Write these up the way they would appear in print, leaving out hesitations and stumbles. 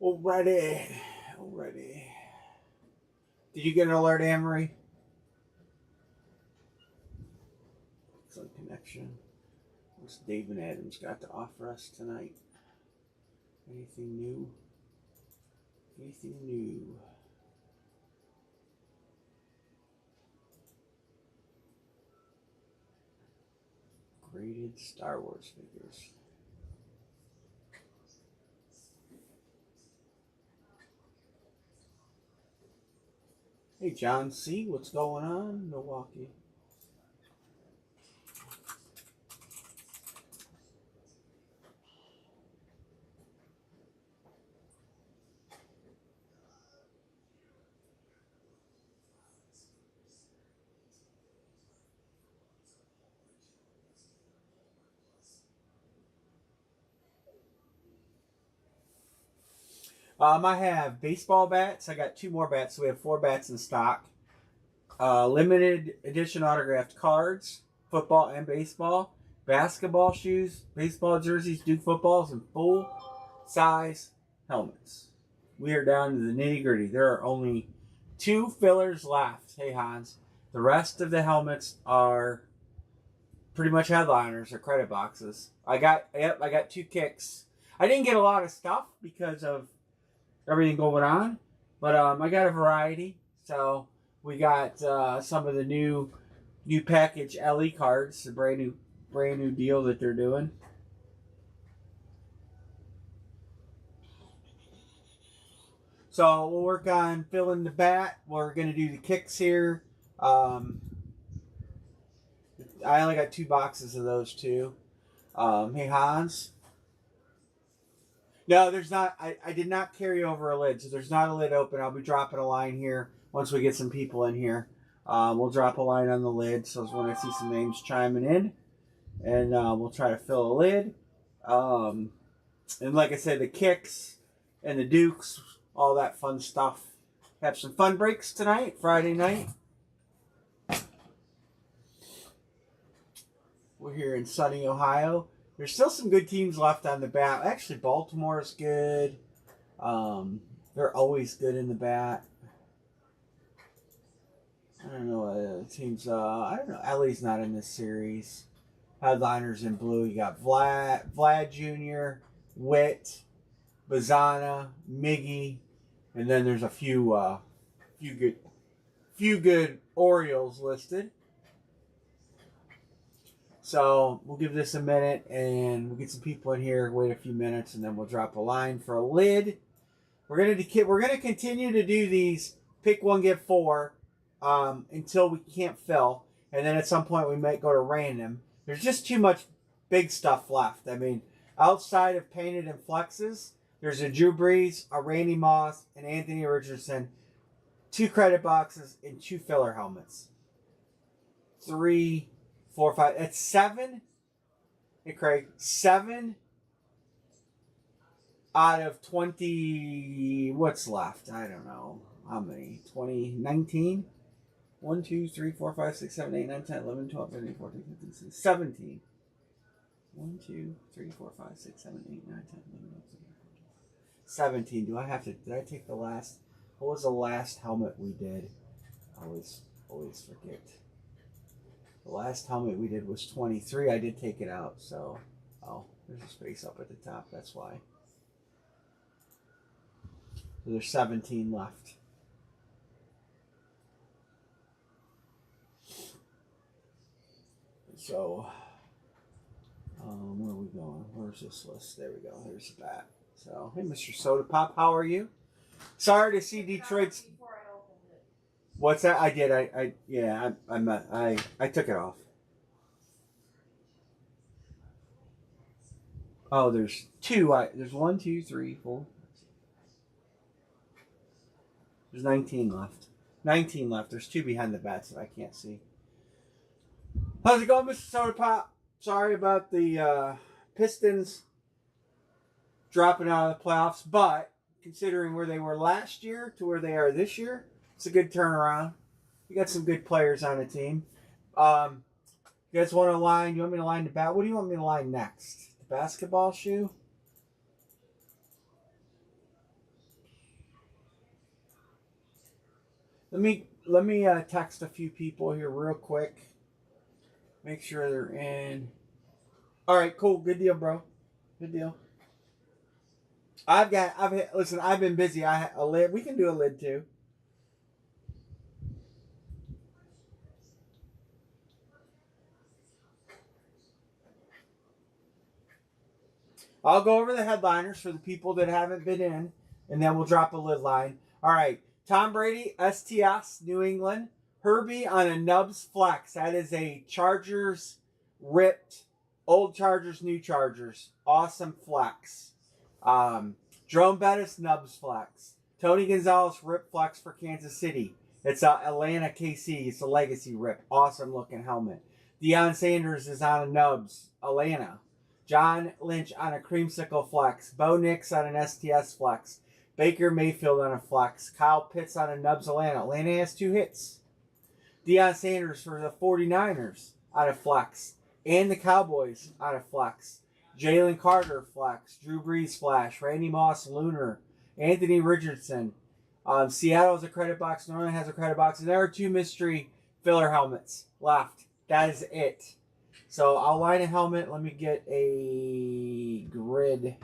Already. Did you get an alert, Amory? Excellent connection. What's David Adams got to offer us tonight? Anything new? Graded Star Wars figures. Hey, John C., what's going on, Milwaukee? I have baseball bats. I got 2 more bats, so we have 4 bats in stock. Limited edition autographed cards, football and baseball, basketball shoes, baseball jerseys, Duke footballs, and full-size helmets. We are down to the nitty-gritty. There are only 2 fillers left. Hey, Hans. The rest of the helmets are pretty much headliners or credit boxes. I got 2 kicks. I didn't get a lot of stuff because of everything going on, but I got a variety. So we got some of the new package LE cards, the brand new deal that they're doing. So we'll work on filling the bat. We're gonna do the kicks here. I only got 2 boxes of those too. Hey, Hans. No, there's not. I did not carry over a lid, so there's not a lid open. I'll be dropping a line here once we get some people in here. We'll drop a line on the lid, so when I see some names chiming in, and we'll try to fill a lid. And like I said, the kicks and the Dukes, all that fun stuff. Have some fun breaks tonight, Friday night. We're here in sunny Ohio. There's still some good teams left on the bat. Actually, Baltimore is good. They're always good in the bat. I don't know teams. I don't know. LA's not in this series. Headliners in blue. You got Vlad Jr., Witt, Bazana, Miggy, and then there's a few good Orioles listed. So we'll give this a minute, and we'll get some people in here. Wait a few minutes, and then we'll drop a line for a lid. We're gonna continue to do these pick 1 get 4 until we can't fill, and then at some point we might go to random. There's just too much big stuff left. I mean, outside of painted and flexes, there's a Drew Brees, a Randy Moss, and Anthony Richardson, 2 credit boxes, and 2 filler helmets. 3, 4, 5. That's 7. Hey, Craig. 7 out of 20. What's left? I don't know. How many? 20, 19? 1, 2, 3, 4, 5, 6, 7, 8, 9, 10, 11, 12, 13, 14, 15, 16, 17. 1, 2, 3, 4, 5, 6, 7, 8, 9, 10, 11, 12, 13, 14, 17. Did I take the last? What was the last helmet we did? I always forget. The last helmet we did was 23. I did take it out, so... Oh, there's a space up at the top. That's why. So there's 17 left. So... where are we going? Where's this list? There we go. There's the bat. So, hey, Mr. Soda Pop, how are you? Sorry to see Detroit's... What's that? I did. I took it off. Oh, there's 2. There's 1, 2, 3, 4. There's 19 left. 19 left. There's 2 behind the bats that I can't see. How's it going, Mr. Soda Pop? Sorry about the Pistons dropping out of the playoffs, but considering where they were last year to where they are this year, it's a good turnaround. You got some good players on the team. You guys want to line? You want me to line the bat? What do you want me to line next? The basketball shoe? Let me text a few people here real quick. Make sure they're in. All right, cool. Good deal, bro. Good deal. Listen, I've been busy. I a lid. We can do a lid too. I'll go over the headliners for the people that haven't been in, and then we'll drop a lid line. All right. Tom Brady, STS, New England. Herbie on a Nubs Flex. That is a Chargers ripped, old Chargers, new Chargers. Awesome flex. Jerome Bettis, Nubs Flex. Tony Gonzalez, rip flex for Kansas City. It's Atlanta KC. It's a legacy rip. Awesome looking helmet. Deion Sanders is on a Nubs, Atlanta. John Lynch on a creamsicle flex. Bo Nix on an STS flex. Baker Mayfield on a flex. Kyle Pitts on a Nubs Atlanta. Atlanta has 2 hits. Deion Sanders for the 49ers on a flex. And the Cowboys on a flex. Jalen Carter flex. Drew Brees flash. Randy Moss Lunar. Anthony Richardson. Seattle has a credit box. Northern has a credit box. And there are 2 mystery filler helmets left. That is it. So I'll line a helmet. Let me get a grid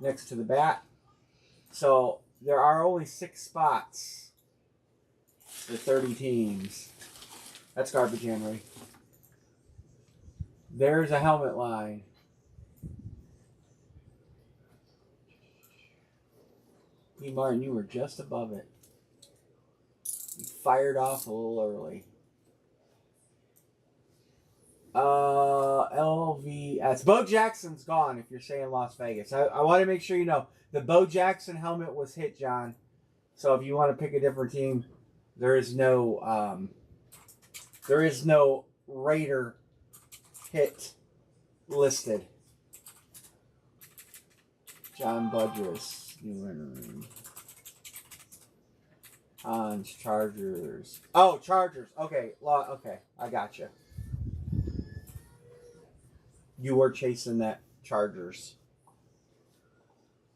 next to the bat. So there are only 6 spots for 30 teams. That's garbage, Henry. There's a helmet line. Hey, Martin, you were just above it. You fired off a little early. LVS. Bo Jackson's gone if you're saying Las Vegas. I want to make sure you know the Bo Jackson helmet was hit, John. So if you want to pick a different team, there is no Raider hit listed. John Budrus. Hans Chargers. Oh, Chargers. Okay. Okay. I got you. You were chasing that Chargers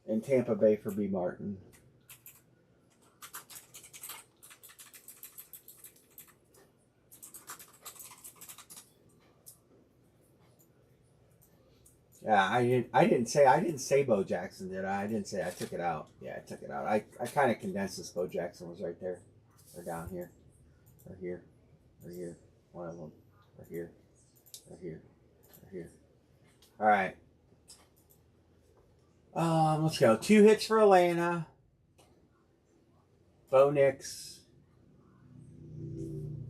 in Tampa Bay for B. Martin. Yeah, I didn't say Bo Jackson, did I? I didn't say. I took it out. Yeah, I took it out. I kind of condensed this. Bo Jackson was right there. Or down here. Or here. Or here. One of them. Or here. Or here. Or here. All right. Let's go. 2 hits for Atlanta. Bo Nix.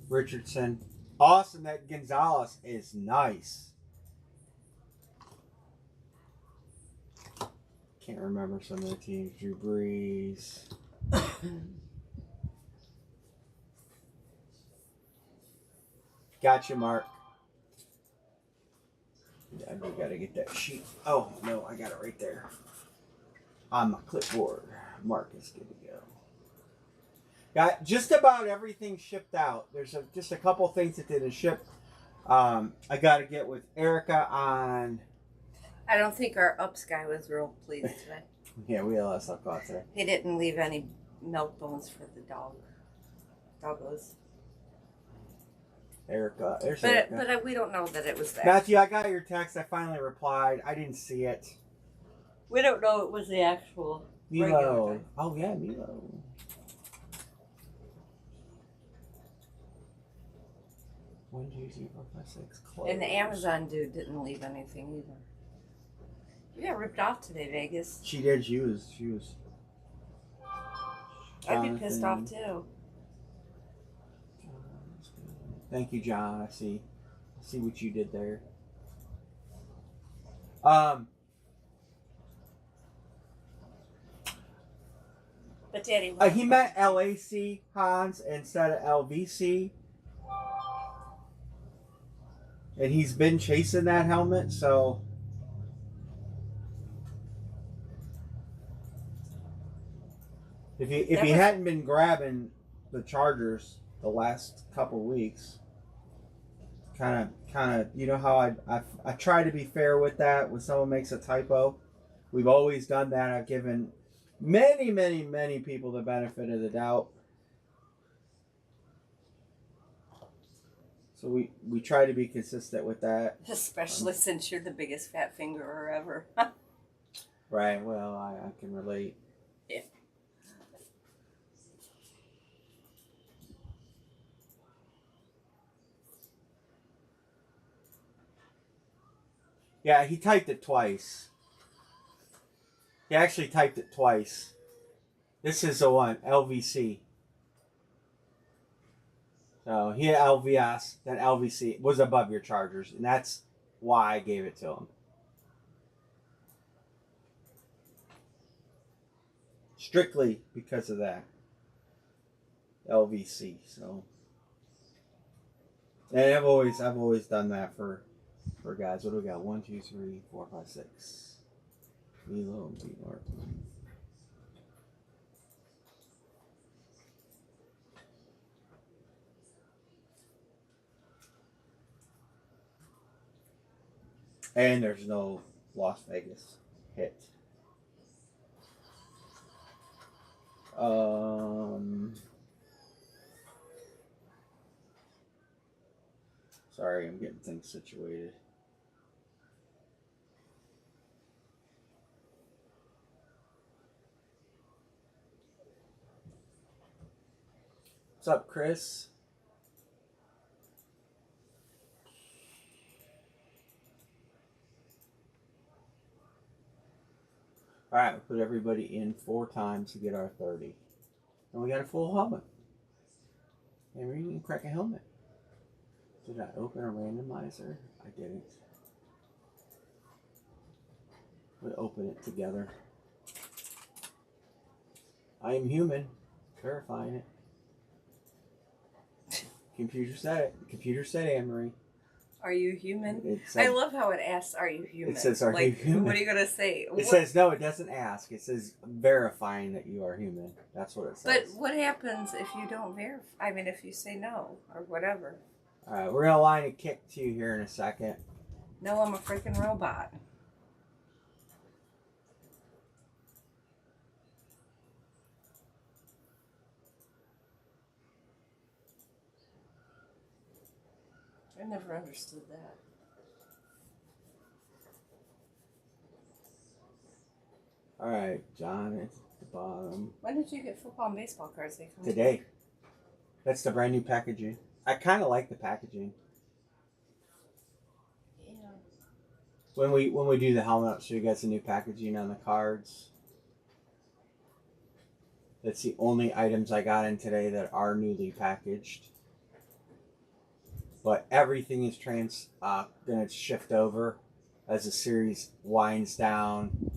Richardson. Awesome. That Gonzalez is nice. Can't remember some of the teams. Drew Brees. Gotcha, Mark. Yeah, we gotta get that sheet. Oh, no, I got it right there. On my clipboard. Mark is good to go. Got just about everything shipped out. There's just a couple things that didn't ship. I gotta get with Erica on... I don't think our ups guy was real pleased today. Yeah, we had a lot of stuff out today. He didn't leave any milk bones for the doggos. Erica. There's But Erica. but we don't know that it was that. Matthew, I got your text. I finally replied. I didn't see it. We don't know it was the actual Milo. Oh, yeah, Milo. One, two, three, four, five, six. Close. And the Amazon dude didn't leave anything either. You got ripped off today, Vegas. She did. She was. I'd be pissed off too. Thank you, John. I see what you did there. But Daddy, he meant LAC Hans instead of LVC, and he's been chasing that helmet. So if he hadn't been grabbing the Chargers the last couple weeks, kind of, you know how I try to be fair with that when someone makes a typo. We've always done that. I've given many people the benefit of the doubt. So we try to be consistent with that. Especially since you're the biggest fat fingerer ever. Right. Well, I can relate. Yeah. Yeah, he typed it twice. He actually typed it twice. This is the one, LVC. So he had LVS, then LVC was above your Chargers, and that's why I gave it to him. Strictly because of that. LVC. So, and I've always done that for guys. What do we got? 1, 2, 3, 4, 5, 6. Milo, Milo. And there's no Las Vegas hit. Sorry, I'm getting things situated. What's up, Chris? All right, we put everybody in 4 times to get our 30. And we got a full helmet. And we can crack a helmet. Did I open a randomizer? I didn't. We'll open it together. I am human. Verifying it. Computer said it. Computer said Anne-Marie. Are you human? Said, I love how it asks, "Are you human?" It says, "Are you human?" What are you gonna say? It says no. It doesn't ask. It says verifying that you are human. That's what it says. But what happens if you don't verify? I mean, if you say no or whatever. All right, we're gonna line a kick to you here in a second. No, I'm a freaking robot. I never understood that. All right, John at the bottom. When did you get football and baseball cards? They come Today. That's the brand new packaging. I kind of like the packaging. Yeah. When we do the helmet, I'll show you guys the new packaging on the cards. That's the only items I got in today that are newly packaged. But everything is gonna shift over as the series winds down.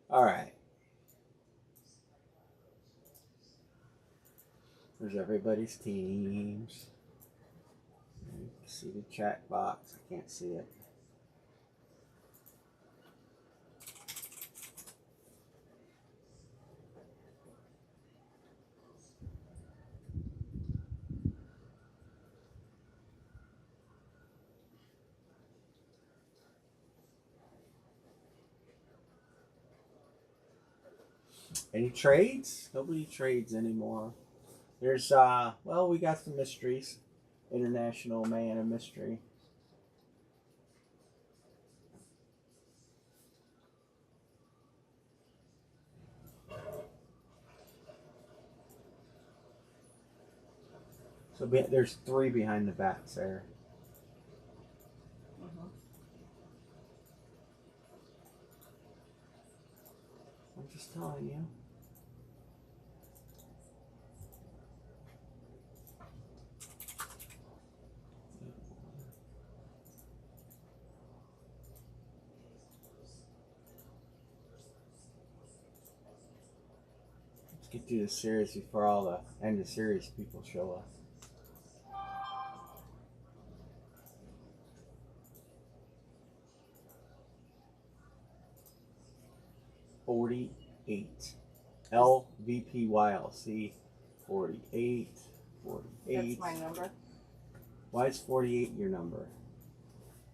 All right. There's everybody's teams. You can see the chat box. I can't see it. Any trades? Nobody trades anymore. There's well, we got some mysteries. International Man of Mystery. So there's 3 behind the bats there. I'm just telling you. Get through the series before all the end of series people show up. $48. LVPYLC 48. 48. That's my number. Why is 48 your number?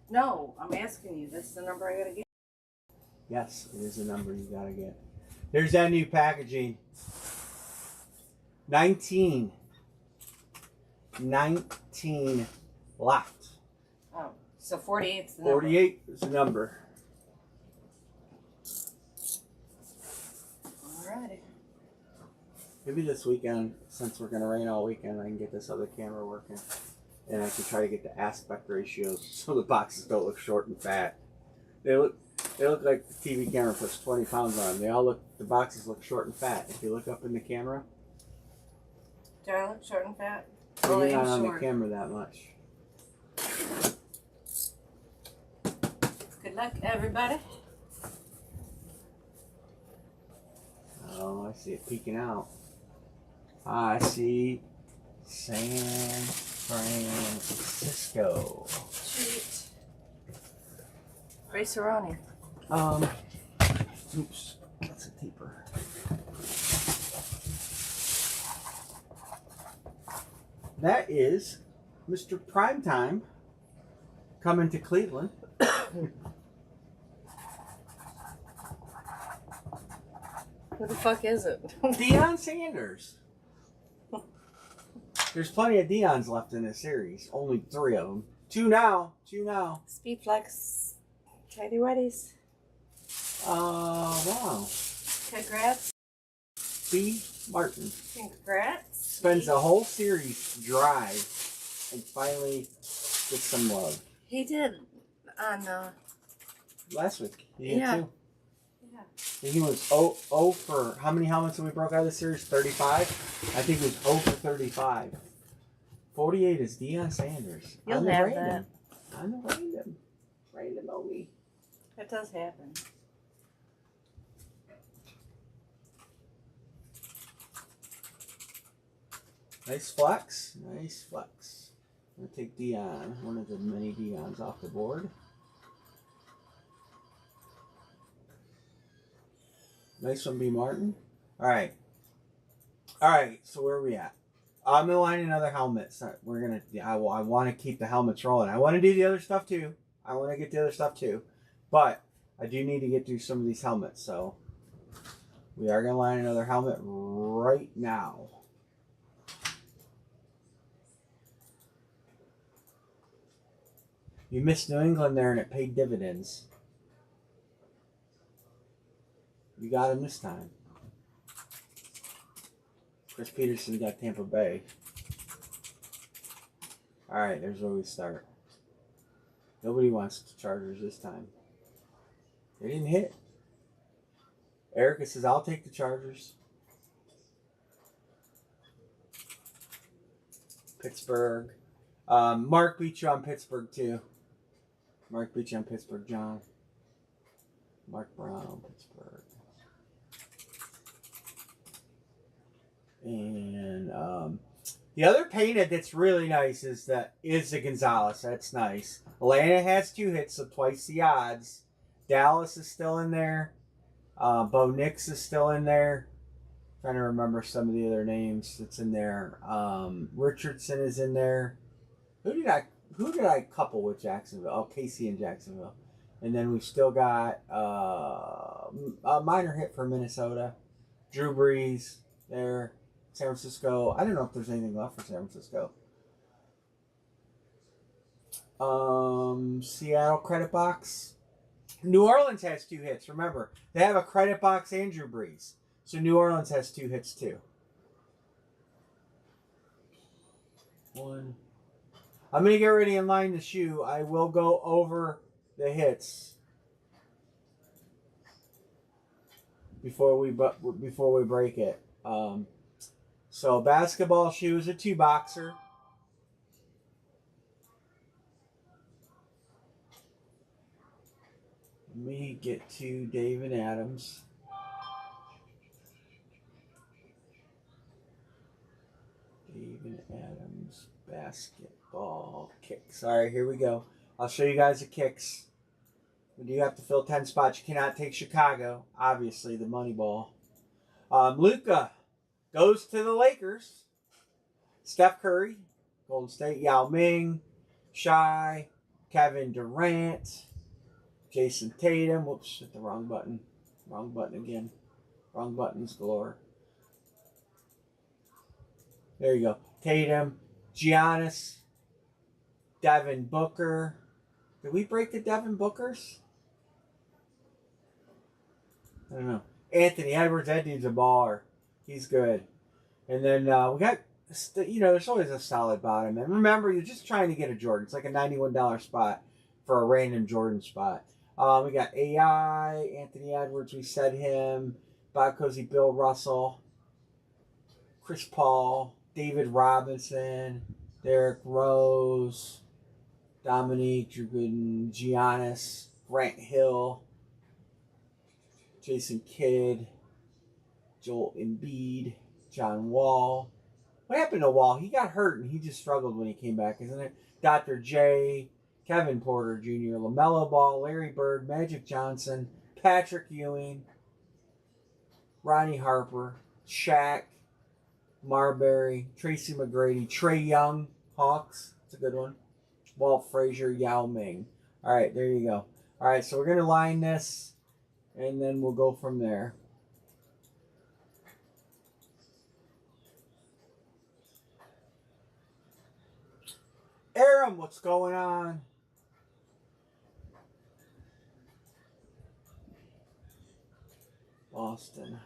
No, I'm asking you. That's the number I gotta get. Yes, it is the number you gotta get. There's that new packaging. 19 left. Oh, so 48's the number. 48 is the number. Alrighty. Maybe this weekend, since we're gonna rain all weekend, I can get this other camera working, and I can try to get the aspect ratios so the boxes don't look short and fat. They look like the TV camera puts 20 pounds on them. The boxes look short and fat. If you look up in the camera, Do I look short and fat? you're not I'm on short. the camera that much. Good luck, everybody. Oh, I see it peeking out. I see San Francisco. Treat. Raceroni. Oops, that's a taper. That is Mr. Primetime coming to Cleveland. Who the fuck is it? Deion Sanders. There's plenty of Deions left in this series. Only 3 of them. 2 now. Speedflex. Tidy Whities. Wow. Congrats. B. Martin Congrats. spends the whole series dry and finally gets some love. He did on Last week. He did Yeah. too. And he was 0 for, how many helmets have we broke out of the series? 35? I think he was 0 for 35. 48 is Deion Sanders. You'll I'm have random. that. I'm a random. Random Owie. That does happen. Nice flex. Nice flex. I'm going to take Deion, one of the many Deions off the board. Nice one, B. Martin. All right. So where are we at? I'm gonna line another helmet. So we're gonna. I want to keep the helmets rolling. I want to do the other stuff too. But I do need to get through some of these helmets. So we are gonna line another helmet right now. You missed New England there, and it paid dividends. You got him this time. Chris Peterson got Tampa Bay. Alright, there's where we start. Nobody wants the Chargers this time. They didn't hit. Erica says, I'll take the Chargers. Pittsburgh. Mark beat you on Pittsburgh, too. Mark beat you on Pittsburgh, John. Mark Brown on Pittsburgh. And the other painted that's really nice is the Gonzalez. That's nice. Atlanta has 2 hits, so twice the odds. Dallas is still in there. Bo Nix is still in there. Trying to remember some of the other names that's in there. Richardson is in there. Who did I couple with Jacksonville? Oh, Casey in Jacksonville. And then we've still got a minor hit for Minnesota. Drew Brees there. San Francisco. I don't know if there's anything left for San Francisco. Seattle credit box. New Orleans has 2 hits. Remember, they have a credit box and Drew Brees. So New Orleans has 2 hits too. 1. I'm going to get ready and line the shoe. I will go over the hits before we break it. So basketball shoe is a 2-boxer. Let me get to David Adams. Steven Adams basketball kicks. All right, here we go. I'll show you guys the kicks. We do have to fill 10 spots. You cannot take Chicago. Obviously, the money ball. Luka goes to the Lakers. Steph Curry, Golden State. Yao Ming, Shai, Kevin Durant, Jason Tatum. Whoops, hit the wrong button. Wrong button again. Wrong buttons galore. There you go. Tatum, Giannis, Devin Booker. Did we break the Devin Bookers? I don't know. Anthony Edwards, that dude's a baller. He's good. And then we got, there's always a solid bottom. And remember, you're just trying to get a Jordan. It's like a $91 spot for a random Jordan spot. We got AI, Anthony Edwards, we said him. Bob Cousy, Bill Russell, Chris Paul, David Robinson, Derrick Rose, Dominique, Drew Gooden, Giannis, Grant Hill, Jason Kidd, Joel Embiid, John Wall. What happened to Wall? He got hurt and he just struggled when he came back, isn't it? Dr. J, Kevin Porter Jr., LaMelo Ball, Larry Bird, Magic Johnson, Patrick Ewing, Ronnie Harper, Shaq, Marbury, Tracy McGrady, Trey Young, Hawks. That's a good one. Walt Frazier, Yao Ming. All right, there you go. All right, so we're going to line this, and then we'll go from there. Aram, what's going on? Boston.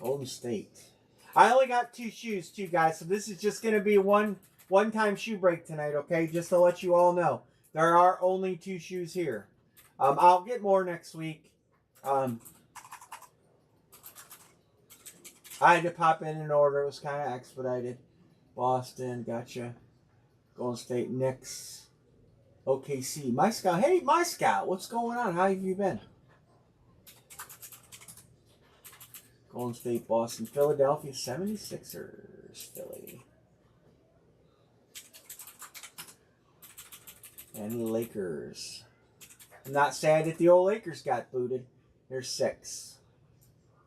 Golden State. I only got 2 shoes too, guys, so this is just going to be a one-time shoe break tonight, okay? Just to let you all know. There are only 2 shoes here. I'll get more next week. I had to pop in an order. It was kind of expedited. Boston, gotcha. Golden State, Knicks, OKC. My Scout. Hey, My Scout, what's going on? How have you been? Golden State, Boston, Philadelphia, 76ers, Philly. And Lakers. I'm not sad that the old Lakers got booted. They're 6.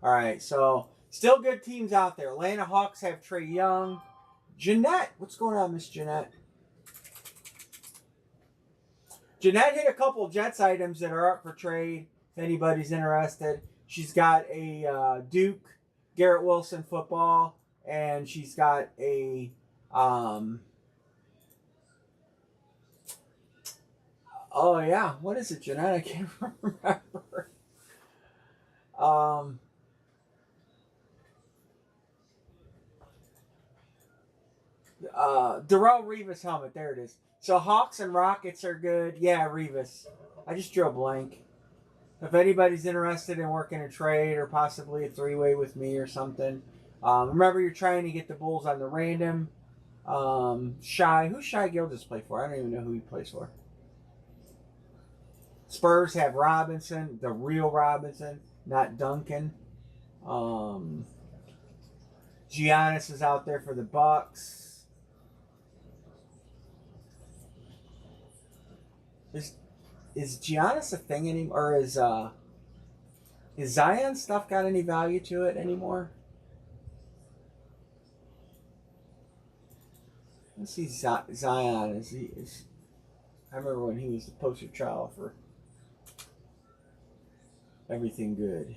All right, so still good teams out there. Atlanta Hawks have Trae Young. Jeanette, what's going on, Miss Jeanette? Jeanette hit a couple Jets items that are up for trade if anybody's interested. She's got a Duke Garrett Wilson football, and she's got a oh yeah, what is it, Jeanette? I can't remember. Darrell Revis helmet. There it is. So Hawks and Rockets are good. Yeah, Revis. I just drew a blank. If anybody's interested in working a trade or possibly a 3-way with me or something, remember you're trying to get the Bulls on the random. Shai. Who's Shai Gilgeous play for? I don't even know who he plays for. Spurs have Robinson, the real Robinson, not Duncan. Giannis is out there for the Bucks. Is Giannis a thing anymore? Or is Zion stuff got any value to it anymore? Let's see Zion. I remember when he was the poster child for everything good.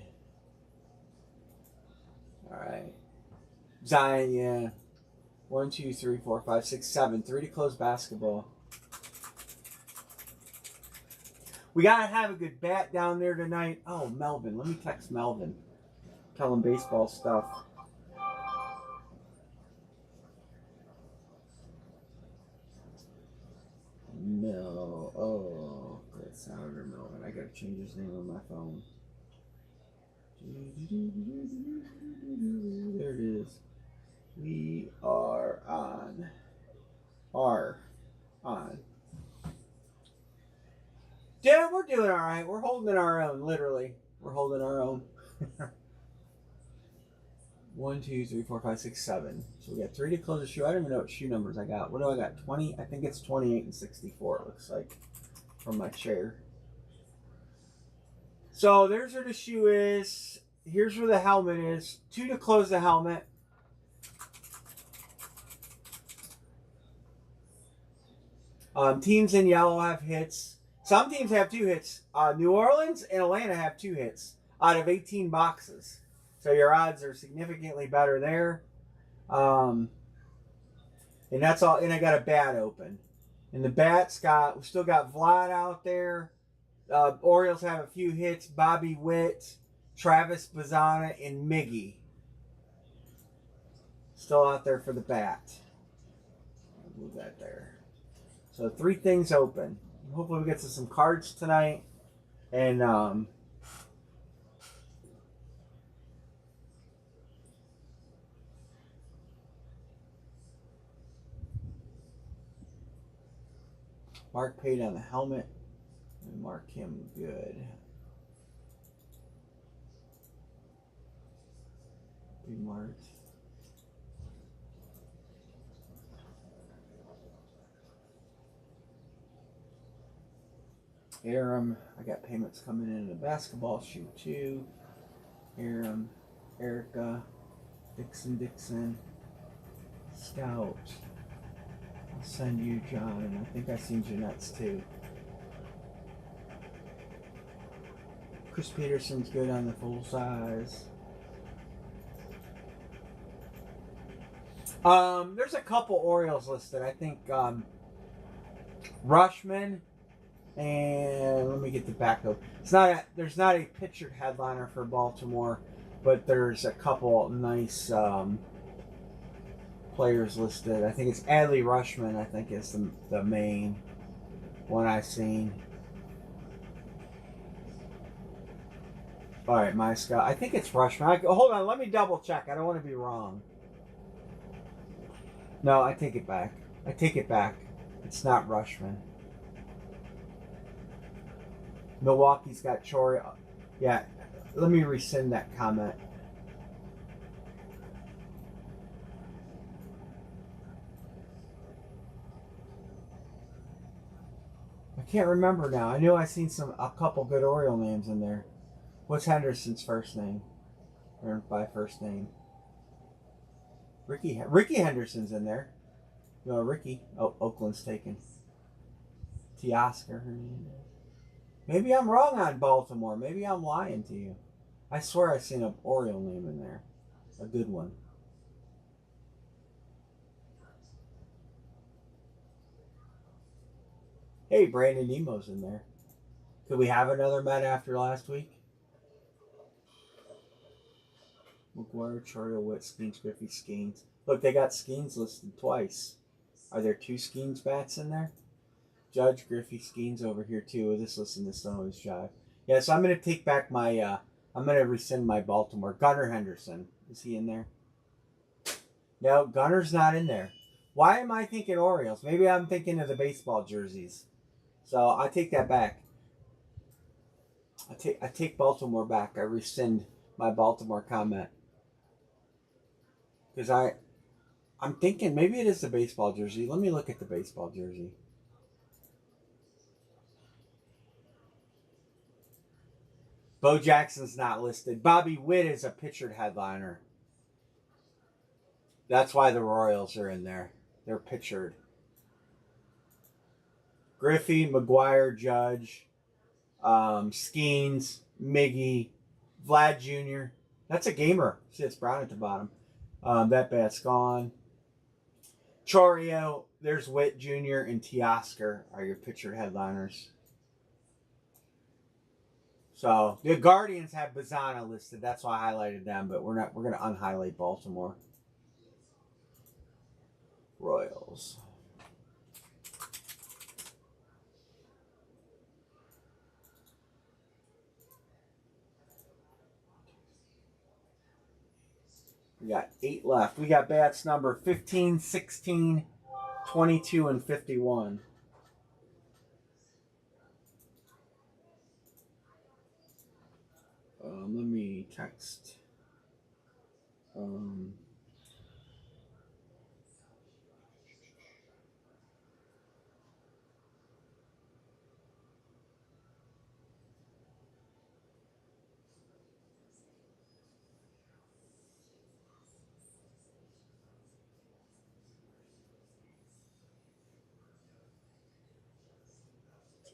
All right. Zion, yeah. 1, 2, 3, 4, 5, 6, 7. 3 to close basketball. We gotta have a good bat down there tonight. Oh, Melvin. Let me text Melvin. Tell him baseball stuff. Oh, that's Senator Melvin. I gotta change his name on my phone. There it is. We are on. Yeah, we're doing all right. We're holding our own, literally. We're holding our own. 1, 2, 3, 4, 5, 6, 7. So we got 3 to close the shoe. I don't even know what shoe numbers I got. What do I got? 20? I think it's 28 and 64, it looks like, from my chair. So there's where the shoe is. Here's where the helmet is. 2 to close the helmet. Teams in yellow have hits. Some teams have 2 hits. New Orleans and Atlanta have 2 hits out of 18 boxes. So your odds are significantly better there. And that's all. And I got a bat open. And the bat's we still got Vlad out there. Orioles have a few hits. Bobby Witt, Travis Bazzana, and Miggy. Still out there for the bat. I'll move that there. So 3 things open. Hopefully we get to some cards tonight. And Mark paid on the helmet. And mark him good. Be marked. Aram, I got payments coming in the basketball shoe too. Aram, Erica, Dixon, Scout. I'll send you John, and I think I seen Jeanette's too. Chris Peterson's good on the full size. There's a couple Orioles listed. I think Rushman. And let me get the back up. There's not a pictured headliner for Baltimore, but there's a couple nice players listed. I think it's Adley Rushman. I think is the main one I've seen. All right, my Scott. I think it's Rushman. Hold on, let me double check. I don't want to be wrong. No, I take it back. It's not Rushman. Milwaukee's got Choria. Yeah, let me rescind that comment. I can't remember now. I knew I seen a couple good Oriole names in there. What's Henderson's first name? Or by first name? Ricky Henderson's in there. No, Ricky. Oh, Oakland's taken. Teoscar. Maybe I'm wrong on Baltimore. Maybe I'm lying to you. I swear I seen an Oriole name in there. A good one. Hey, Brandon Nemo's in there. Could we have another Met after last week? McGuire, Chorio, Witt, Skeens, Griffey, Skeens. Look, they got Skeens listed twice. Are there 2 Skeens bats in there? Judge, Griffey, Skeens over here too. This listen, this don't always jive. Yeah, so I'm gonna take back my I'm gonna rescind my Baltimore. Gunnar Henderson. Is he in there? No, Gunner's not in there. Why am I thinking Orioles? Maybe I'm thinking of the baseball jerseys. So I take that back. I take Baltimore back. I rescind my Baltimore comment. Because I'm thinking maybe it is the baseball jersey. Let me look at the baseball jersey. Bo Jackson's not listed. Bobby Witt is a pictured headliner. That's why the Royals are in there. They're pictured. Griffey, McGuire, Judge, Skeens, Miggy, Vlad Jr. That's a gamer. See, it's brown at the bottom. That bat's gone. Chorio, there's Witt Jr. and Teoscar are your pictured headliners. So the Guardians have Bazzana listed. That's why I highlighted them, but we're not. We're gonna unhighlight Baltimore. Royals. We got 8 left. We got bats number 15, 16, 22, and 51. Let me text. Um,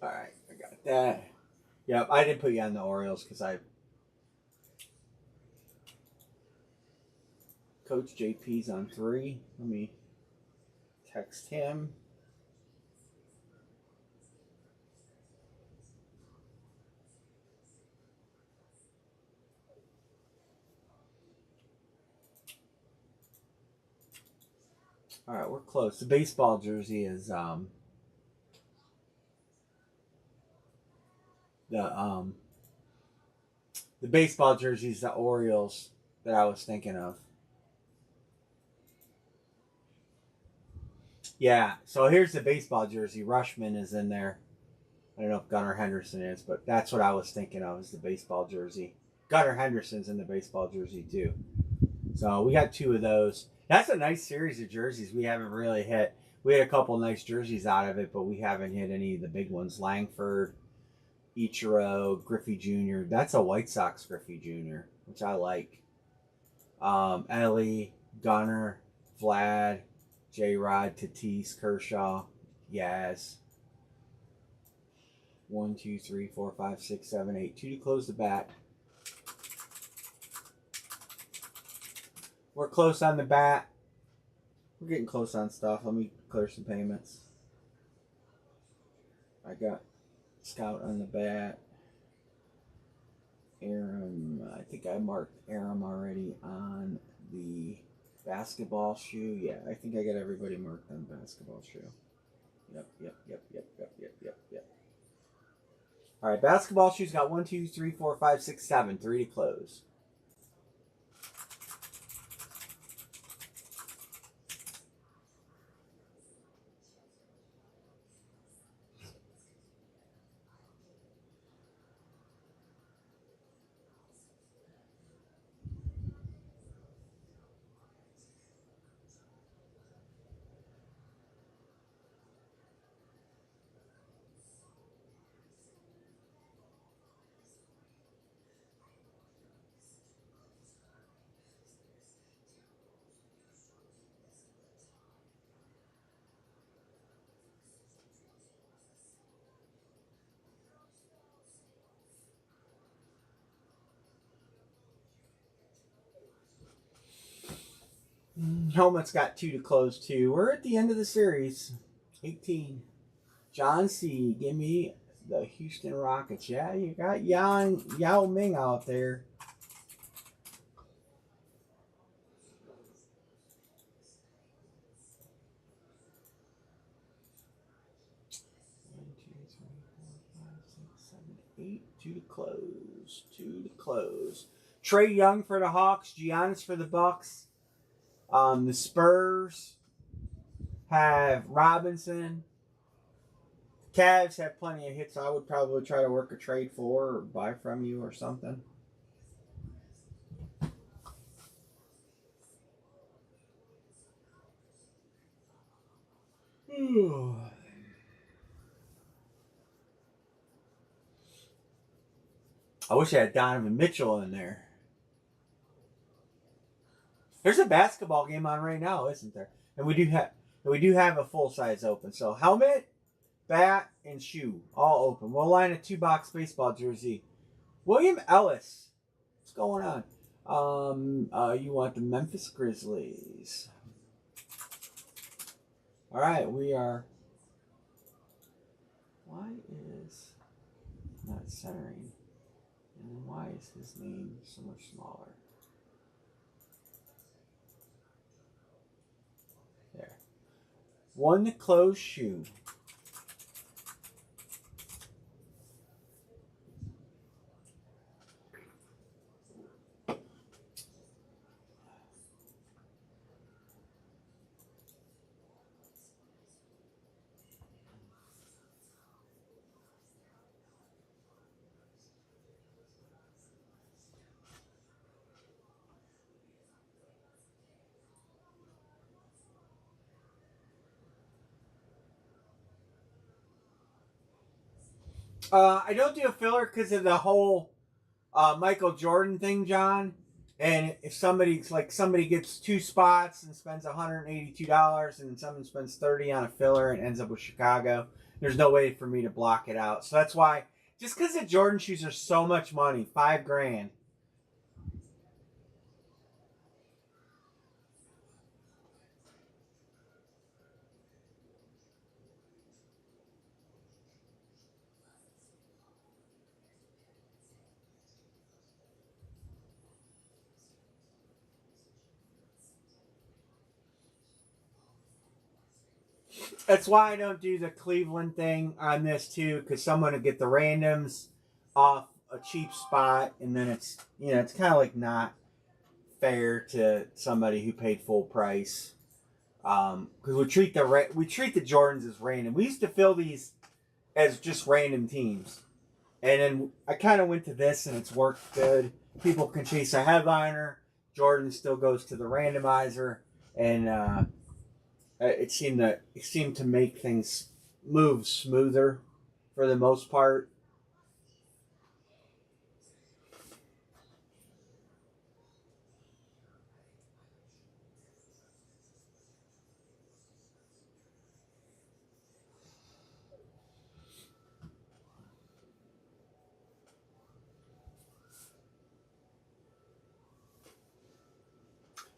all right, I got that. Yep, I didn't put you on the Orioles because I Coach JP's on 3. Let me text him. All right, we're close. The baseball jersey is the um the baseball jersey is the Orioles that I was thinking of. Yeah, so here's the baseball jersey. Rushman is in there. I don't know if Gunnar Henderson is, but that's what I was thinking of is the baseball jersey. Gunnar Henderson's in the baseball jersey too. So we got 2 of those. That's a nice series of jerseys. We haven't really hit. We had a couple nice jerseys out of it, but we haven't hit any of the big ones. Langford, Ichiro, Griffey Jr. That's a White Sox Griffey Jr., which I like. Ellie, Gunnar, Vlad, J Rod, Tatis, Kershaw, Yaz. 1, 2, 3, 4, 5, 6, 7, 8. 2 to close the bat. We're close on the bat. We're getting close on stuff. Let me clear some payments. I got Scout on the bat. Aram, I think I marked Aram already on the basketball shoe. Yeah, I think I got everybody marked on the basketball shoe. Yep. All right, basketball shoes got 1, 2, 3, 4, 5, 6, 7. 3 to close. Helmet's got 2 to close too. We're at the end of the series. 18. John C. Give me the Houston Rockets. Yeah, you got Yao Ming out there. One, two, three, four, five, six, seven, 8. 2 to close. 2 to close. Trey Young for the Hawks. Giannis for the Bucks. The Spurs have Robinson. Cavs have plenty of hits. I would probably try to work a trade for or buy from you or something. I wish I had Donovan Mitchell in there. There's a basketball game on right now, isn't there? And we do have a full size open. So helmet, bat, and shoe all open. We'll line a 2-box baseball jersey. William Ellis. What's going on? You want the Memphis Grizzlies. All right, we are. Why is not centering? And then why is his name so much smaller? There. 1 to close shoe. I don't do a filler because of the whole Michael Jordan thing, John. And if somebody gets 2 spots and spends $182, and someone spends 30 on a filler and ends up with Chicago, there's no way for me to block it out. So that's why, just because the Jordan shoes are so much money, $5,000. That's why I don't do the Cleveland thing on this too, because someone will get the randoms off a cheap spot, and then it's kind of like not fair to somebody who paid full price. Because we treat the Jordans as random. We used to fill these as just random teams, and then I kind of went to this, and it's worked good. People can chase a headliner. Jordan still goes to the randomizer, and it seemed to make things move smoother for the most part.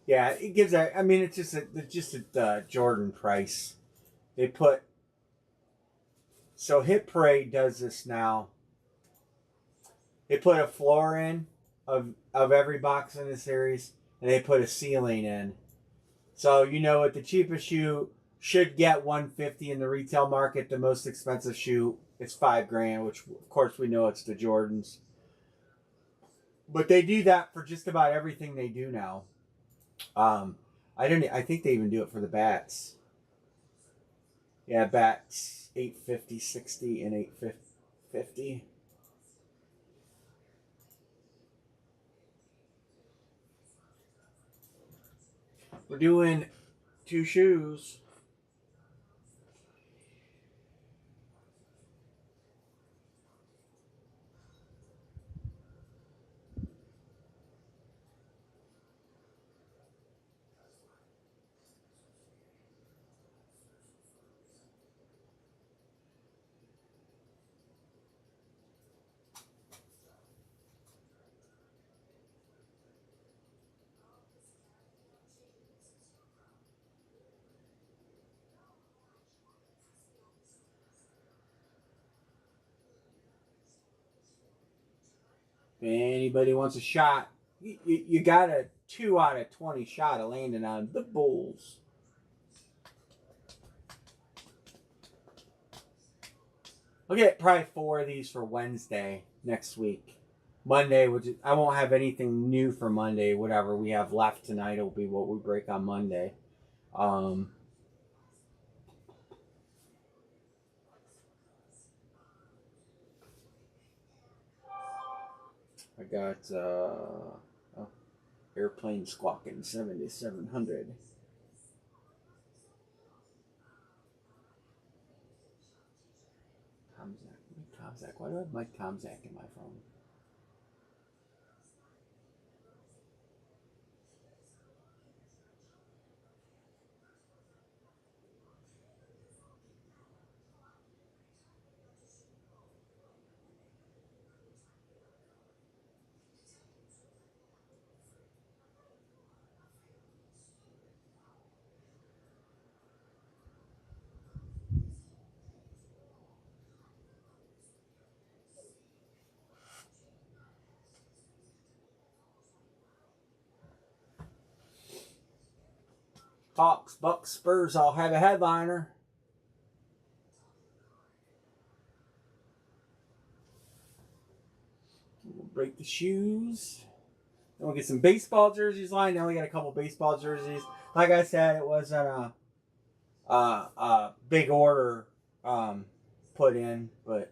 Yeah, it gives a. I mean, it's just a Jordan price. They put so Hit Parade does this now. They put a floor in of every box in the series, and they put a ceiling in. So what the cheapest shoe should get 150 in the retail market. The most expensive shoe is $5,000, which of course we know it's the Jordans. But they do that for just about everything they do now. Um, I don't. I think they even do it for the bats. Yeah, bats 850, 60, and 850. We're doing 2 shoes. If anybody wants a shot, you got a 2 out of 20 shot of landing on the Bulls. I'll get probably 4 of these for Wednesday next week. Monday, I won't have anything new for Monday. Whatever we have left tonight will be what we break on Monday. Um, I got oh, airplane squawking 7700. Tomzak. Why do I have Mike Tomzak in my phone? Hawks, Bucks, Spurs all have a headliner. We'll break the shoes. Then we'll get some baseball jerseys lined. Now we got a couple baseball jerseys. Like I said, it wasn't a big order put in, but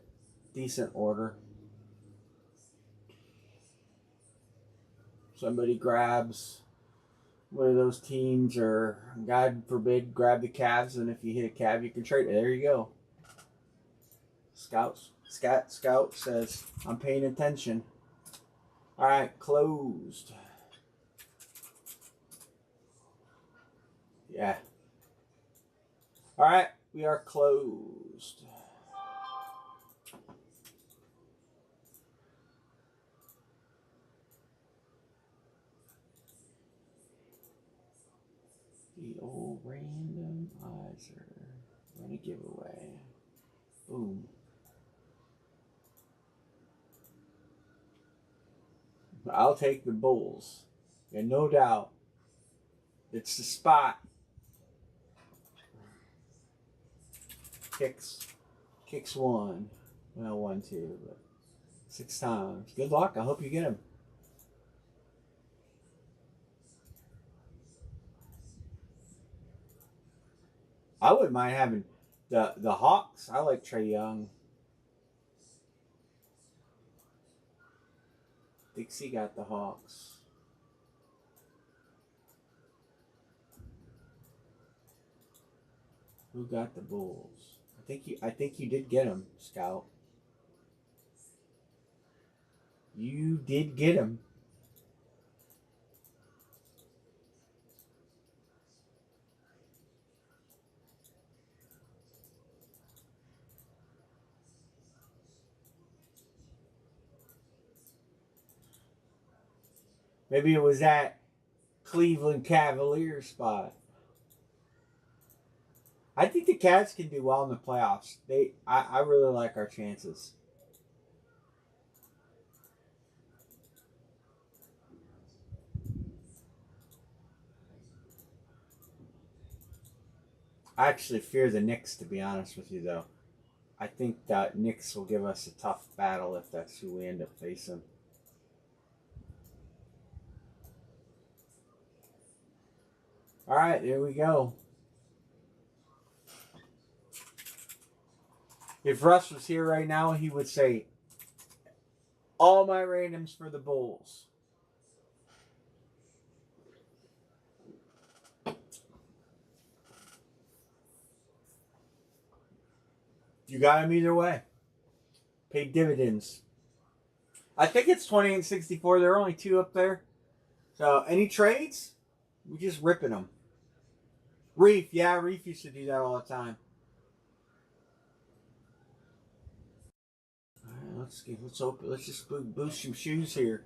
decent order. Somebody grabs one of those teams, or God forbid, grab the Cavs, and if you hit a Cav, you can trade it. There you go. Scouts. Scout says, I'm paying attention. All right, closed. Yeah. All right, we are closed. The old randomizer. Run a giveaway. Boom. I'll take the Bulls. And no doubt, it's the spot. Kicks one. Well, 1, 2, but 6 times. Good luck. I hope you get him. I wouldn't mind having the Hawks. I like Trae Young. Dixie got the Hawks. Who got the Bulls? I think you did get him, Scout. You did get him. Maybe it was that Cleveland Cavaliers spot. I think the Cavs can do well in the playoffs. I really like our chances. I actually fear the Knicks, to be honest with you, though. I think that Knicks will give us a tough battle if that's who we end up facing. All right, there we go. If Russ was here right now, he would say, all my randoms for the Bulls. You got him either way. Paid dividends. I think it's 20 and 64. There are only 2 up there. So, any trades? We're just ripping them. Reef. Yeah, Reef used to do that all the time. All right, let's open. Let's just boost some shoes here.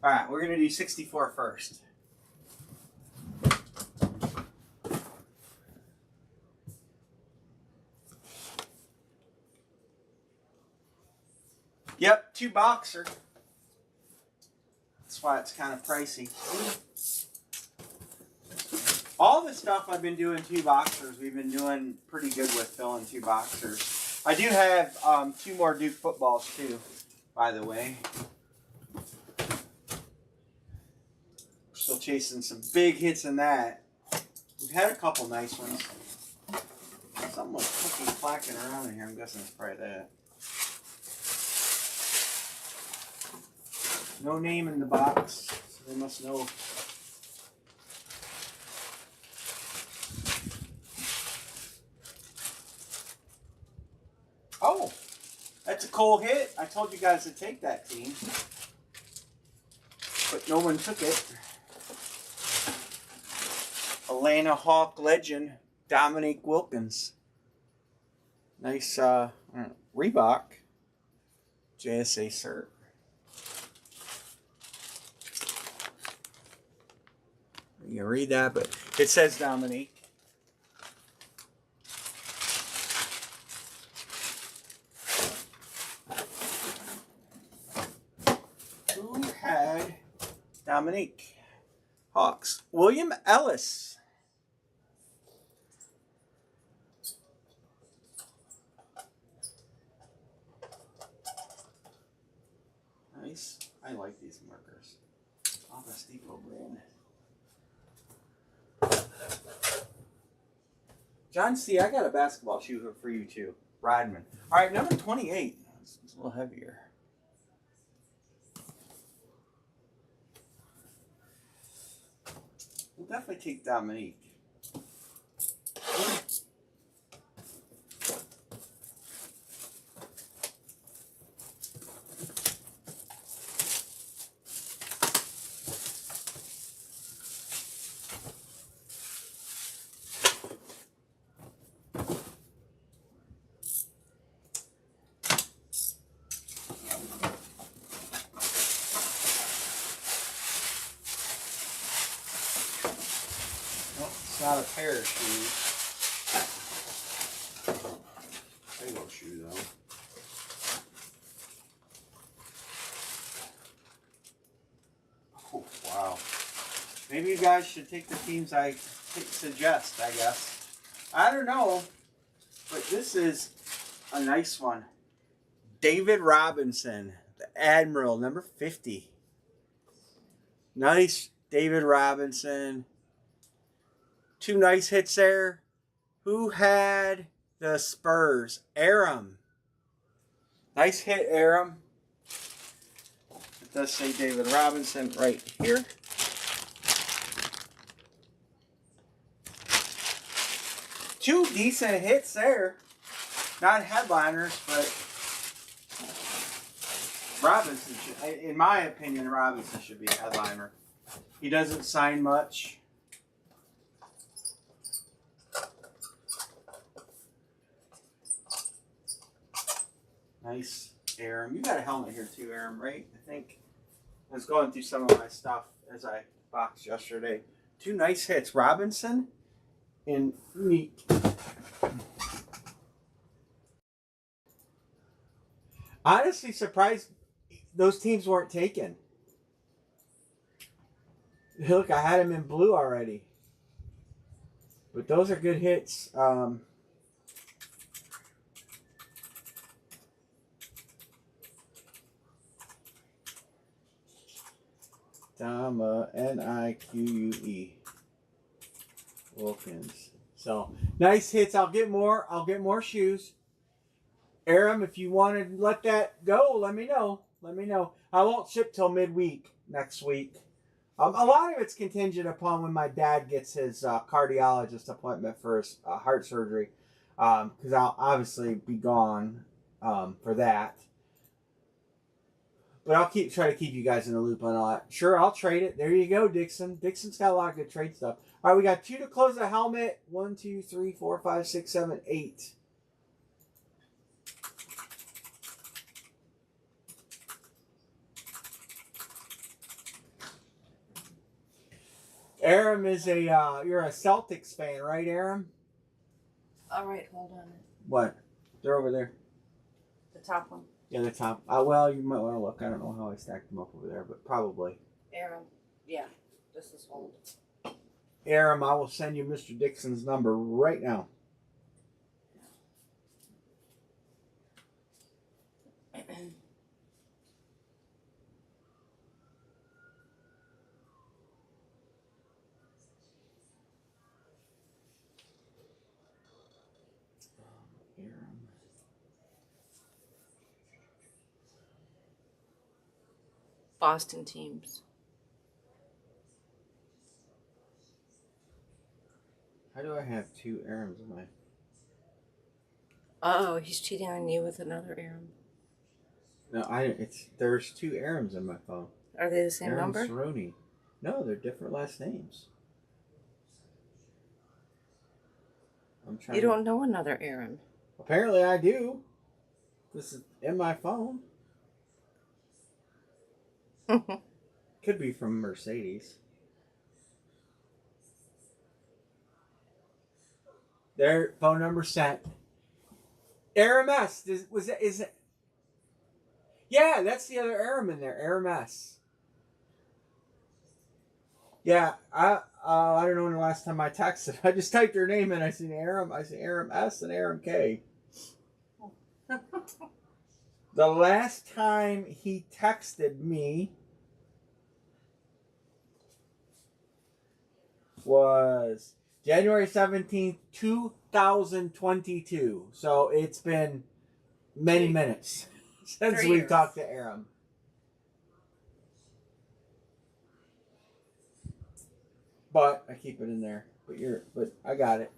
All right, we're going to do 64 first. Yep, 2 boxer. That's why it's kind of pricey. All the stuff I've been doing 2 boxers. We've been doing pretty good with filling 2 boxers. I do have 2 more Duke footballs too, by the way. Still chasing some big hits in that. We've had a couple nice ones. Something was fucking clacking around in here. I'm guessing it's probably that. No name in the box, so they must know. Oh, that's a cool hit. I told you guys to take that team, but no one took it. Atlanta Hawk legend, Dominique Wilkins. Nice Reebok JSA cert. You can read that, but it says Dominique. Who had Dominique? Hawks. William Ellis. Nice. I like these markers. Office Depot brand. John C., I got a basketball shoe for you too. Rodman. All right, number 28. It's a little heavier. We'll definitely take Dominique. not a pair of shoes. Single shoe though. Oh, wow. Maybe you guys should take the teams I suggest, I guess. I don't know. But this is a nice one. David Robinson, the Admiral, number 50. Nice David Robinson. Two nice hits there. Who had the Spurs? Aram. Nice hit, Aram. It does say David Robinson right here. Two decent hits there. Not headliners, but Robinson should, in my opinion, Robinson should be a headliner. He doesn't sign much. Nice, Aram. You got a helmet here too, Aram, right? I think I was going through some of my stuff as I boxed yesterday. Two nice hits, Robinson and Meek. Honestly, surprised those teams weren't taken. Look, I had him in blue already. But those are good hits. Dama, Nique. Wilkins. So, nice hits. I'll get more shoes. Aram, if you want to let that go, let me know. Let me know. I won't ship till midweek next week. A lot of it's contingent upon when my dad gets his cardiologist appointment for his heart surgery, because I'll obviously be gone for that. But I'll try to keep you guys in the loop on all that. Sure, I'll trade it. There you go, Dixon. Dixon's got a lot of good trade stuff. All right, we got 2 to close the helmet. 1, 2, 3, 4, 5, 6, 7, 8. Aram is you're a Celtics fan, right, Aram? All right, hold on. What? They're over there. The top one. Yeah, the top. Well, you might want to look. I don't know how I stacked them up over there, but probably. Aram. Yeah, this is old. Aram, I will send you Mr. Dixon's number right now. Boston teams. How do I have 2 Arams in my... Oh, he's cheating on you with another Aram. No, there's 2 Arams in my phone. Are they the same Aram number? Cerrone. No, they're different last names. I'm trying. You don't know another Aram. Apparently I do. This is in my phone. Could be from Mercedes. Their phone number sent. Aram S. Is it? Yeah, that's the other Aram in there. Aram S. Yeah, I don't know when the last time I texted. I just typed her name in. I see Aram. I see Aram S and Aram K. The last time he texted me was January 17th, 2022. So it's been many minutes since we've talked to Aram. But I keep it in there. But I got it.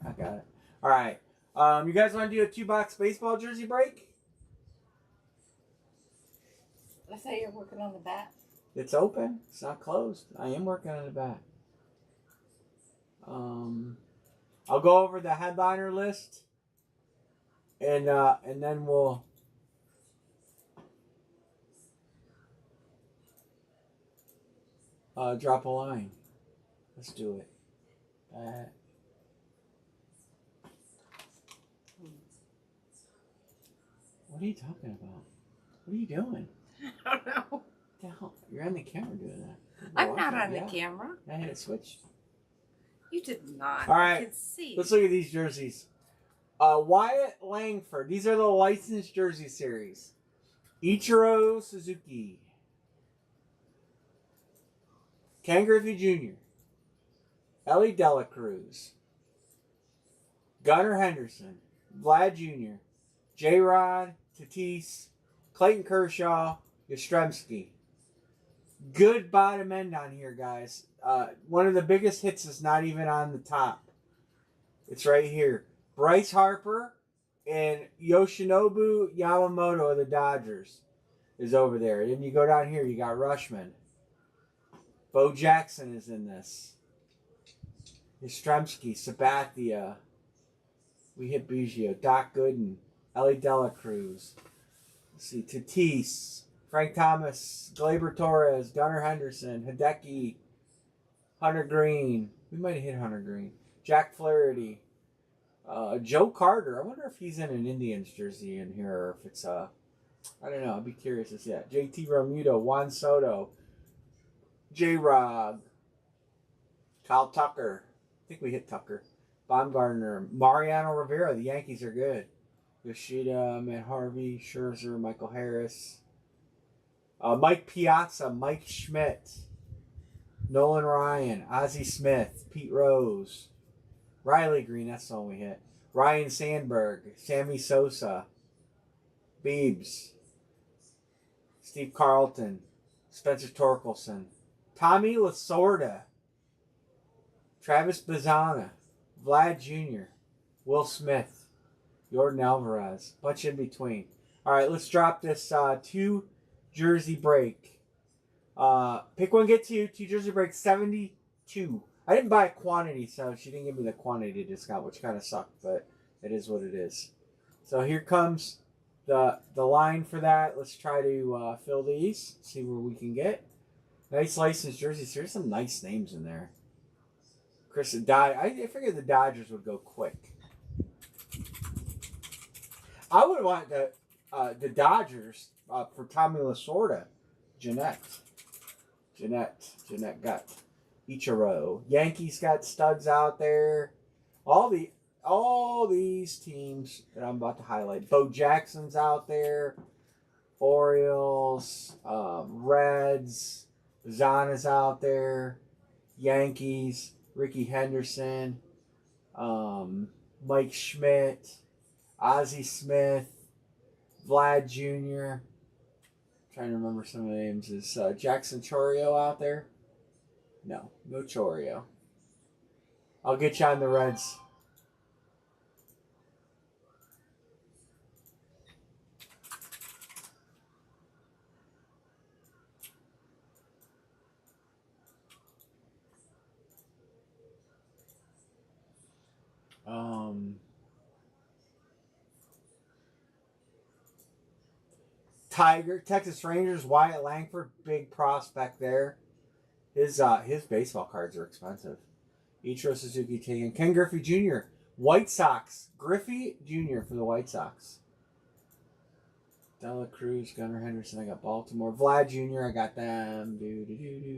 All right. You guys want to do a 2-box baseball jersey break? I thought you were working on the bat. It's open. It's not closed. I am working on the bat. I'll go over the headliner list, and then we'll drop a line. Let's do it. What are you talking about? What are you doing? I don't know. What the hell? You're on the camera doing that. I'm not on the camera. I had it switched. You did not. All right. I can see. Let's look at these jerseys. Wyatt Langford. These are the licensed jersey series. Ichiro Suzuki. Ken Griffey Jr. Ellie Dela Cruz. Gunnar Henderson. Vlad Jr. J-Rod. Tatis. Clayton Kershaw. Yastrzemski. Good bottom end on here, guys. One of the biggest hits is not even on the top. It's right here. Bryce Harper and Yoshinobu Yamamoto of the Dodgers is over there. Then you go down here, you got Rushman. Bo Jackson is in this. Yastrzemski, Sabathia. We hit Biggio. Doc Gooden. Ellie Dela Cruz. Let's see. Tatis. Frank Thomas. Gleyber Torres. Gunnar Henderson. Hideki. Hunter Green. We might have hit Hunter Green. Jack Flaherty. Joe Carter. I wonder if he's in an Indians jersey in here or if it's I don't know. I'd be curious to see that. JT Realmuto. Juan Soto. J-Rob. Kyle Tucker. I think we hit Tucker. Baumgartner. Mariano Rivera. The Yankees are good. Yoshida. Matt Harvey. Scherzer. Michael Harris. Mike Piazza. Mike Schmidt. Nolan Ryan. Ozzie Smith. Pete Rose. Riley Green, that's the one we hit. Ryan Sandberg, Sammy Sosa, Biebs, Steve Carlton, Spencer Torkelson, Tommy Lasorda, Travis Bazzana, Vlad Jr., Will Smith, Jordan Alvarez, bunch in between. All right, let's drop this 2 jersey break. Pick one, get two. 2 jersey break, 72. I didn't buy a quantity, so she didn't give me the quantity discount, which kind of sucked, but it is what it is. So here comes the line for that. Let's try to fill these, see where we can get. Nice licensed jerseys. There's some nice names in there. Chris, I figured the Dodgers would go quick. I would want the Dodgers for Tommy Lasorda. Jeanette got Ichiro. Yankees got studs out there. All these teams that I'm about to highlight. Bo Jackson's out there. Orioles, Reds, Zana's out there. Yankees, Ricky Henderson, Mike Schmidt, Ozzie Smith, Vlad Jr. Trying to remember some of the names. Is Jackson Chorio out there? No Chorio. I'll get you on the Reds. Texas Rangers, Wyatt Langford, big prospect there. His baseball cards are expensive. Ichiro Suzuki taken. Ken Griffey Jr. White Sox. Griffey Jr. for the White Sox. Dela Cruz, Gunnar Henderson. I got Baltimore. Vlad Jr. I got them.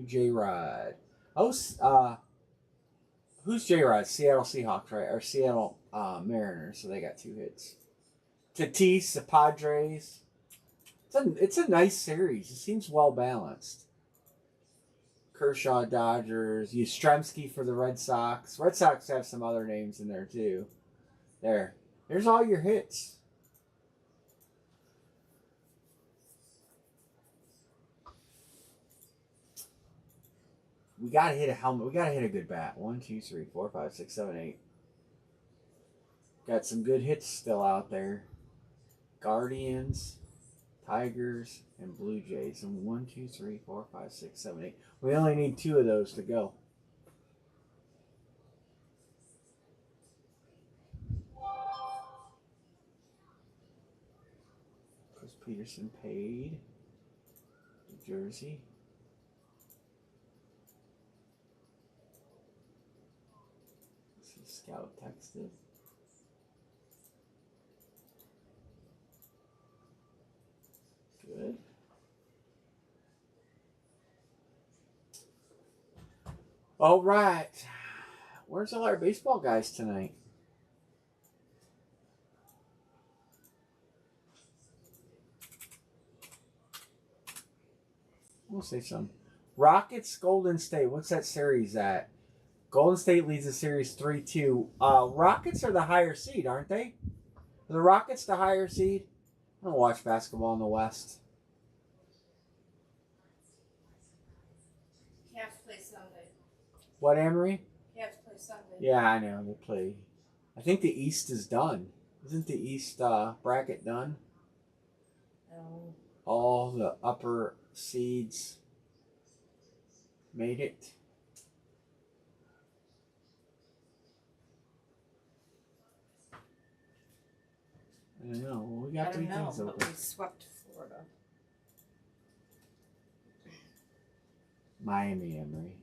J-Rod. Who's J-Rod? Seattle Seahawks, right? Or Seattle Mariners. So they got 2 hits. Tatis, the Padres. It's a nice series. It seems well balanced. Kershaw, Dodgers. Yastrzemski for the Red Sox. Red Sox have some other names in there too. There's all your hits. We gotta hit a helmet. We gotta hit a good bat. 1, 2, 3, 4, 5, 6, 7, 8. Got some good hits still out there. Guardians, Tigers, and Blue Jays. And 1, 2, 3, 4, 5, 6, 7, 8. We only need 2 of those to go. Chris Peterson paid. New Jersey. Let's see, Scout texted. Good. All right. Where's all our baseball guys tonight? We'll say some. Rockets, Golden State. What's that series at? Golden State leads the series 3-2. Rockets are the higher seed, aren't they? Are the Rockets the higher seed? I don't watch basketball in the West. Cavs play Sunday. What, Amory? Cavs play Sunday. Yeah, I know. They play. I think the East is done. Isn't the East bracket done? No. All the upper seeds made it. I don't know. Well, we got three things but open. we swept Florida. Miami, Emery.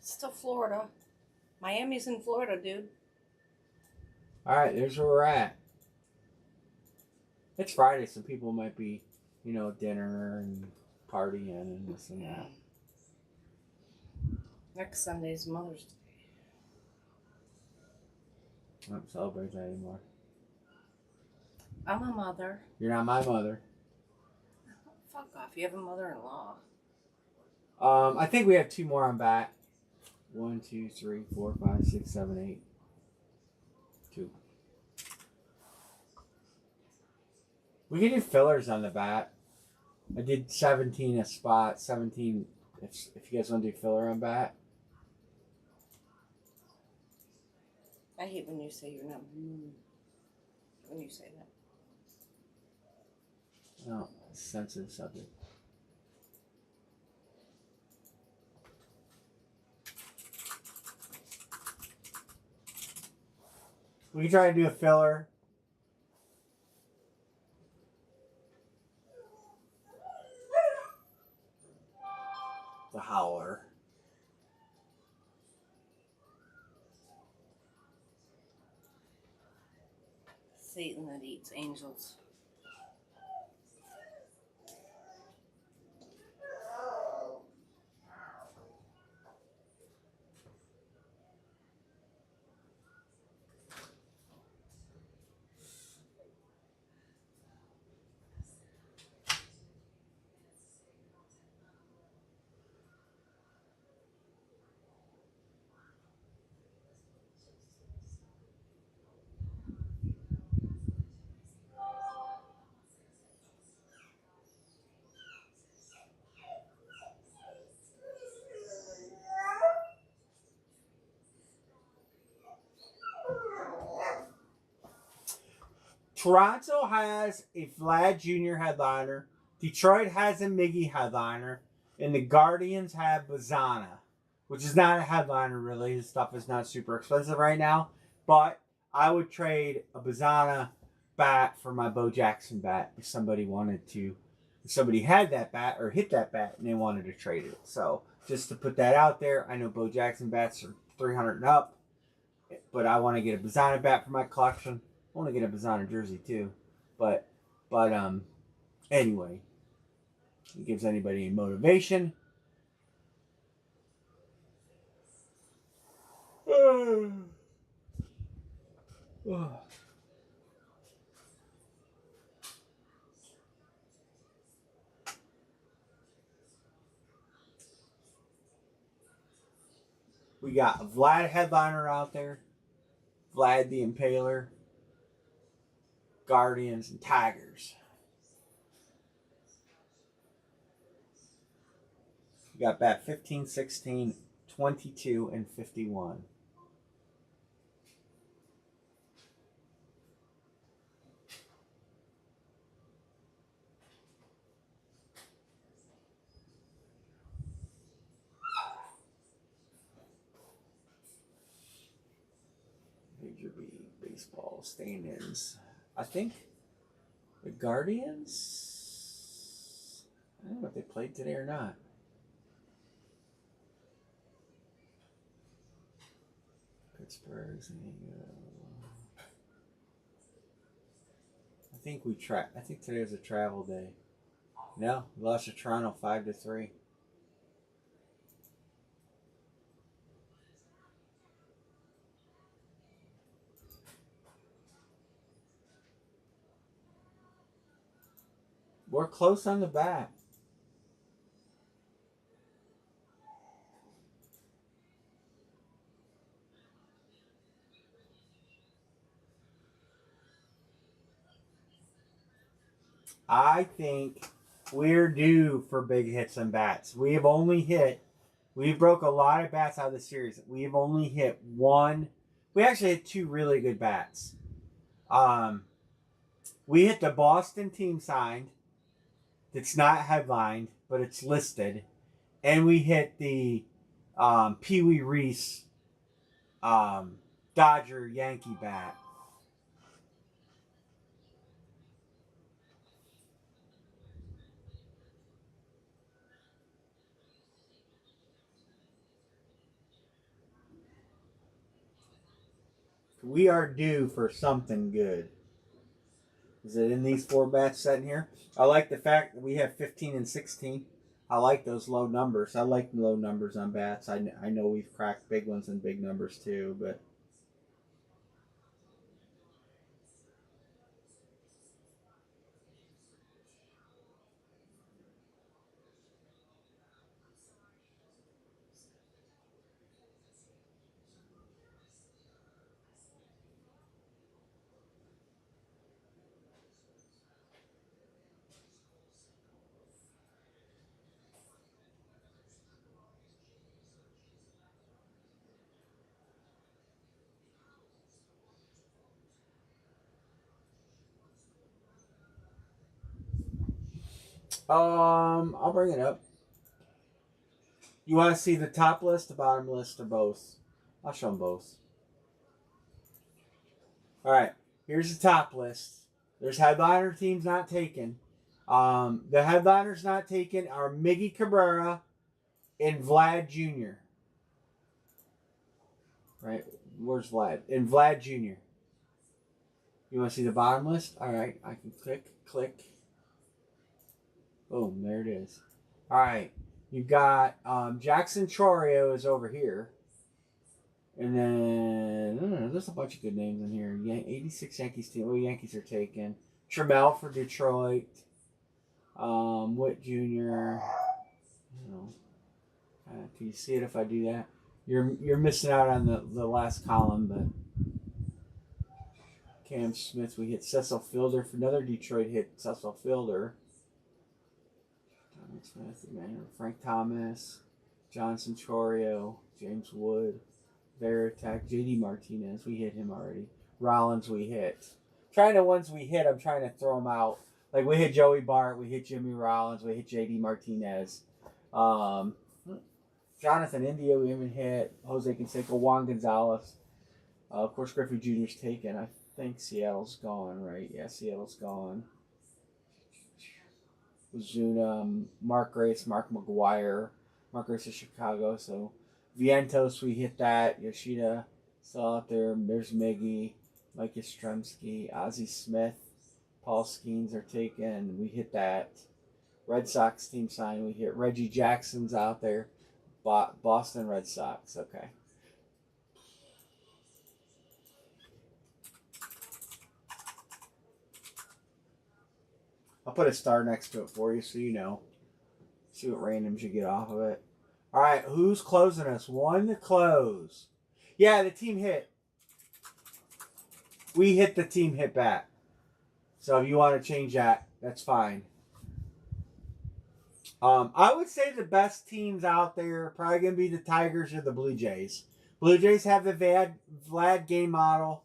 Still Florida. Miami's in Florida, dude. All right, there's where we're at. It's Friday, so people might be, dinner and partying and this and that. Next Sunday's Mother's Day. I don't celebrate that anymore. I'm a mother. You're not my mother. Fuck off. You have a mother-in-law. I think we have two more on bat. 1, 2, 3, 4, 5, 6, 7, 8. 2. We can do fillers on the bat. I did 17 a spot. 17 if you guys want to do filler on bat. I hate when you say you're not. When you say that. No, it's a sensitive subject. We can try to do a filler. The howler. Satan that eats angels. Toronto has a Vlad Jr. headliner. Detroit has a Miggy headliner. And the Guardians have Bazana, which is not a headliner really. His stuff is not super expensive right now. But I would trade a Bazana bat for my Bo Jackson bat if somebody wanted to. If somebody had that bat or hit that bat and they wanted to trade it. So just to put that out there, I know Bo Jackson bats are 300 and up. But I want to get a Bazana bat for my collection. I want to get a Bazana jersey too, but anyway, it gives anybody motivation. We got a Vlad headliner out there, Vlad the Impaler, Guardians, and Tigers. We got bat 15, 16, 22, and 51. Major League Baseball stand-ins. I think the Guardians, I don't know if they played today or not. Pittsburgh's. I think today is a travel day. No, we lost to Toronto 5-3. We're close on the bat. I think we're due for big hits and bats. We broke a lot of bats out of the series. We've only hit one. We actually hit two really good bats. Um, we hit the Boston team signed. It's not headlined, but it's listed. And we hit the Pee Wee Reese um, Dodger Yankee bat. We are due for something good. Is it in these four bats sitting here? I like the fact that we have 15 and 16. I like those low numbers. I like low numbers on bats. I know we've cracked big ones and big numbers too, but I'll bring it up. You want to see the top list, the bottom list, or both? I'll show them both. All right, here's the top list. There's headliner teams not taken. The headliners not taken are Miggy Cabrera and Vlad Jr. Right? Where's Vlad? And Vlad Jr. You want to see the bottom list? All right, I can click. Boom, there it is. All right, you've got Jackson Chorio is over here. And then there's a bunch of good names in here. 86 Yankees team. Oh, Yankees are taken. Trammell for Detroit. Witt Jr. You know, can you see it if I do that? You're missing out on the last column, but Cam Smith, we hit Cecil Fielder for another Detroit hit. Cecil Fielder. Smith, Frank Thomas, Johnson Chorio, James Wood, Veritek, JD Martinez. We hit him already. Rollins, we hit. Trying to ones we hit, I'm trying to throw them out. Like we hit Joey Bart, we hit Jimmy Rollins, we hit JD Martinez. Jonathan India, we haven't hit. Jose Canseco, Juan Gonzalez. Of course, Griffey Jr.'s taken. I think Seattle's gone, right? Yeah, Seattle's gone. Ozuna, Mark Grace, Mark McGuire. Mark Grace is Chicago, so Vientos, we hit that. Yoshida still out there. There's Miggy, Mike Yastrzemski, Ozzie Smith, Paul Skeens are taken. We hit that. Red Sox team sign, we hit. Reggie Jackson's out there. Boston Red Sox, okay. I'll put a star next to it for you so you know. See what randoms you get off of it. All right, who's closing us? One to close. Yeah, the team hit. We hit the team hit bat. So if you want to change that, that's fine. I would say the best teams out there are probably going to be the Tigers or the Blue Jays. Blue Jays have the Vlad game model.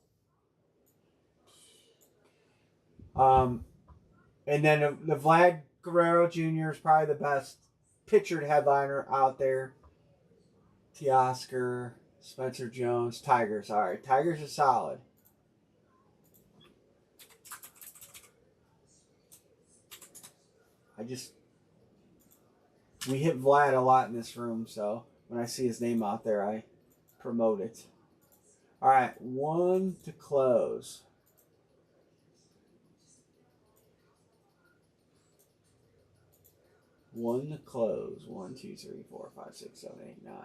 And then the Vlad Guerrero Jr. is probably the best pictured headliner out there. Teoscar, Spencer Jones, Tigers. All right, Tigers are solid. We hit Vlad a lot in this room, so when I see his name out there, I promote it. All right, one to close. One to close. 1, 2, 3, 4, 5, 6, 7, 8, 9.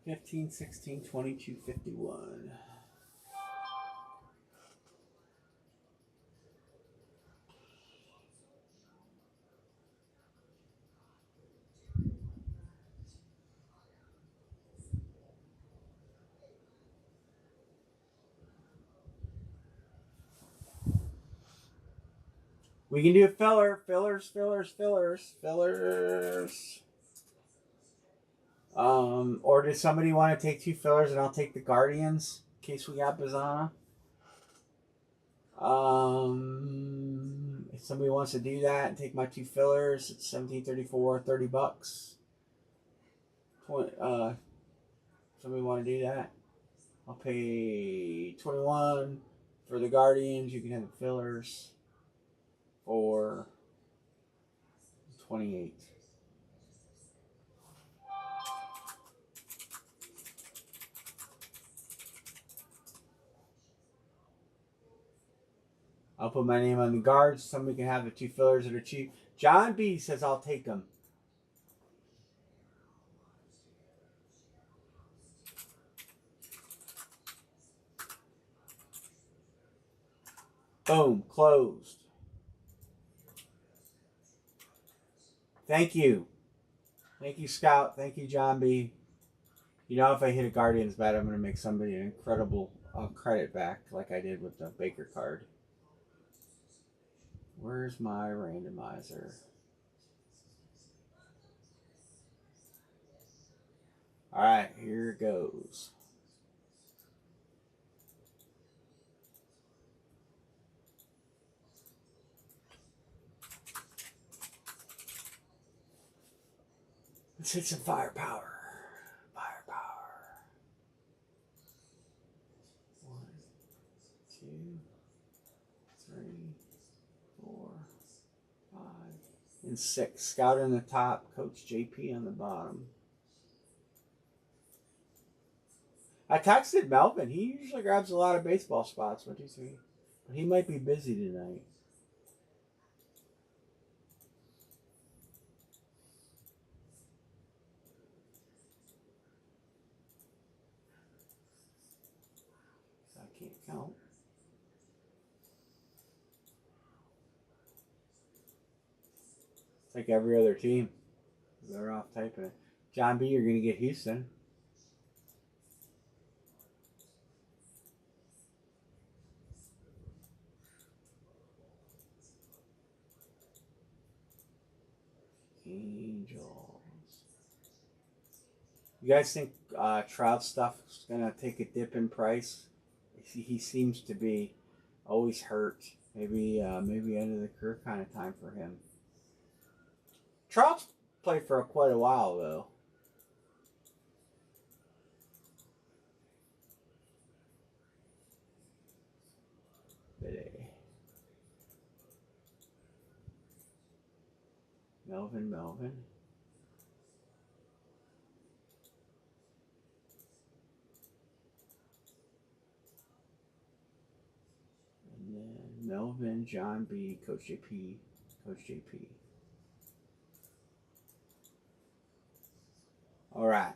15, 16, 22, 51. We can do a fillers. Or does somebody want to take 2 fillers and I'll take the Guardians in case we got Bazana? If somebody wants to do that and take my 2 fillers, it's $17.34, $30. Somebody want to do that? I'll pay $21 for the Guardians. You can have the fillers for $28. I'll put my name on the guards. Somebody can have the 2 fillers that are cheap. John B says I'll take them. Boom. Closed. Thank you. Thank you, Scout. Thank you, John B. You know, if I hit a Guardians bat, I'm going to make somebody an incredible credit back like I did with the Baker card. Where's my randomizer? All right, here it goes. Let's hit some firepower. Firepower. 1, 2, 3, 4, 5, and 6. Scout on the top, Coach JP on the bottom. I texted Melvin. He usually grabs a lot of baseball spots. 1, 2, 3. But he might be busy tonight. I can't count. It's like every other team. They're off typing it. John B, you're going to get Houston. Angels. You guys think Trout stuff's going to take a dip in price? He seems to be always hurt. Maybe end of the career kind of time for him. Trout's played for quite a while, though. Melvin. And then Melvin, John B, Coach JP. All right.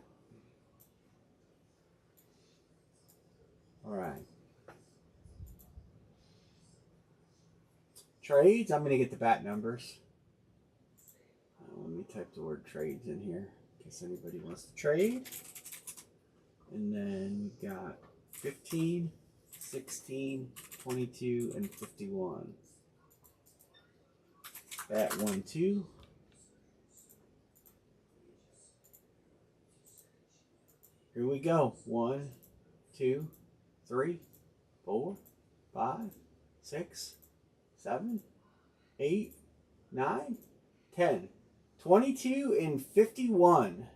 Trades, I'm going to get the bat numbers. Let me type the word trades in here in case anybody wants to trade. And then we got 15, 16, 22, and 51. Bat 1, 2. Here we go. 1, 2, 3, 4, 5, 6, 7, 8, 9, 10. 22 and 51.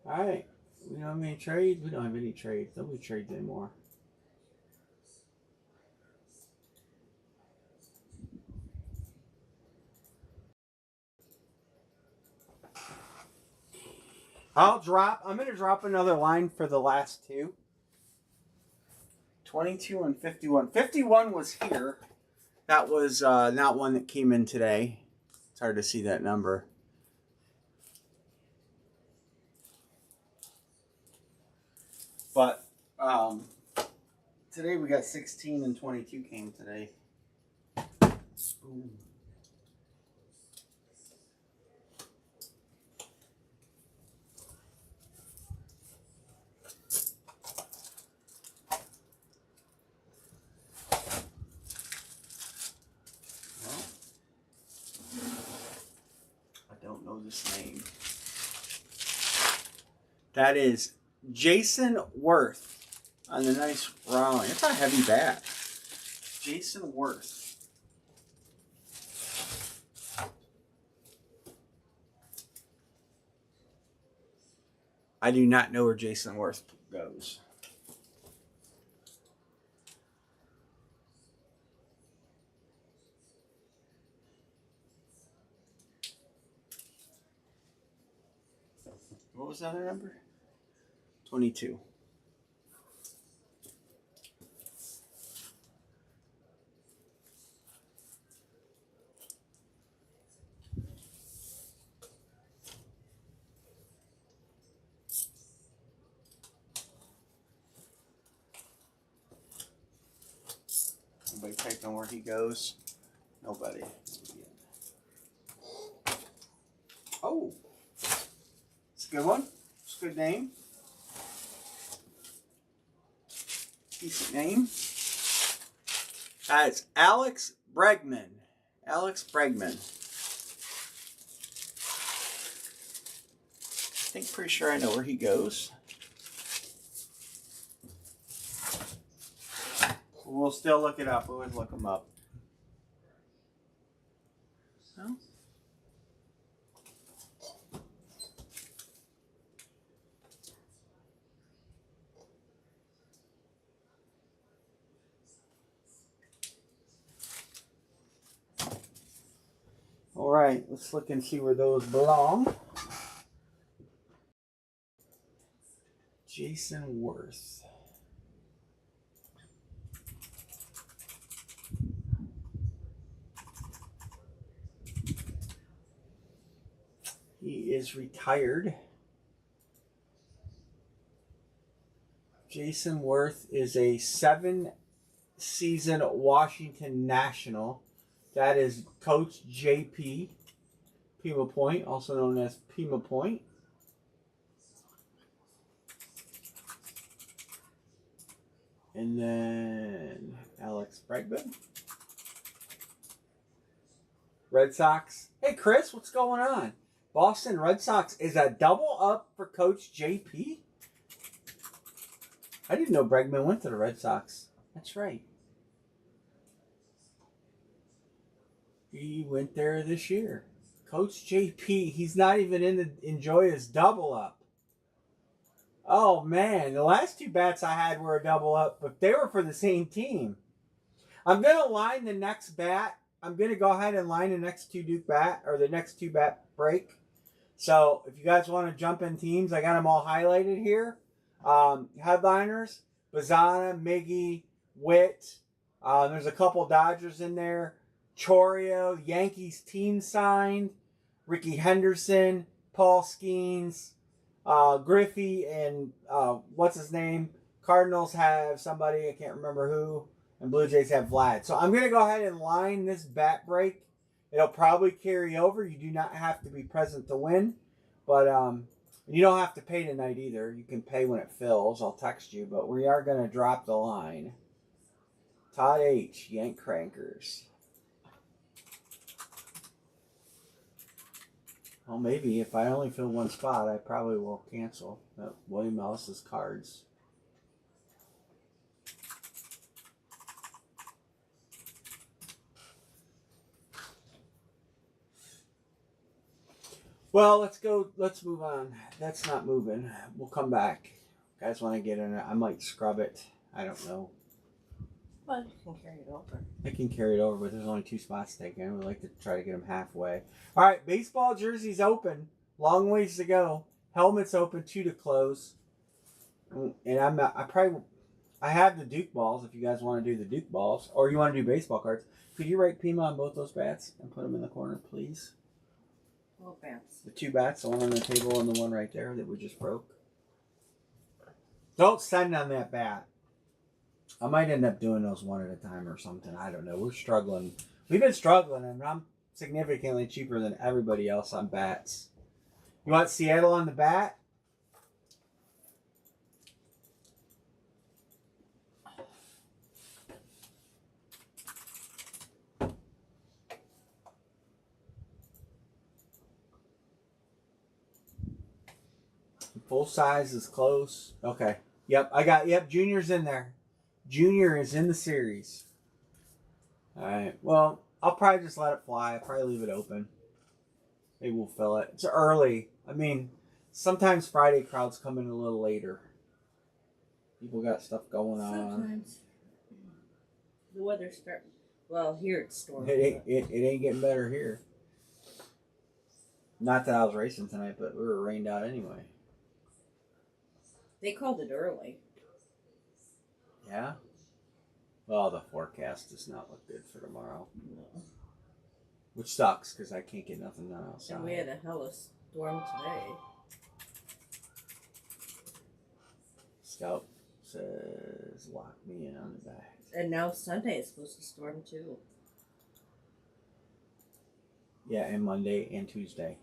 All right. We don't have any trades. We don't have any trades. Nobody trades anymore. I'm going to drop another line for the last two. 22 and 51. 51 was here. That was not one that came in today. It's hard to see that number. But today we got 16 and 22 came today. Ooh. Don't know this name. That is Jason Worth on the nice round. It's a heavy bat. Jason Worth. I do not know where Jason Worth goes. What was that number? 22. Anybody typing where he goes? Nobody. Oh. It's a good one. It's a good name. Decent name. It's Alex Bregman. Alex Bregman. I think pretty sure I know where he goes. We'll still look it up. We'll always look him up. No? All right, let's look and see where those belong. Jason Worth. He is retired. Jason Worth is a 7-season Washington National. That is Coach JP, Pima Point, also known as Pima Point. And then Alex Bregman. Red Sox. Hey, Chris, what's going on? Boston Red Sox is a double up for Coach JP? I didn't know Bregman went to the Red Sox. That's right. He went there this year. Coach JP, he's not even in to enjoy his double up. Oh, man. The last two bats I had were a double up, but they were for the same team. I'm going to line the next bat. I'm going to go ahead and line the next two Duke bat, or the next two bat break. So if you guys want to jump in teams, I got them all highlighted here. Headliners, Bazana, Miggy, Witt. There's a couple Dodgers in there. Chorio, Yankees team signed. Ricky Henderson, Paul Skeens, Griffey, and what's his name? Cardinals have somebody, I can't remember who. And Blue Jays have Vlad. So I'm going to go ahead and line this bat break. It'll probably carry over. You do not have to be present to win. But you don't have to pay tonight either. You can pay when it fills. I'll text you. But we are going to drop the line. Todd H., Yank Crankers. Well, maybe if I only fill one spot, I probably will cancel William Ellis's cards. Well, let's go. Let's move on. That's not moving. We'll come back. Guys want to get in it? I might scrub it. I don't know. Well, you can carry it over. I can carry it over, but there's only 2 spots taken. We like to try to get them halfway. All right, baseball jerseys open. Long ways to go. Helmets open, 2 to close. And I have the Duke balls if you guys want to do the Duke balls. Or you want to do baseball cards. Could you write Pima on both those bats and put them in the corner, please? What bats? The 2 bats, the one on the table and the one right there that we just broke. Don't send on that bat. I might end up doing those one at a time or something. I don't know. We're struggling. We've been struggling, and I'm significantly cheaper than everybody else on bats. You want Seattle on the bat? Full size is close. Okay. Yep, Junior's in there. Junior is in the series. Alright. Well, I'll probably just let it fly. I'll probably leave it open. Maybe we'll fill it. It's early. I mean, sometimes Friday crowds come in a little later. People got stuff going on. Sometimes. The weather's starting. Well, here it's storming. It ain't getting better here. Not that I was racing tonight, but we were rained out anyway. They called it early. Yeah? Well, the forecast does not look good for tomorrow. No. Which sucks, because I can't get nothing done outside. And we had a hella storm today. Scout says, lock me in on the back. And now Sunday is supposed to storm too. Yeah, and Monday and Tuesday.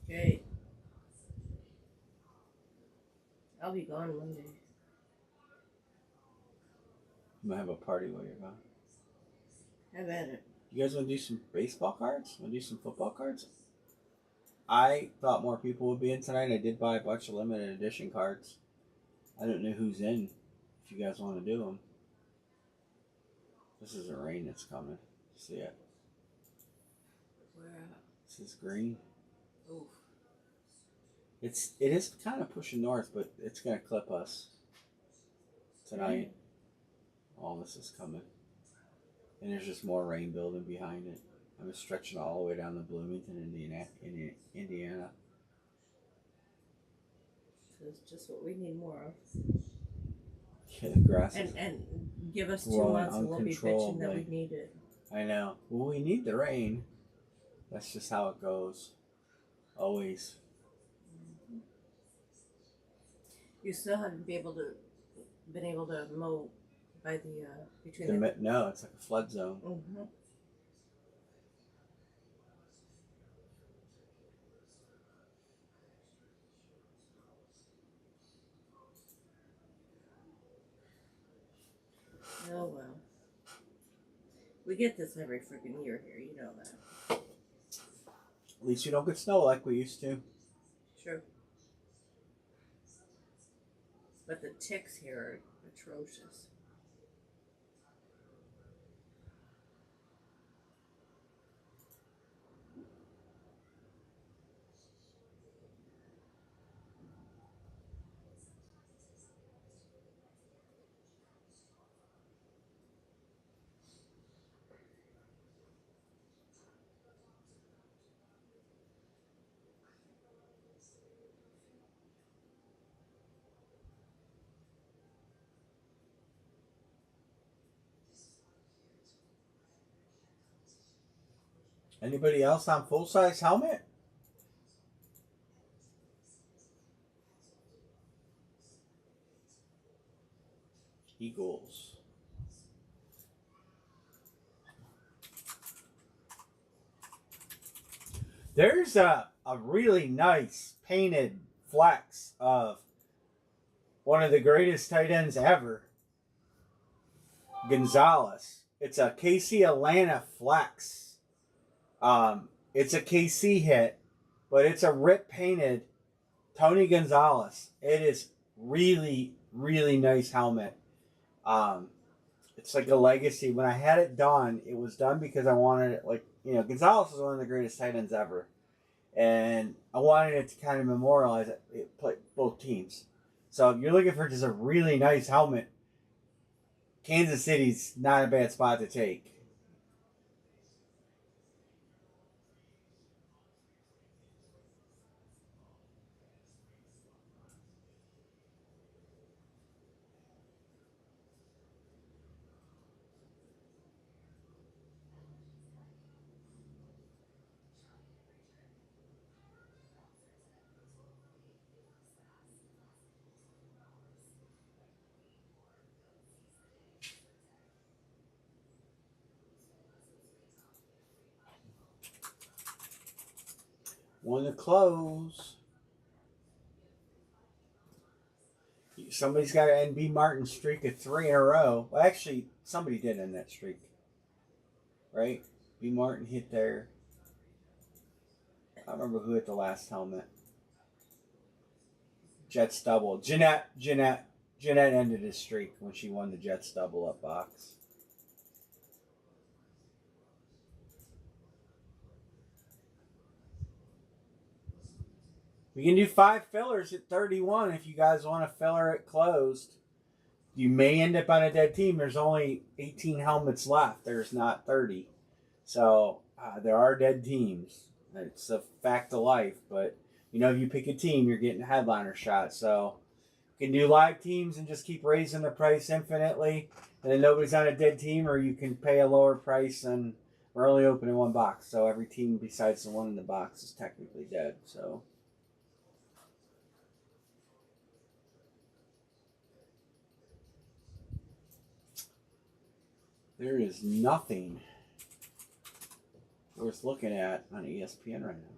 Okay. I'll be gone Monday. I'm going to have a party while you're gone. Have at it. You guys want to do some baseball cards? Want to do some football cards? I thought more people would be in tonight. I did buy a bunch of limited edition cards. I don't know who's in. If you guys want to do them. This is the rain that's coming. See it? Where at? This is green. Oof. It is kind of pushing north, but it's gonna clip us tonight. All this is coming, and there's just more rain building behind it. I'm stretching all the way down to Bloomington, Indiana. So it's just what we need more of. Yeah, the grass is And give us 2 growing months and we'll be bitching that we uncontrollably. need it. I know. Well, we need the rain. That's just how it goes. Always. You still haven't been able to mow by the between the. No, it's like a flood zone. Mm-hmm. Oh well. We get this every freaking year here, you know that. At least you don't get snow like we used to. Sure. But the ticks here are atrocious. Anybody else on full size helmet? Eagles. There's a really nice painted flex of one of the greatest tight ends ever, Gonzalez. It's a KC Atlanta flex. It's a KC hit, but it's a rip painted Tony Gonzalez. It is really, really nice helmet. Um, it's like a legacy. When I had it done, it was done because I wanted it, like, Gonzalez is one of the greatest tight ends ever. And I wanted it to kind of memorialize it. It played both teams. So if you're looking for just a really nice helmet, Kansas City's not a bad spot to take. One to close. Somebody's got to end B. Martin's streak of 3 in a row. Well, actually, somebody did end that streak. Right? B. Martin hit there. I don't remember who hit the last helmet. Jets double. Jeanette ended his streak when she won the Jets double up box. We can do 5 fillers at 31 if you guys want to filler it closed. You may end up on a dead team. There's only 18 helmets left. There's not 30. So there are dead teams. It's a fact of life. But, if you pick a team, you're getting a headliner shot. So you can do live teams and just keep raising the price infinitely. And then nobody's on a dead team, or you can pay a lower price and we're only opening 1 box. So every team besides the one in the box is technically dead. So there is nothing worth looking at on ESPN right now.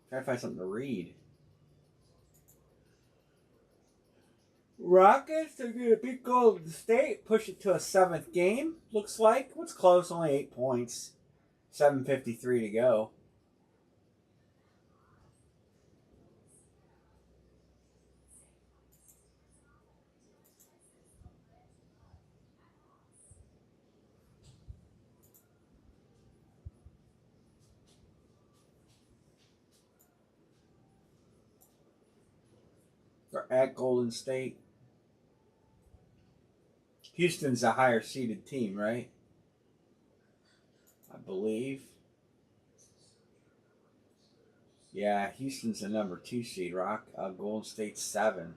Try to find something to read. Rockets are going to beat Golden State, push it to a 7th game. Looks like. What's close? Only 8 points. 7:53 to go. They're at Golden State. Houston's a higher seeded team, right? I believe. Yeah, Houston's the number 2 seed. Golden State's 7.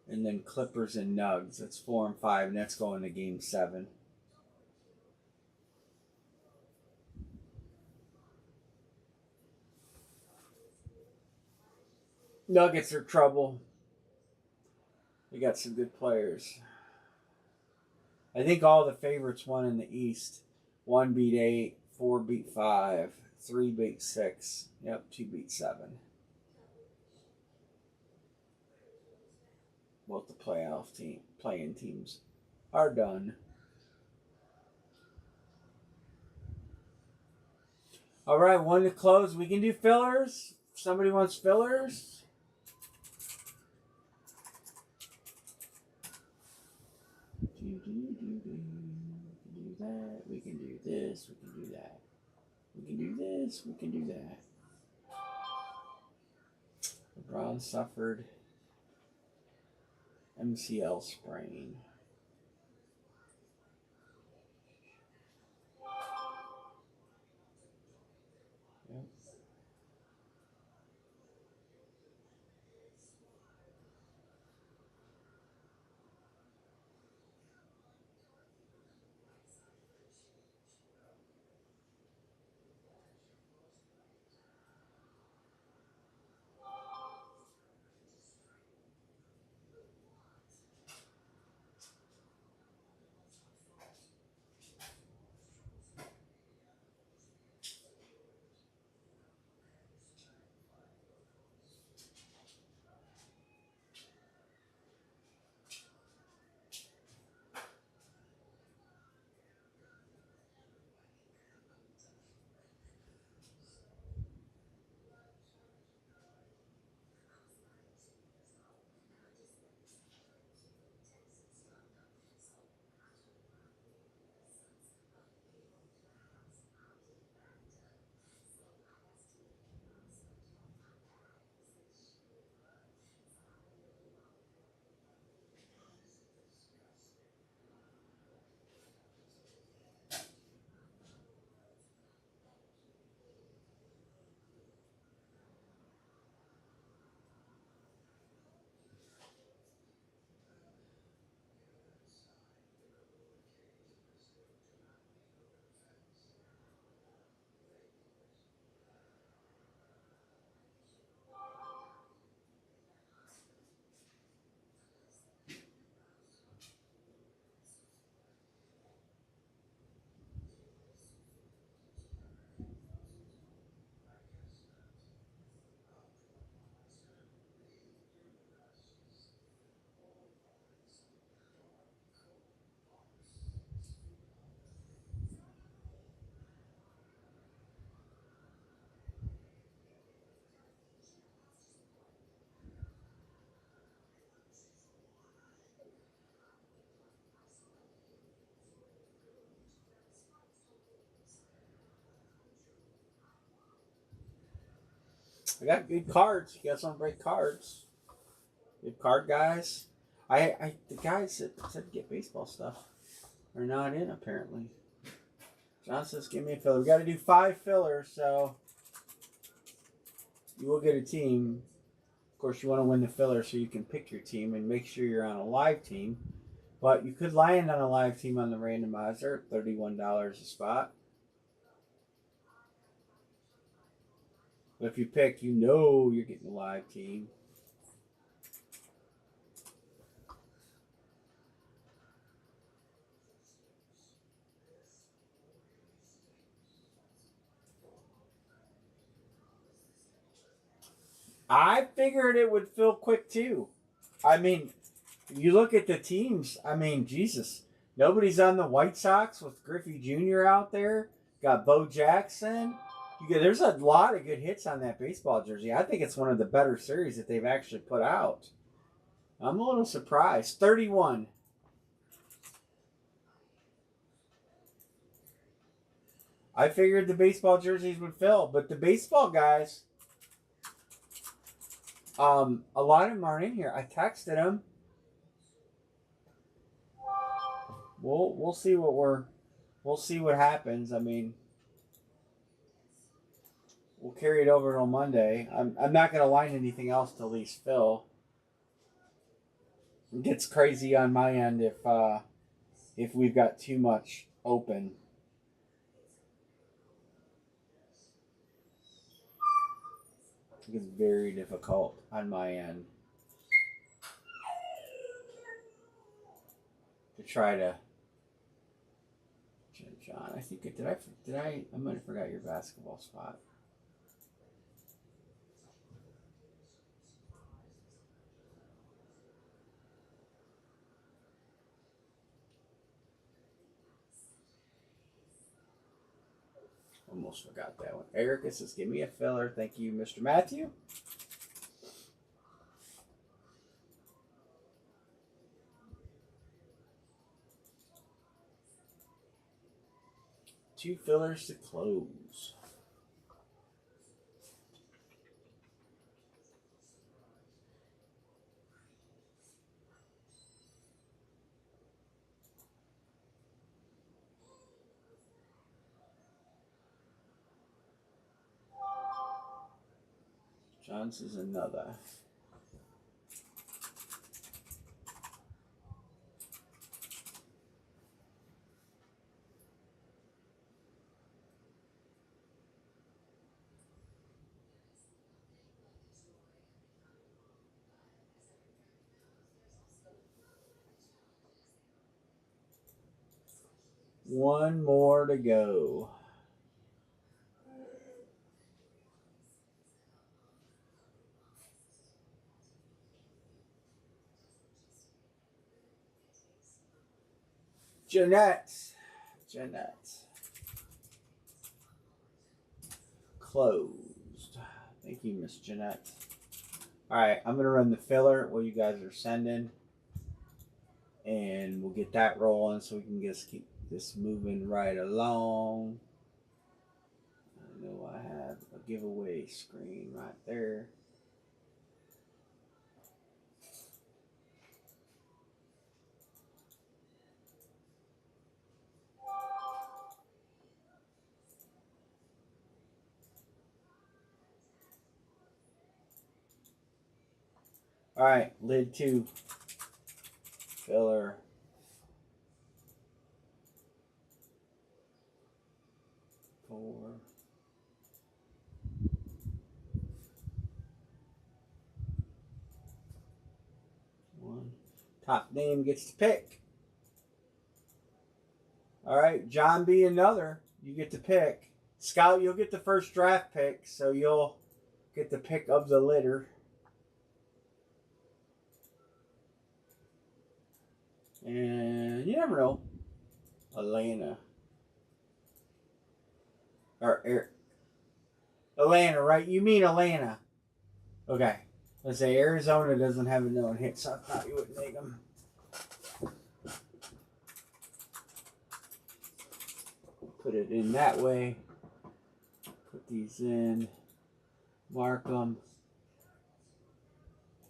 And then Clippers and Nugs. That's 4 and 5, and that's going to game 7. Nuggets are trouble. They got some good players. I think all the favorites won in the East. 1 beat 8, 4 beat 5, 3 beat 6. Yep, 2 beat 7. Both the playing teams are done. All right, 1 to close. We can do fillers. If somebody wants fillers. We can do this. We can do that. We can do this. We can do that. LeBron suffered MCL sprain. Yep. I got good cards. You got some great cards. Good card guys. The guys that said to get baseball stuff are not in apparently. John says, "Give me a filler." We got to do 5 fillers, so you will get a team. Of course, you want to win the filler so you can pick your team and make sure you're on a live team. But you could land on a live team on the randomizer, $31 a spot. But if you pick, you know you're getting a live team. I figured it would fill quick too. I mean, you look at the teams. I mean, Jesus, nobody's on the White Sox with Griffey Jr. out there. Got Bo Jackson. There's a lot of good hits on that baseball jersey. I think it's one of the better series that they've actually put out. I'm a little surprised. 31. I figured the baseball jerseys would fill, but the baseball guys, a lot of them aren't in here. I texted them. We'll see what happens. I mean, we'll carry it over till Monday. I'm not gonna line anything else till these fill. It gets crazy on my end if we've got too much open. It gets very difficult on my end to try to. John, I think I might have forgot your basketball spot. Almost forgot that one. Erica says, "Give me a filler." Thank you, Mr. Matthew. Two fillers to close. John says another. One more to go. Jeanette. Closed. Thank you, Miss Jeanette. Alright, I'm going to run the filler while you guys are sending. And we'll get that rolling so we can just keep this moving right along. I know I have a giveaway screen right there. Alright, lid 2. Filler. Four. One. Top name gets to pick. Alright, John B. Another. You get to pick. Scout, you'll get the first draft pick, so you'll get the pick of the litter. And you never know. Atlanta. Atlanta, right? You mean Atlanta. Okay. Let's say Arizona doesn't have a known hit, so I thought you would take them. Put it in that way. Put these in. mark them,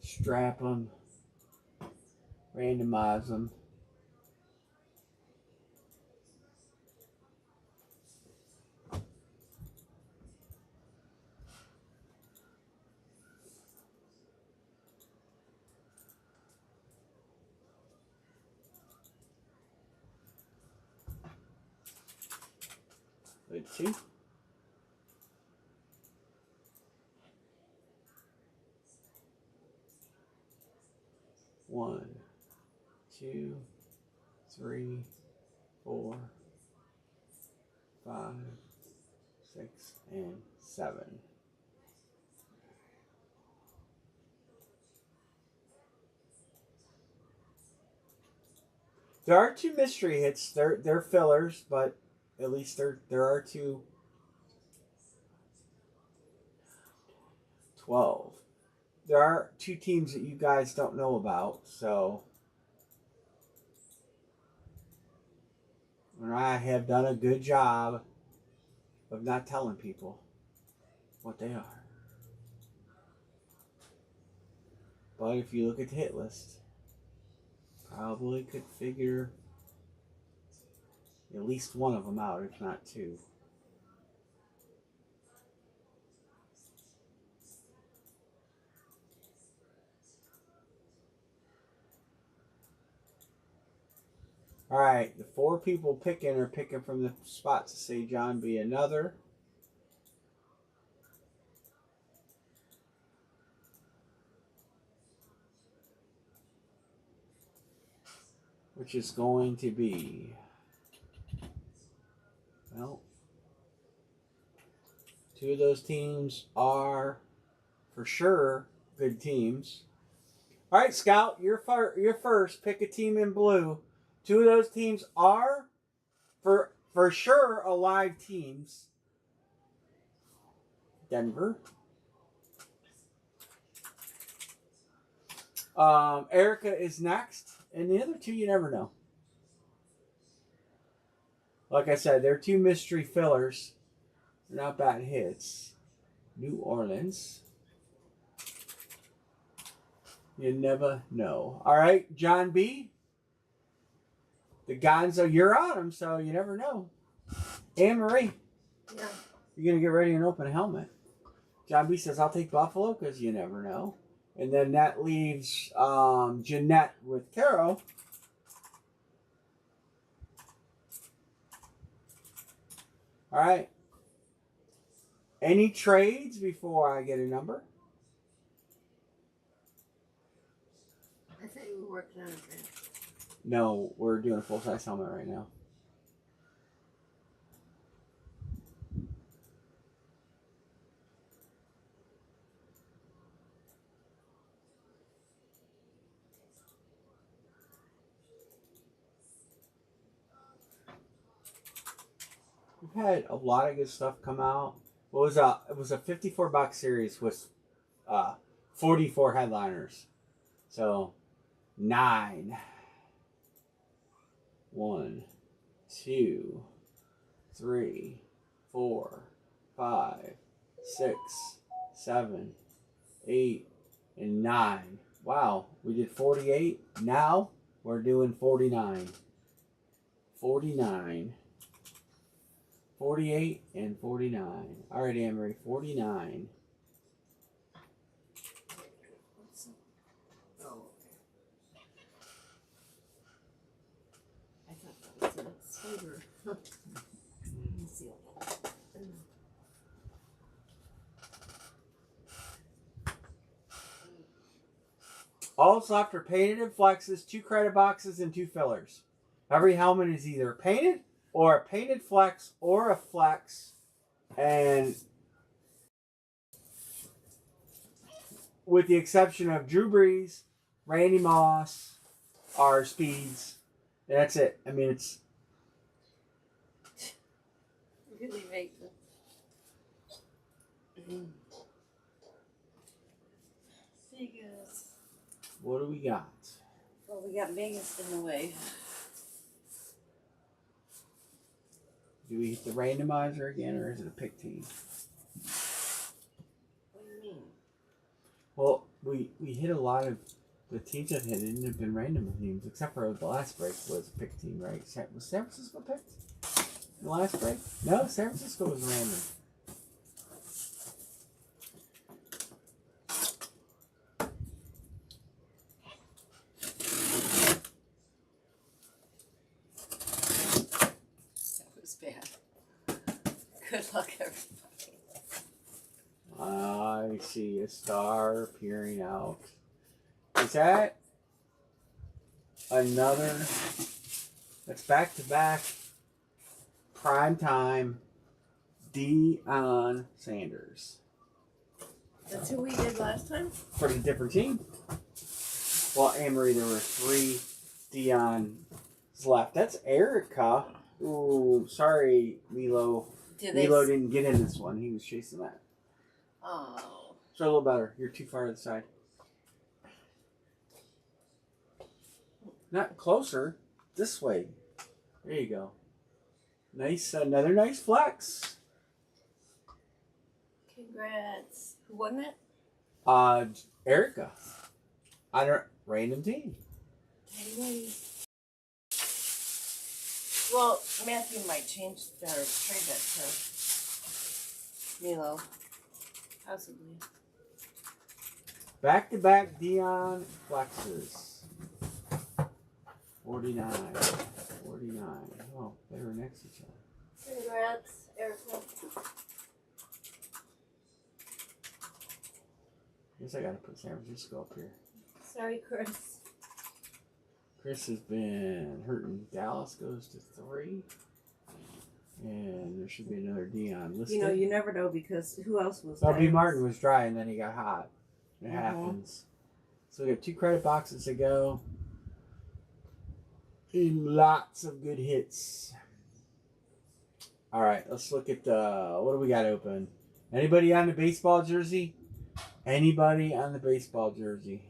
strap them, randomize them. Let's see. One, two, three, 4, 5, 6, and 7. There are 2 mystery hits. They're fillers, but at least there are 2. 12. There are 2 teams that you guys don't know about, so I have done a good job of not telling people what they are. But if you look at the hit list, probably could figure at least one of them out, if not 2. All right, the 4 people picking are picking from the spots to say John B. Another. Which is going to be, well, 2 of those teams are for sure good teams. All right, Scout, you're first. Pick a team in blue. 2 of those teams are for sure alive teams. Denver. Erica is next, and the other 2 you never know. Like I said, they're 2 mystery fillers. They're not bad hits. New Orleans. You never know. All right, John B. The Gonzo, you're on them, so you never know. Anne Marie. Yeah. You're going to get ready and open a helmet. John B says, I'll take Buffalo because you never know. And then that leaves Jeanette with Caro. All right. Any trades before I get a number? I thought you were working on it. No, we're doing a full-size helmet right now. We've had a lot of good stuff come out. It was a 54 box series with 44 headliners. So 9. 1, 2, 3, 4, 5, 6, 7, 8, and 9. Wow, we did 48. Now we're doing 49. 49. 48 and 49. All right, Anne-Marie, 49. Oh, I thought that was a spider. Let me see. All soft are painted and flexes, 2 credit boxes, and 2 fillers. Every helmet is either painted or a painted flex or a flex. And with the exception of Drew Brees, Randy Moss, our speeds, that's it. I mean, it's Really make the Vegas. what do we got? Well, we got Vegas in the way. Do we hit the randomizer again, or is it a pick team? Well, Well, we hit a lot of the teams that hit it have been random teams, except for the last break was a pick team, right? Was San Francisco picked in the last break? No, San Francisco was random. That was bad. Good luck, everybody. I see a star appearing out. Is that another? That's back to back prime time Deion Sanders. That's who we did last time? For a different team. Well, Anne-Marie, there were 3 Deion's left. That's Erica. Ooh, sorry, Milo. Milo didn't get in this one. He was chasing that. Oh. Try a little better. You're too far to the side. Not closer. This way. There you go. Nice. Another nice flex. Congrats. Who won that? Erica. On a random team. Anyways. Well, Matthew might change or trade that to Milo. Possibly. Back-to-back Deion flexes. 49. 49. Oh, they were next to each other. Congrats, Erica. Guess I gotta put San Francisco up here. Sorry, Chris. Chris has been hurting. Dallas goes to 3. And there should be another Deion listed. You know, you never know because who else was B. Martin was dry and then he got hot. It happens. So we have 2 credit boxes to go. And lots of good hits. Alright, let's look at what do we got open? Anybody on the baseball jersey? Anybody on the baseball jersey?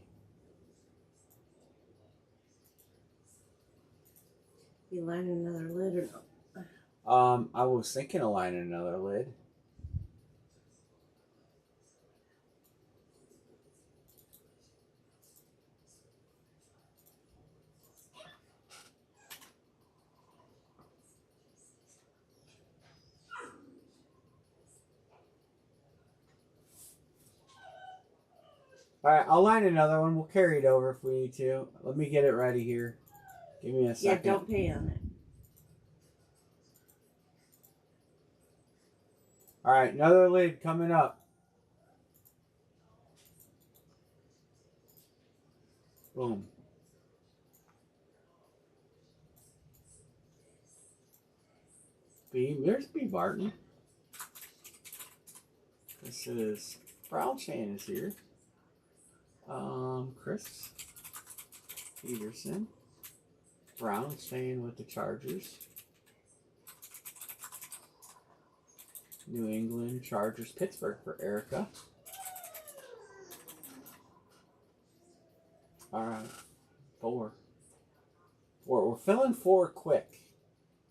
You line another lid or no? I was thinking of lining another lid. Alright, I'll line another one. We'll carry it over if we need to. Let me get it ready here. Give me a second. Yeah, don't pay on it. Alright, another lid coming up. Boom. There's B. Martin. This is Brown Chan is here. Chris Peterson. Brown staying with the Chargers. New England Chargers, Pittsburgh for Erica. Alright. 4. We're filling 4 quick.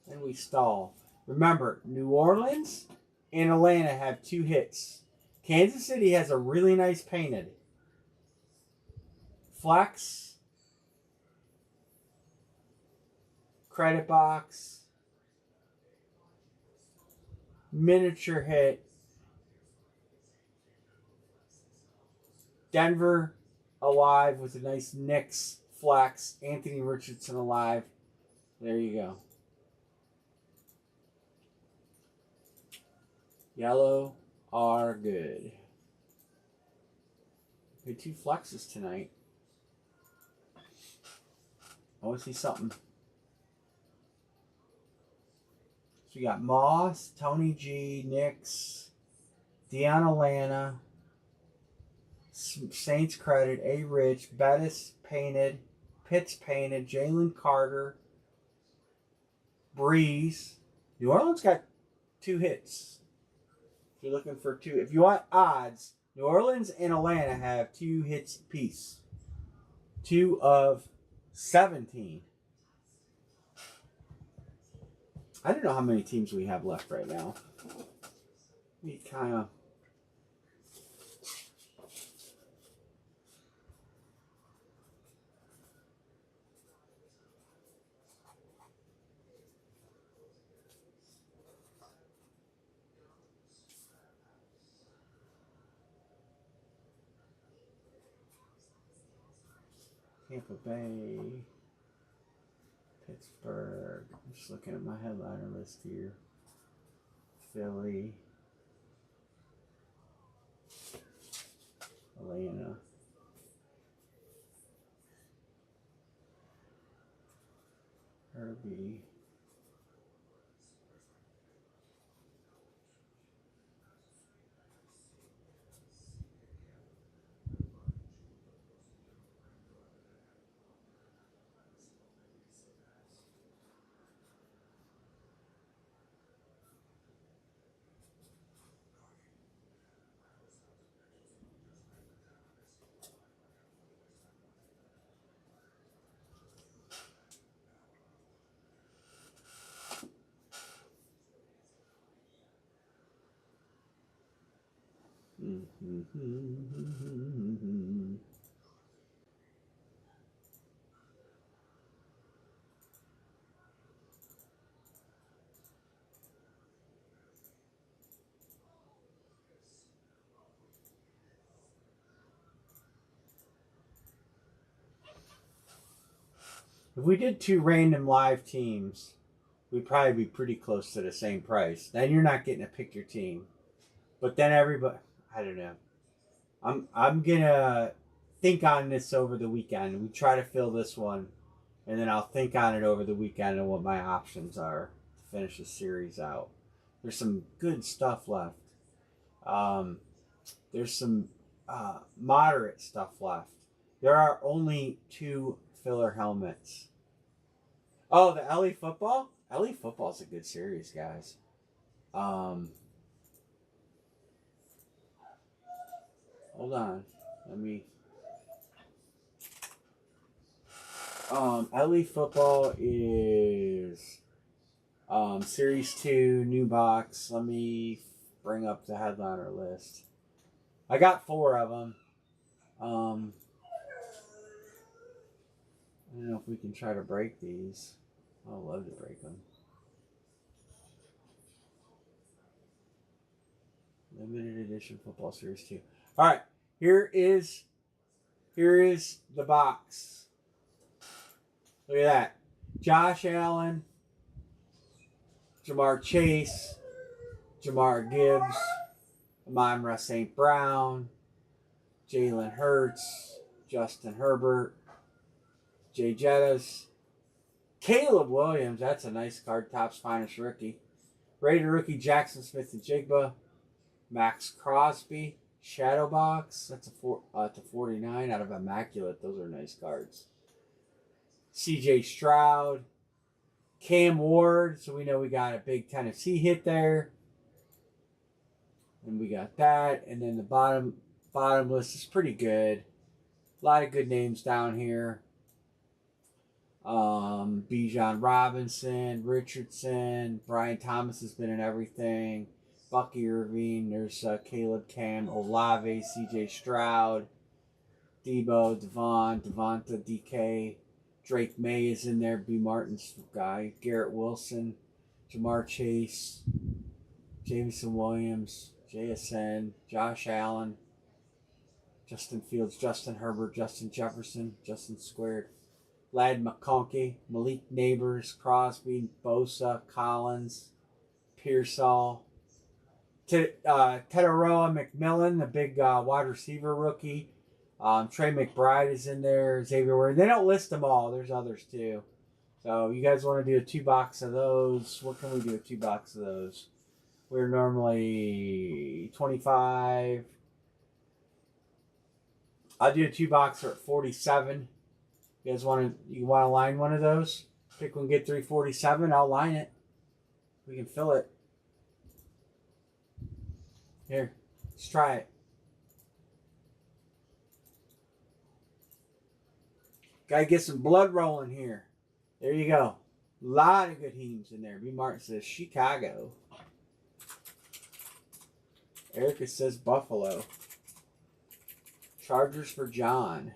Then we stall. Remember, New Orleans and Atlanta have 2 hits. Kansas City has a really nice painted. Flex. Credit box. Miniature hit. Denver alive with a nice Knicks flex. Anthony Richardson alive. There you go. Yellow are good. We had 2 flexes tonight. I want to see something. So we got Moss, Tony G, Knicks, Deion Atlanta, Saints credit, A. Rich, Bettis painted, Pitts painted, Jalen Carter, Breeze. New Orleans got 2 hits. If you're looking for 2, if you want odds, New Orleans and Atlanta have 2 hits apiece. 2 of 17. I don't know how many teams we have left right now. We kind of... Tampa Bay, Pittsburgh. I'm just looking at my headliner list here. Philly, Atlanta. Herbie. If we did 2 random live teams, we'd probably be pretty close to the same price. Then you're not getting to pick your team. But then everybody, I don't know. I'm gonna think on this over the weekend. We try to fill this one, and then I'll think on it over the weekend and what my options are to finish the series out. There's some good stuff left. There's some moderate stuff left. There are only 2 filler helmets. Oh, the LA football? LA football's a good series, guys. Hold on. Let me. LA football is series 2, new box. Let me bring up the headliner list. I got 4 of them. I don't know if we can try to break these. I'd love to break them. Limited edition football series 2. All right, here is the box. Look at that. Josh Allen, Jamar Chase, Jamar Gibbs, Amon-Ra St. Brown, Jalen Hurts, Justin Herbert, Jay Jettis, Caleb Williams. That's a nice card. Topps finest rookie. Raider rookie Jackson Smith-Njigba, Max Crosby, Shadow Box. That's to 49 out of Immaculate. Those are nice cards. CJ Stroud, Cam Ward. So we know we got a big Tennessee hit there. And we got that. And then the bottom list is pretty good. A lot of good names down here. Bijan Robinson, Richardson, Brian Thomas has been in everything. Bucky Irving, there's Caleb Cam, Olave, CJ Stroud, Debo, Devonta, DK, Drake May is in there, B. Martin's guy, Garrett Wilson, Jamar Chase, Jameson Williams, JSN, Josh Allen, Justin Fields, Justin Herbert, Justin Jefferson, Justin Squared, Lad McConkey, Malik Neighbors, Crosby, Bosa, Collins, Pearsall, Teteroa McMillan, the big wide receiver rookie. Trey McBride is in there. Xavier Ward. They don't list them all. There's others too. So you guys want to do a 2-box of those? What can we do a 2-box of those? We're normally 25. I'll do a 2-boxer at 47. You guys want to line one of those? Pick one, get 347. I'll line it. We can fill it. Here, let's try it. Gotta get some blood rolling here. There you go. A lot of good teams in there. B. Martin says Chicago. Erica says Buffalo. Chargers for John.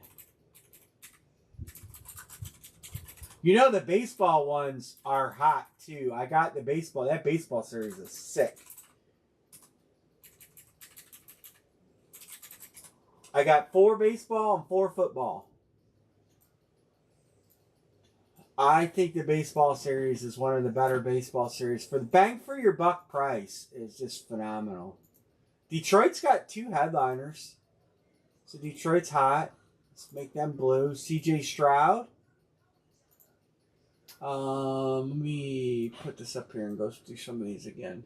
You know the baseball ones are hot too. I got the baseball. That baseball series is sick. I got 4 baseball and 4 football. I think the baseball series is one of the better baseball series. For the bang for your buck price is just phenomenal. Detroit's got 2 headliners. So Detroit's hot. Let's make them blue. CJ Stroud. Let me put this up here and go through some of these again.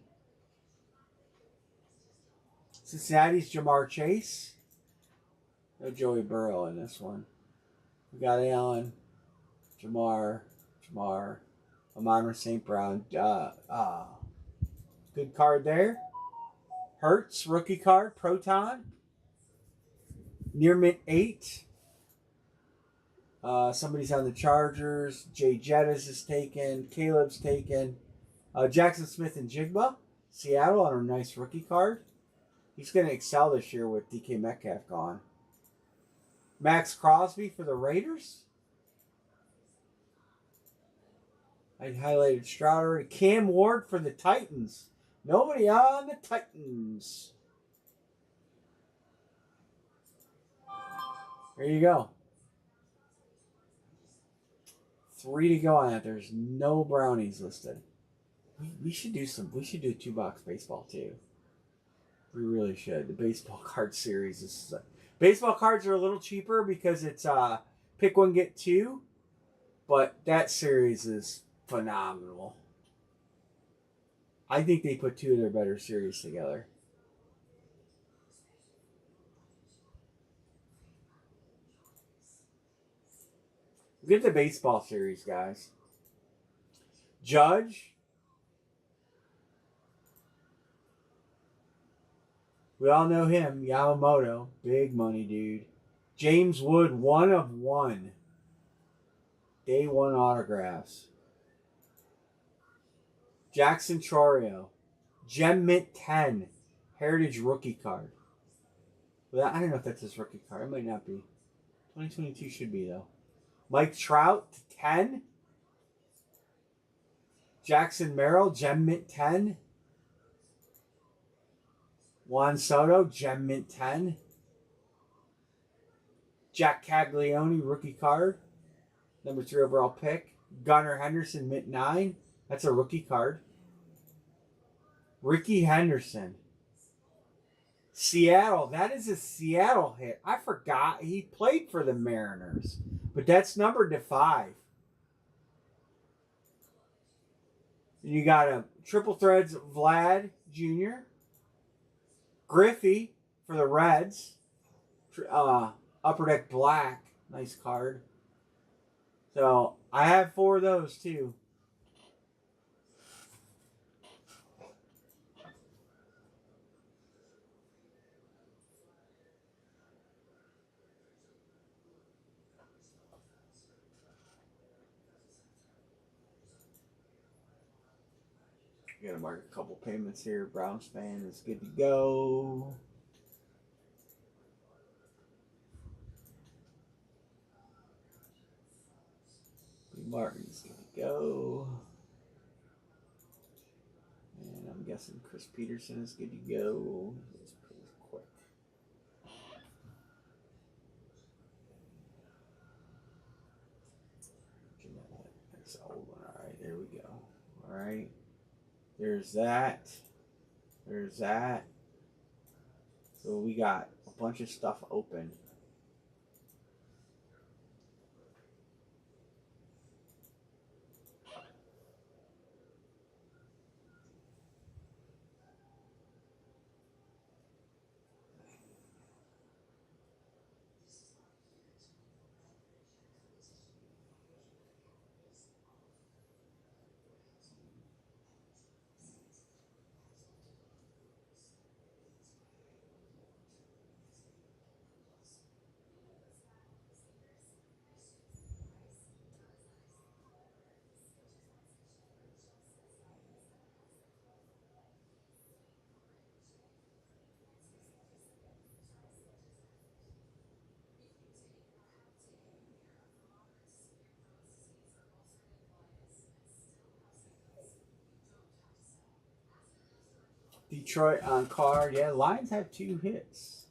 Cincinnati's Jamar Chase. No Joey Burrow in this one. We got Allen, Jamar, Amon St. Brown. Good card there. Hertz, rookie card, Proton. Near mint 8. Somebody's on the Chargers. Jay Jettis is taken. Caleb's taken. Jackson Smith and Jigba. Seattle on a nice rookie card. He's going to excel this year with DK Metcalf gone. Max Crosby for the Raiders. I highlighted Stroud already. Cam Ward for the Titans. Nobody on the Titans. There you go. 3 to go on that. There's no brownies listed. We should do a 2-box baseball too. We really should. The baseball card series is baseball cards are a little cheaper because it's pick 1 get 2, but that series is phenomenal. I think they put 2 of their better series together. Look at the baseball series, guys. Judge. We all know him. Yamamoto. Big money, dude. James Wood, 1 of 1. Day 1 autographs. Jackson Chorio. Gem Mint 10. Heritage rookie card. Well, I don't know if that's his rookie card. It might not be. 2022 should be, though. Mike Trout, 10. Jackson Merrill, Gem Mint 10. Juan Soto, Gem Mint 10. Jack Caglione, rookie card. Number 3 overall pick. Gunnar Henderson, Mint 9. That's a rookie card. Ricky Henderson. Seattle. That is a Seattle hit. I forgot he played for the Mariners. But that's numbered to 5. You got a triple threads Vlad Jr. Griffey for the Reds. Upper Deck Black. Nice card. So I have 4 of those too. Got to mark a couple payments here. Browns fan is good to go. B. Martin's good to go. And I'm guessing Chris Peterson is good to go. It's pretty quick. That's an old one. All right, there we go. All right. There's that. There's that. So we got a bunch of stuff open. Detroit on card. Yeah, Lions have 2 hits.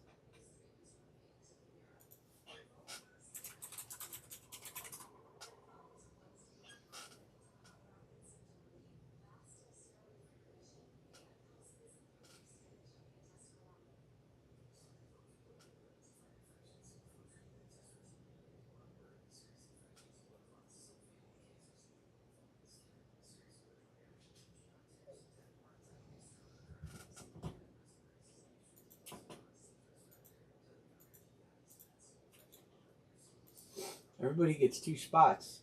Everybody gets 2 spots.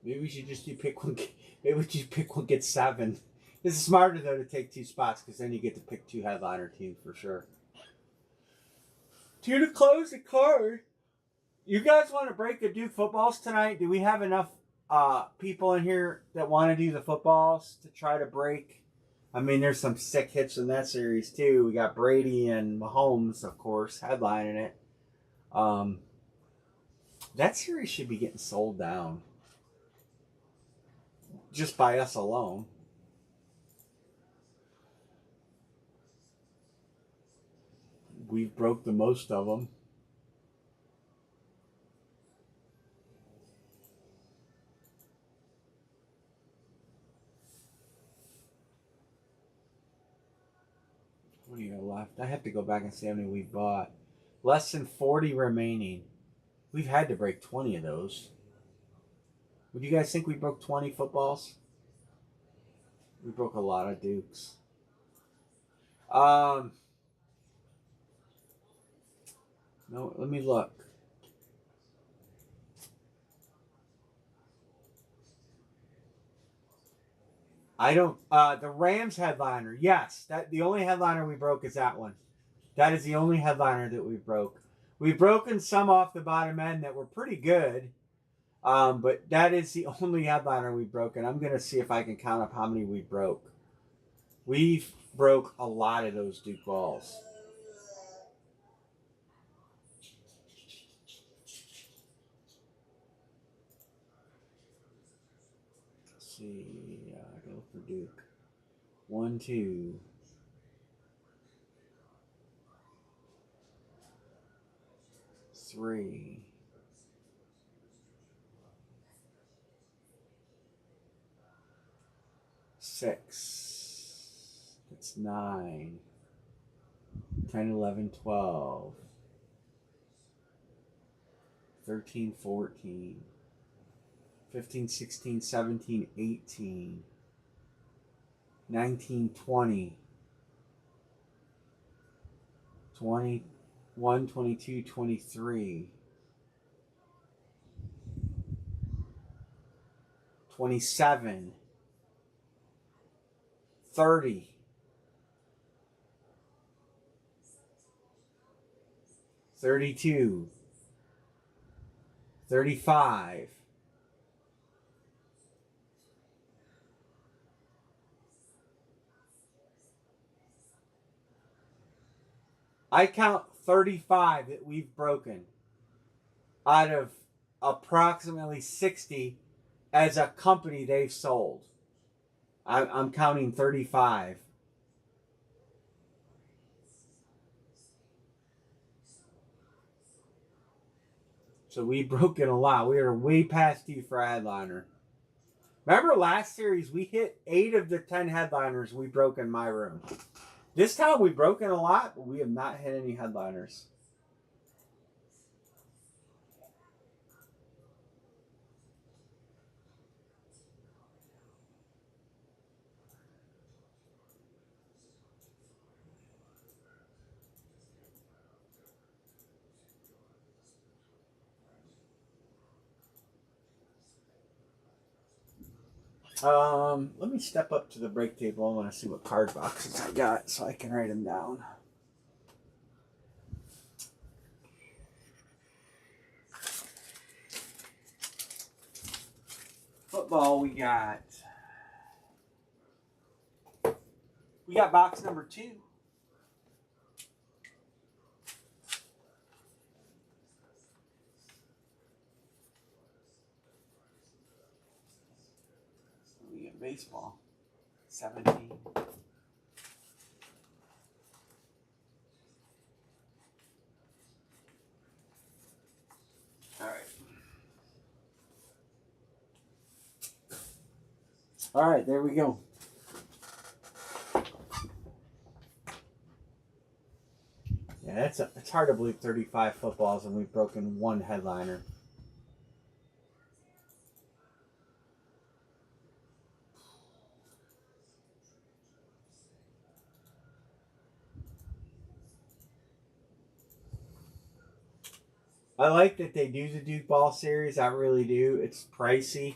Maybe we should just do pick one. Maybe we should pick one, get 7. This is smarter though to take 2 spots because then you get to pick 2 headliner teams for sure. 2 to close the card. You guys want to break the Duke footballs tonight? Do we have enough people in here that want to do the footballs to try to break? I mean, there's some sick hits in that series too. We got Brady and Mahomes, of course, headlining it. That series should be getting sold down just by us alone. We've broke the most of them. What do you got left? I have to go back and see how many we bought. Less than 40 remaining. We've had to break 20 of those. Would you guys think we broke 20 footballs? We broke a lot of Dukes. No, let me look. I don't. The Rams headliner. Yes, that the only headliner we broke is that one. That is the only headliner that we broke. We've broken some off the bottom end that were pretty good, but that is the only headliner we've broken. I'm gonna see if I can count up how many we broke. We've broke a lot of those Duke balls. Let's see. I go for Duke. 1, 2. 3. 6. That's 9. 10, 11, 12. 13, 14. 15, 16, 17, 18. 19, 20. 21, 22, 23. 27. 30. 32. 35. 35 that we've broken out of approximately 60 as a company they've sold. I'm counting 35. So we've broken a lot. We are way past due for a headliner. Remember last series, we hit 8 of the 10 headliners we broke in my room. This time we've broken a lot, but we have not hit any headliners. Let me step up to the break table. I want to see what card boxes I got so I can write them down. Football, we got box number 2. We got baseball, 17. All right, there we go. Yeah, it's hard to believe 35 footballs and we've broken 1 headliner. I like that they do the Duke Ball series. I really do. It's pricey,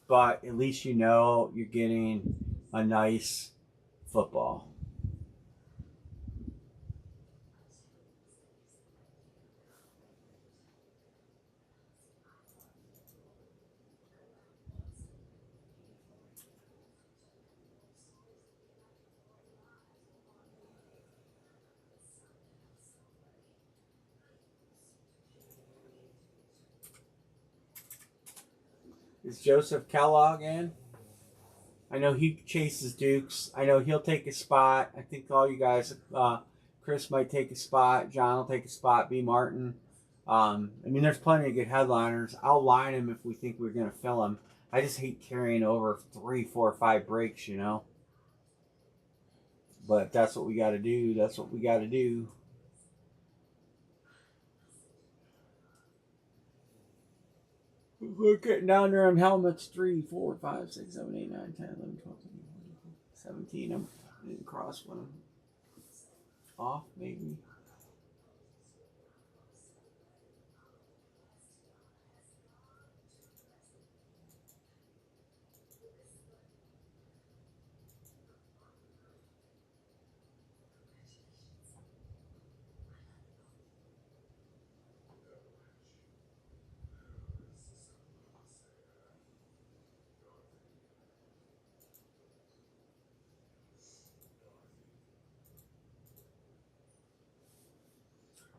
but at least you know you're getting a nice football. Is Joseph Kellogg in? I know he chases Dukes. I know he'll take a spot. I think all you guys, Chris might take a spot. John will take a spot. B. Martin. I mean, there's plenty of good headliners. I'll line him if we think we're going to fill him. I just hate carrying over 3, 4, 5 breaks, you know. But if that's what we got to do, that's what we got to do. We're getting down there on helmets 3, 4, 5, 6, 7, 8, 9, 10, 11, 12, 13, 14, 17. I didn't cross one off, maybe.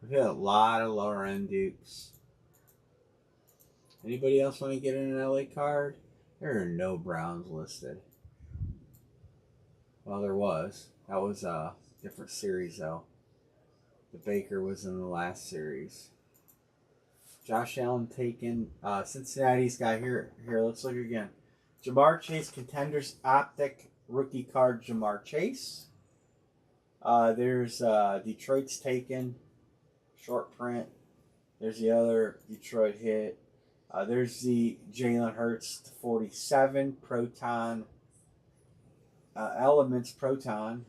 We've had a lot of lower end Dukes. Anybody else want to get in an LA card? There are no Browns listed. Well, there was. That was a different series, though. The Baker was in the last series. Josh Allen taken. Cincinnati's got here. Here, let's look again. Jamar Chase, Contenders Optic Rookie Card, Jamar Chase. There's Detroit's taken. Short print. There's the other Detroit hit. There's the Jalen Hurts 47 Proton Elements Proton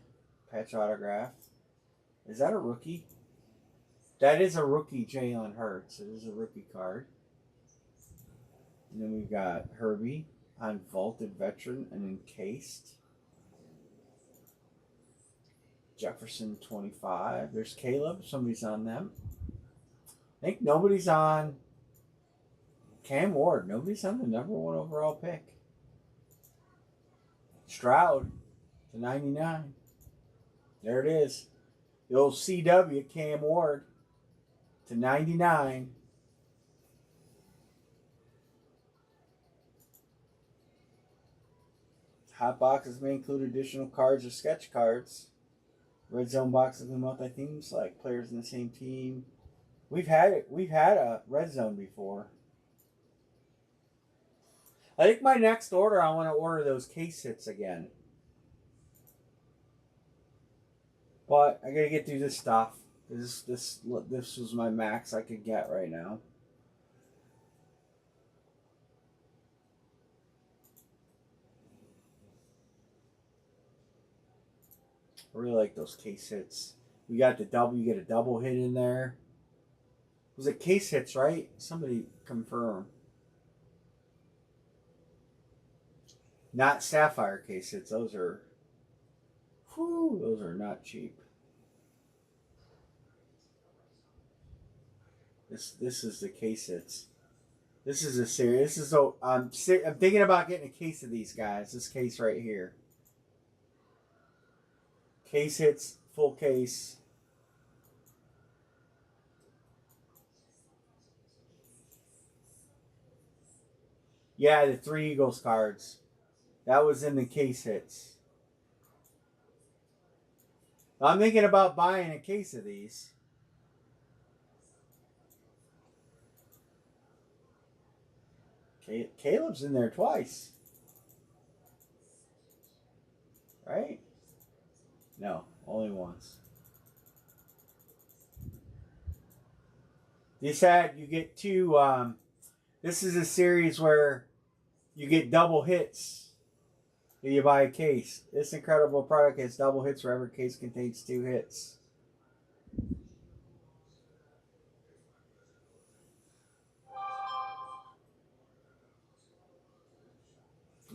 patch autograph. Is that a rookie? That is a rookie Jalen Hurts. It is a rookie card. And then we've got Herbie on Vaulted Veteran and Encased. Jefferson 25. There's Caleb. Somebody's on them. I think nobody's on Cam Ward. Nobody's on the number 1 overall pick. Stroud to 99. There it is. The old CW Cam Ward to 99. Hot boxes may include additional cards or sketch cards. Red zone boxes with multi-themes like players in the same team. We've had it. We've had a red zone before. I think my next order, I want to order those case hits again. But I gotta get through this stuff. This was my max I could get right now. I really like those case hits. We got the double. You get a double hit in there. Was it case hits, right? Somebody confirm. Not sapphire case hits. Those are not cheap. This is the case hits. This is a series. This is I'm thinking about getting a case of these guys. This case right here. Case hits, full case. Yeah, the 3 Eagles cards. That was in the case hits. I'm thinking about buying a case of these. Caleb's in there twice. Right? No, only once. You get 2. This is a series where you get double hits if you buy a case. This incredible product has double hits where every case contains 2 hits.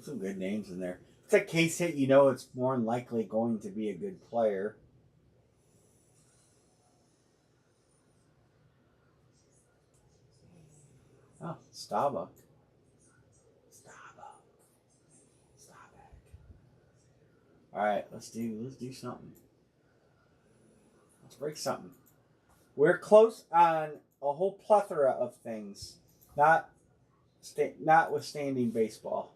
some good names in there. It's a case hit, you know it's more than likely going to be a good player. Oh, Starbuck. Starbuck. Starbuck. Alright, let's do something. Let's break something. We're close on a whole plethora of things. Notwithstanding baseball.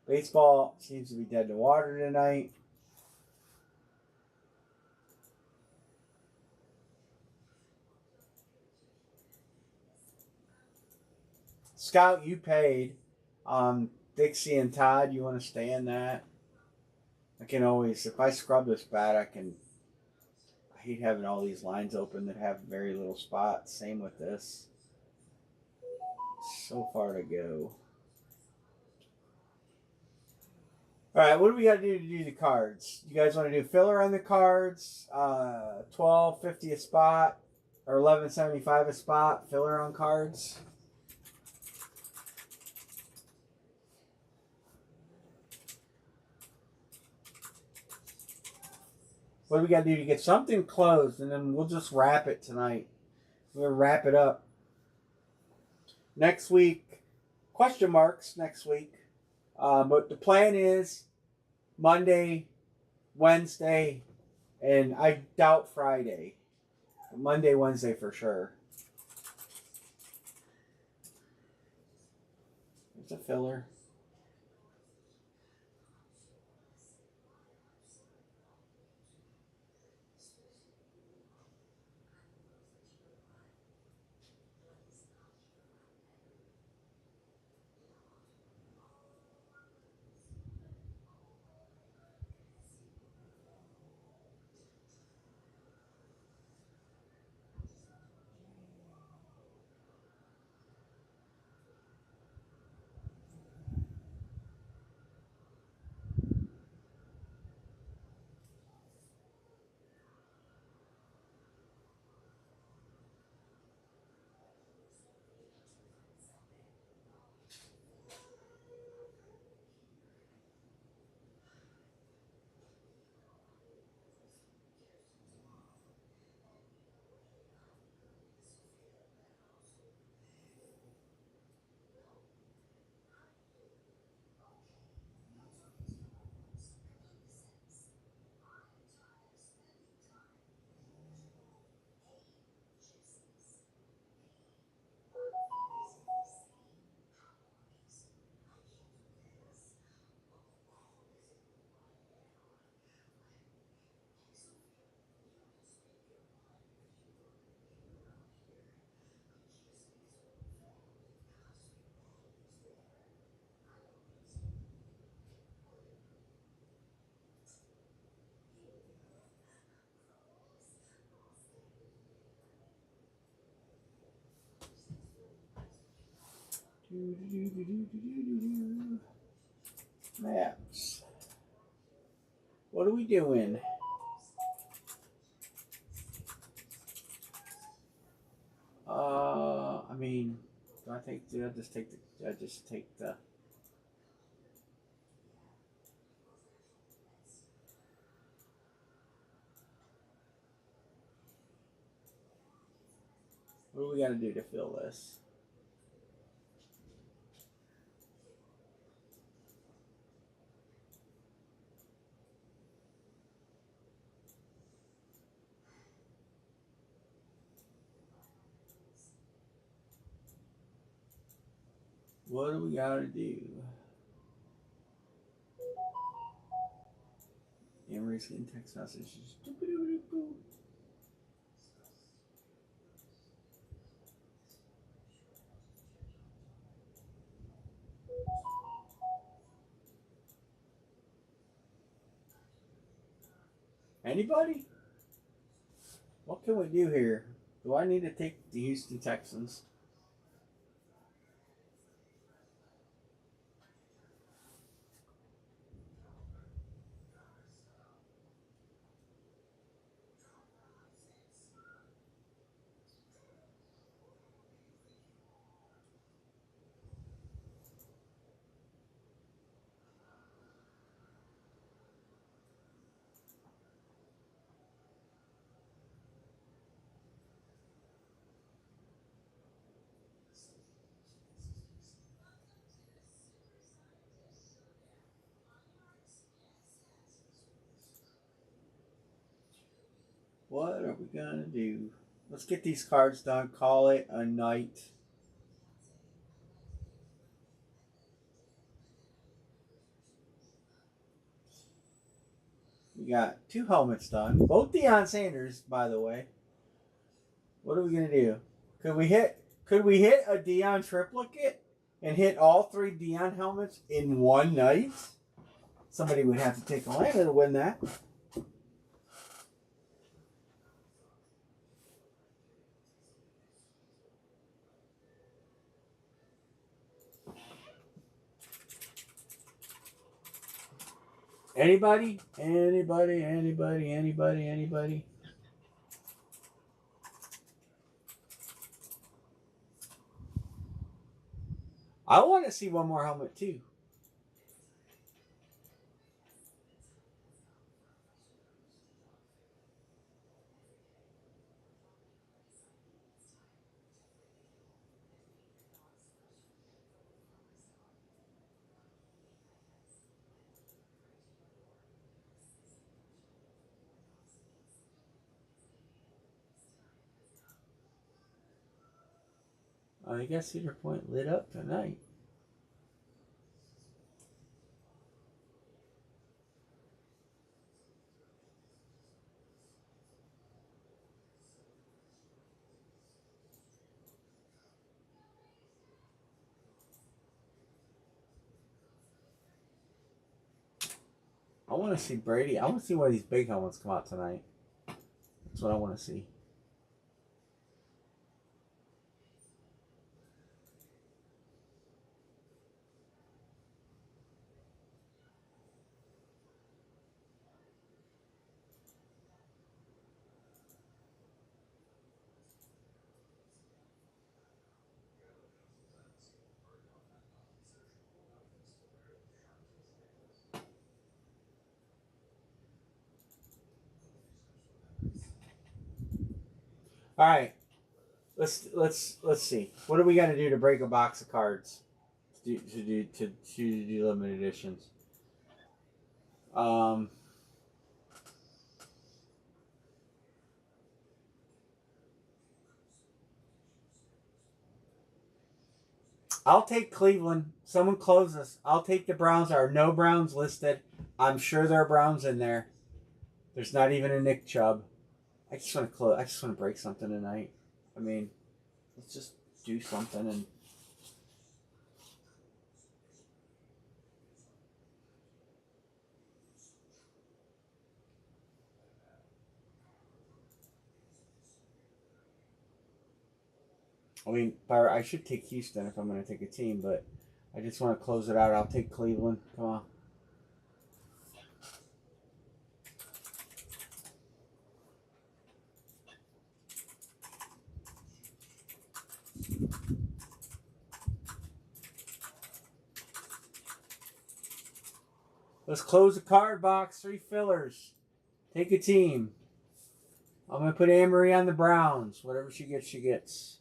Baseball seems to be dead in the water tonight. Scout, you paid. Dixie and Todd, you want to stay in that? I can always, if I scrub this bat, I hate having all these lines open that have very little spots. Same with this. So far to go. Alright, what do we got to do the cards? You guys want to do filler on the cards? $12.50 a spot or $11.75 a spot, filler on cards? What do we got to do to get something closed, and then we'll just wrap it tonight. We'll wrap it up. Next week, question marks next week. But the plan is Monday, Wednesday, and I doubt Friday. Monday, Wednesday for sure. There's a filler. Maps. What are we doing? I mean, do I just take the what do we gotta do to fill this? What do we gotta do? Emery's getting text messages. Anybody? What can we do here? Do I need to take the Houston Texans? What are we gonna do? Let's get these cards done. Call it a night. We got 2 helmets done. Both Deion Sanders, by the way. What are we gonna do? Could we hit a Deion triplicate and hit all 3 Deion helmets in one night? Somebody would have to take Atlanta to win that. Anybody? Anybody? Anybody? Anybody? Anybody? I want to see one more helmet too. I guess Cedar Point lit up tonight. I want to see Brady. I want to see one of these big helmets come out tonight. That's what I want to see. All right, let's see. What do we got to do to break a box of cards to do limited editions? Um, I'll take Cleveland. Someone close us. I'll take the Browns. There are no Browns listed. I'm sure there are Browns in there. There's not even a Nick Chubb. I just want to close. I just want to break something tonight. I mean, let's just do something and. I mean, I should take Houston if I'm going to take a team, but I just want to close it out. I'll take Cleveland. Come on. Let's close the card box. 3 fillers. Take a team. I'm going to put Anne-Marie on the Browns. Whatever she gets, she gets.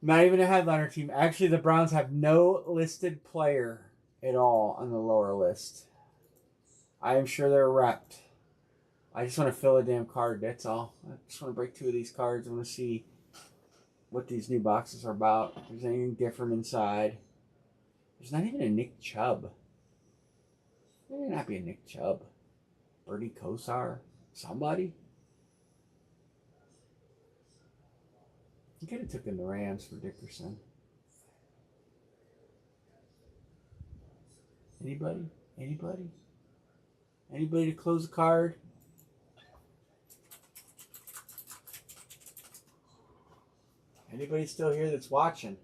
Not even a headliner team. Actually, the Browns have no listed player at all on the lower list. I am sure they're repped. I just want to fill a damn card. That's all. I just want to break 2 of these cards. I want to see what these new boxes are about. If there's anything different inside. There's not even a Nick Chubb. There may not be a Nick Chubb. Bertie Kosar. Somebody. You could have taken the Rams for Dickerson. Anybody? Anybody? Anybody to close the card? Anybody still here that's watching?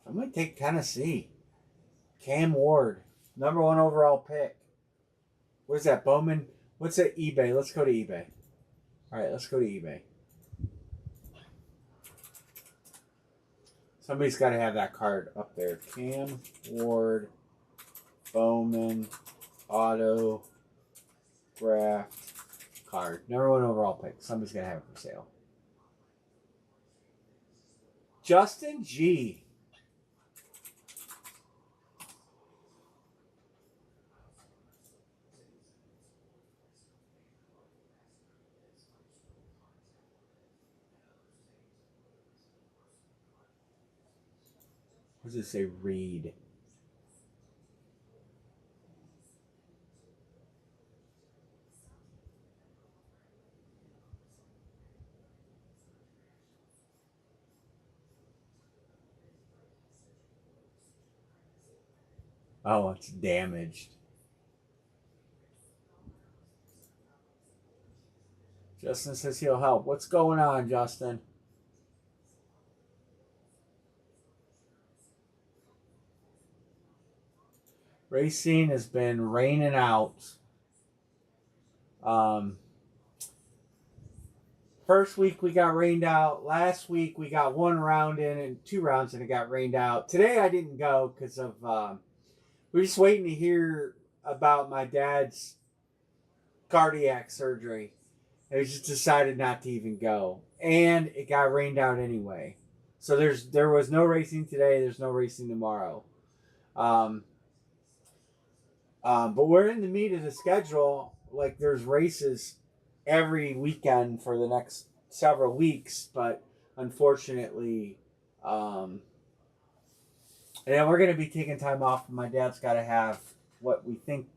I'm going to take Tennessee. Cam Ward, number 1 overall pick. Where's that, Bowman? What's that, eBay? Let's go to eBay. All right, let's go to eBay. Somebody's got to have that card up there. Cam Ward, Bowman, auto. card. Number 1 overall pick. Somebody's going to have it for sale. Justin G. What does it say? Read. Oh, it's damaged. Justin says he'll help. What's going on, Justin? Racing has been raining out. First week we got rained out. Last week we got 1 round in and 2 rounds and it got rained out. Today I didn't go because of we're just waiting to hear about my dad's cardiac surgery. I just decided not to even go, and it got rained out anyway. So there was no racing today. There's no racing tomorrow. But we're in the meat of the schedule. Like there's races every weekend for the next several weeks, but unfortunately, and then we're gonna be taking time off. My dad's got to have what we think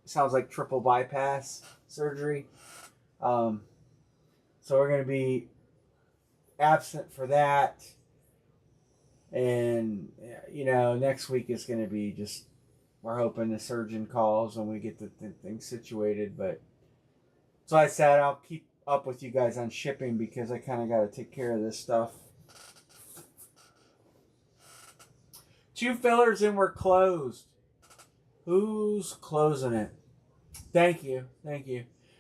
sounds like triple bypass surgery. So we're gonna be absent for that, and next week is gonna be just. We're hoping the surgeon calls when we get the thing situated. But so I said I'll keep up with you guys on shipping because I kind of got to take care of this stuff. 2 fillers and we're closed. Who's closing it? Thank you.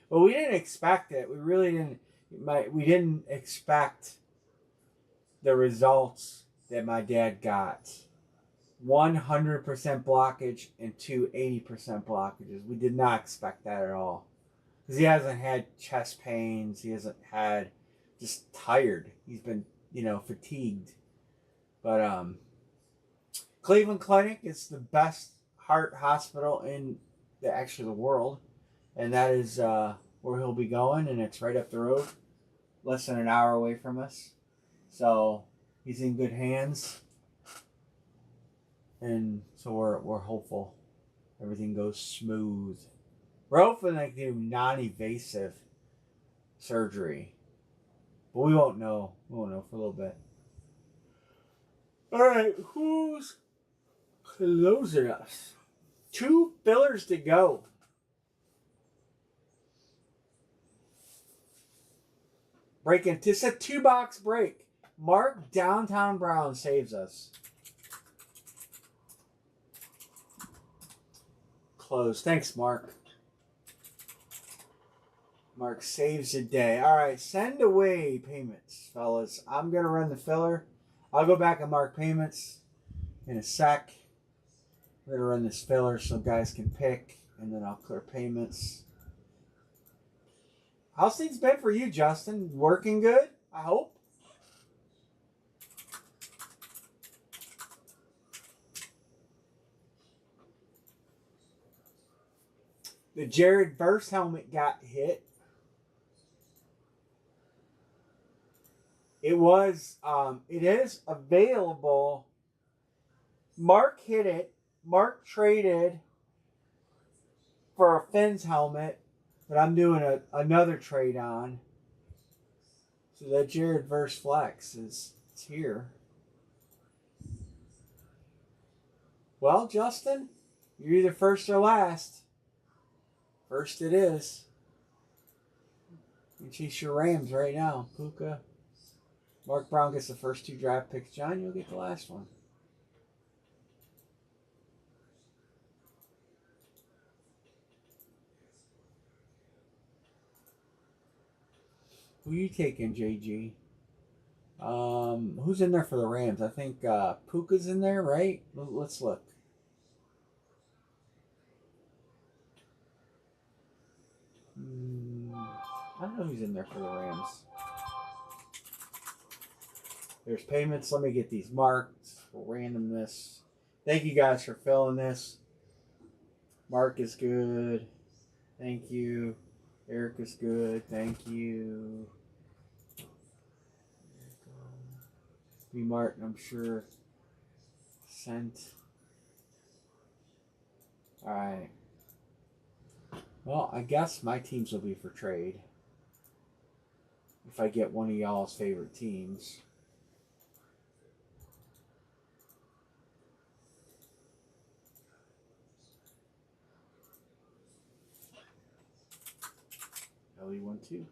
Well, we didn't expect it. We really didn't. We didn't expect the results that my dad got. 100% blockage and 80% blockages. We did not expect that at all. Because he hasn't had chest pains. He hasn't had just tired. He's been, fatigued. But Cleveland Clinic is the best heart hospital in the world. And that is where he'll be going. And it's right up the road. Less than an hour away from us. So he's in good hands. And so we're hopeful everything goes smooth. We're hoping they do non-invasive surgery. But we won't know. We won't know for a little bit. Alright, who's closing us? 2 fillers to go. Breaking. It's a 2-box break. Mark Downtown Brown saves us. Close. Thanks, Mark. Mark saves a day. All right, send away payments, fellas. I'm going to run the filler. I'll go back and mark payments in a sec. We're going to run this filler so guys can pick, and then I'll clear payments. How's things been for you, Justin? Working good, I hope? The Jared Verse helmet got hit. It is available. Mark hit it. Mark traded for a Finn's helmet that I'm doing another trade on. So that Jared Verse Flex it's here. Well, Justin, you're either first or last. First it is. You chase your Rams right now. Puka. Mark Brown gets the first 2 draft picks. John, you'll get the last one. Who you taking, JG? Who's in there for the Rams? I think Puka's in there, right? Let's look. don't know who's in there for the Rams. There's payments. Let me get these marked for randomness. Thank you guys for filling this. Mark is good. Thank you. Eric is good. Thank you. B. Martin, I'm sure. Sent. Alright. Well, I guess my teams will be for trade. If I get one of y'all's favorite teams. LE12.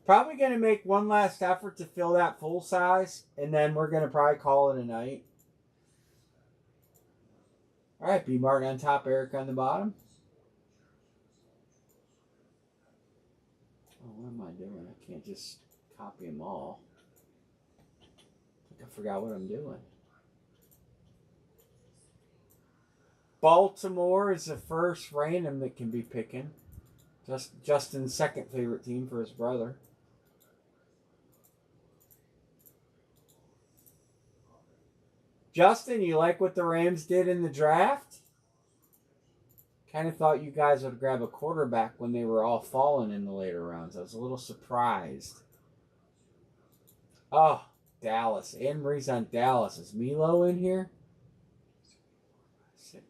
Probably going to make one last effort to fill that full size, and then we're going to probably call it a night. All right, B. Martin on top, Eric on the bottom. Oh, what am I doing? I can't just copy them all. I forgot what I'm doing. Baltimore is the first random that can be picking. Justin's second favorite team for his brother. Justin, you like what the Rams did in the draft? Kind of thought you guys would grab a quarterback when they were all falling in the later rounds. I was a little surprised. Oh, Dallas. Anne Marie's on Dallas. Is Milo in here? 6.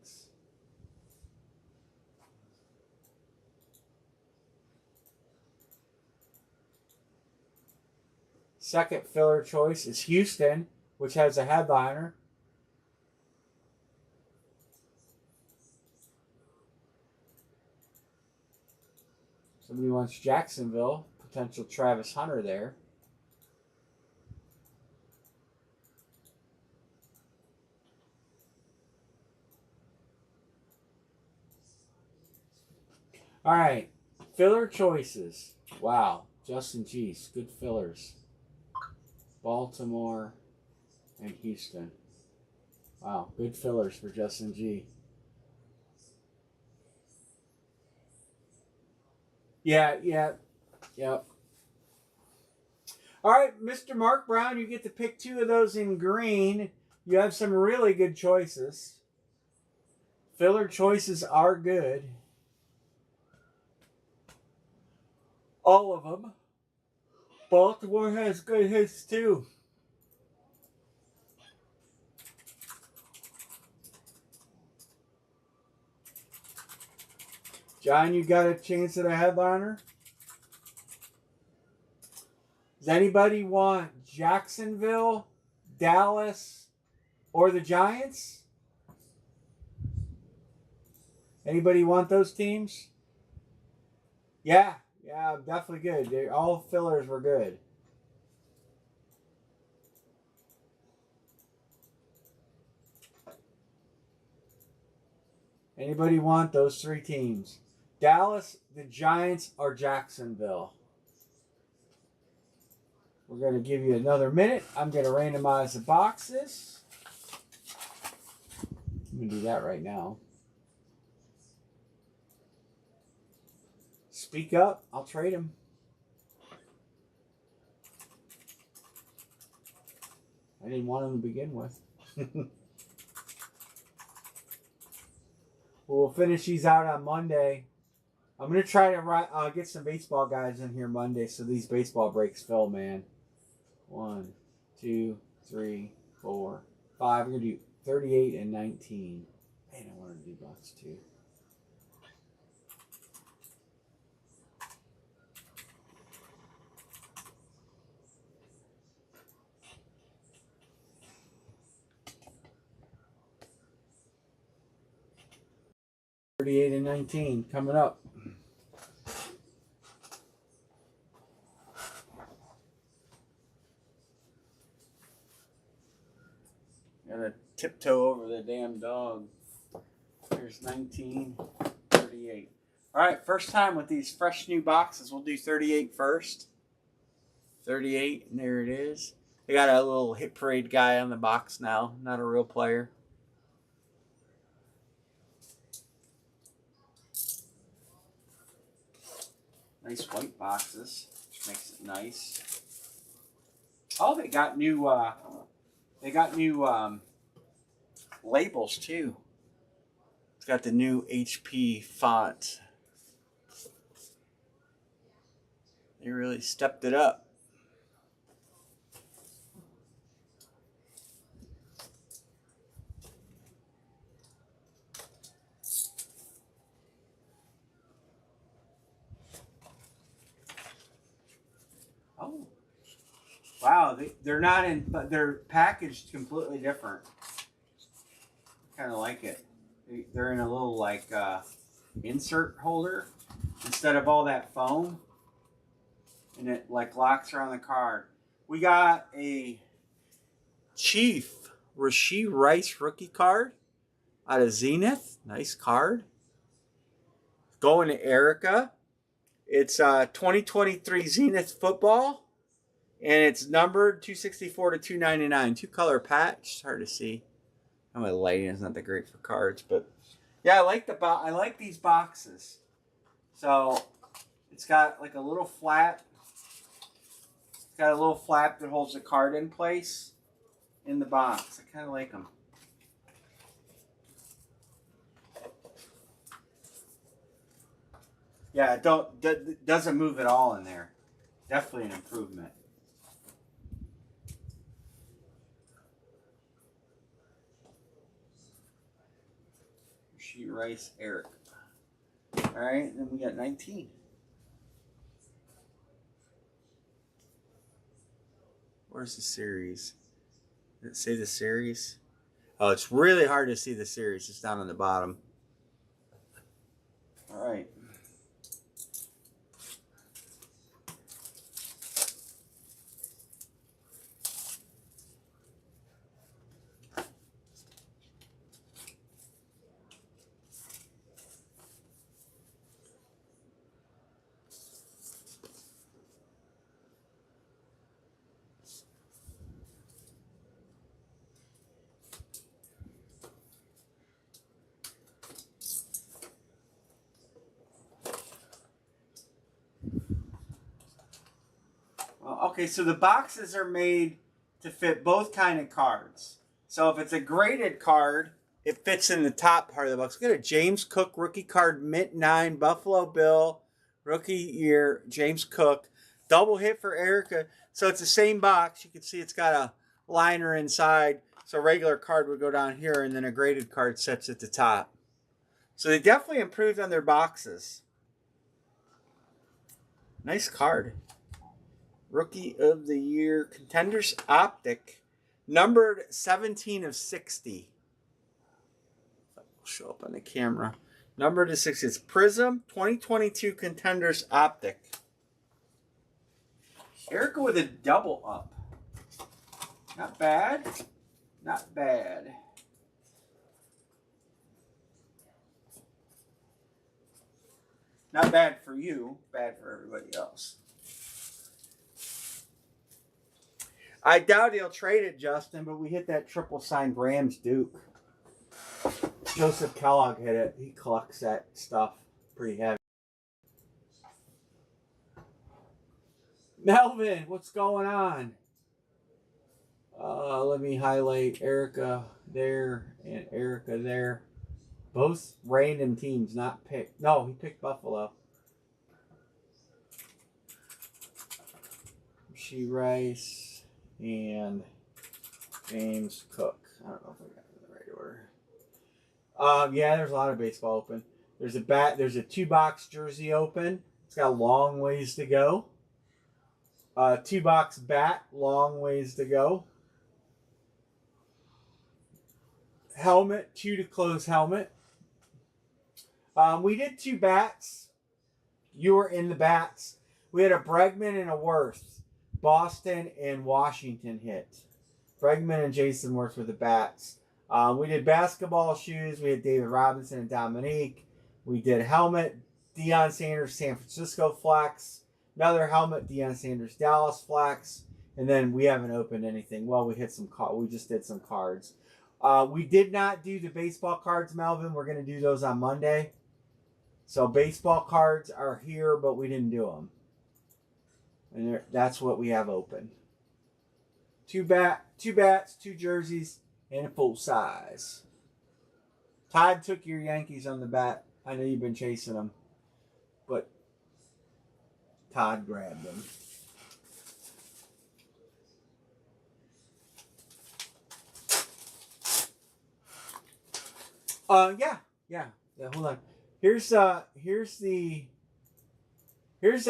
Second filler choice is Houston, which has a headliner. Somebody wants Jacksonville. Potential Travis Hunter there. All right. Filler choices. Wow. Justin G's. Good fillers. Baltimore and Houston. Wow. Good fillers for Justin G. Yeah. All right, Mr. Mark Brown, you get to pick 2 of those in green. You have some really good choices. Filler choices are good. All of them. Baltimore has good hits too. John, you got a chance at a headliner? Does anybody want Jacksonville, Dallas, or the Giants? Anybody want those teams? Yeah, definitely good. All fillers were good. Anybody want those 3 teams? Dallas, the Giants, or Jacksonville? We're going to give you another minute. I'm going to randomize the boxes. I'm going to do that right now. Speak up. I'll trade him. I didn't want him to begin with. We'll finish these out on Monday. I'm going to try to get some baseball guys in here Monday so these baseball breaks fill, man. 1, 2, 3, 4, 5. We're going to do 38 and 19. Man, I wanted to do box 2. $38 and 19 coming up. Gotta tiptoe over the damn dog. There's 19, 38. All right, first time with these fresh new boxes. We'll do 38 first. 38, and there it is. They got a little hit parade guy on the box now, not a real player. Nice white boxes, which makes it nice. Oh, they got new labels too. It's got the new HP font. They really stepped it up. Oh, wow! They're not in, but they're packaged completely different. Kind of like it. They're in a little like insert holder instead of all that foam, and it like locks around the card. We got a Chief Rasheed Rice rookie card out of Zenith. Nice card. Going to Erica. It's 2023 Zenith football, and it's numbered 264 to 299. 2-color patch. It's hard to see. My lighting is not that great for cards, but yeah, I like these boxes. So it's got like a little flap. It's got a little flap that holds the card in place in the box. I kind of like them. Yeah, it doesn't move at all in there. Definitely an improvement. Rice, Eric. All right, then we got 19. Where's the series? Does it say the series? Oh, it's really hard to see the series. It's down on the bottom. All right. Okay, so the boxes are made to fit both kind of cards. So if it's a graded card, it fits in the top part of the box. We got a James Cook rookie card, mint 9, Buffalo Bill, rookie year, James Cook. Double hit for Erica. So it's the same box. You can see it's got a liner inside. So a regular card would go down here, and then a graded card sits at the top. So they definitely improved on their boxes. Nice card. Rookie of the Year, Contenders Optic, numbered 17 of 60. That will show up on the camera. Numbered to 60. It's Prism 2022 Contenders Optic. Erica with a double up. Not bad. Not bad. Not bad for you. Bad for everybody else. I doubt he'll trade it, Justin, but we hit that triple signed Rams Duke. Joseph Kellogg hit it. He collects that stuff pretty heavy. Melvin, what's going on? Let me highlight Erica there and Erica there. Both random teams, not picked. No, he picked Buffalo. She Rice and James Cook. I don't know if I got it in the right order. Yeah, there's a lot of baseball open. There's a 2-box jersey open. It's got a long ways to go. 2-box bat, long ways to go. Helmet, 2 to close helmet. We did 2 bats. You were in the bats. We had a Bregman and a Worth. Boston and Washington hit. Bregman and Jason Worth were the bats. We did basketball shoes. We had David Robinson and Dominique. We did helmet. Deion Sanders, San Francisco flex. Another helmet, Deion Sanders, Dallas flex. And then we haven't opened anything. Well, we just did some cards. We did not do the baseball cards, Melvin. We're going to do those on Monday. So baseball cards are here, but we didn't do them. And that's what we have open. Two bats, two jerseys, and a full size. Todd took your Yankees on the bat. I know you've been chasing them, but Todd grabbed them. Yeah. Hold on. Here's the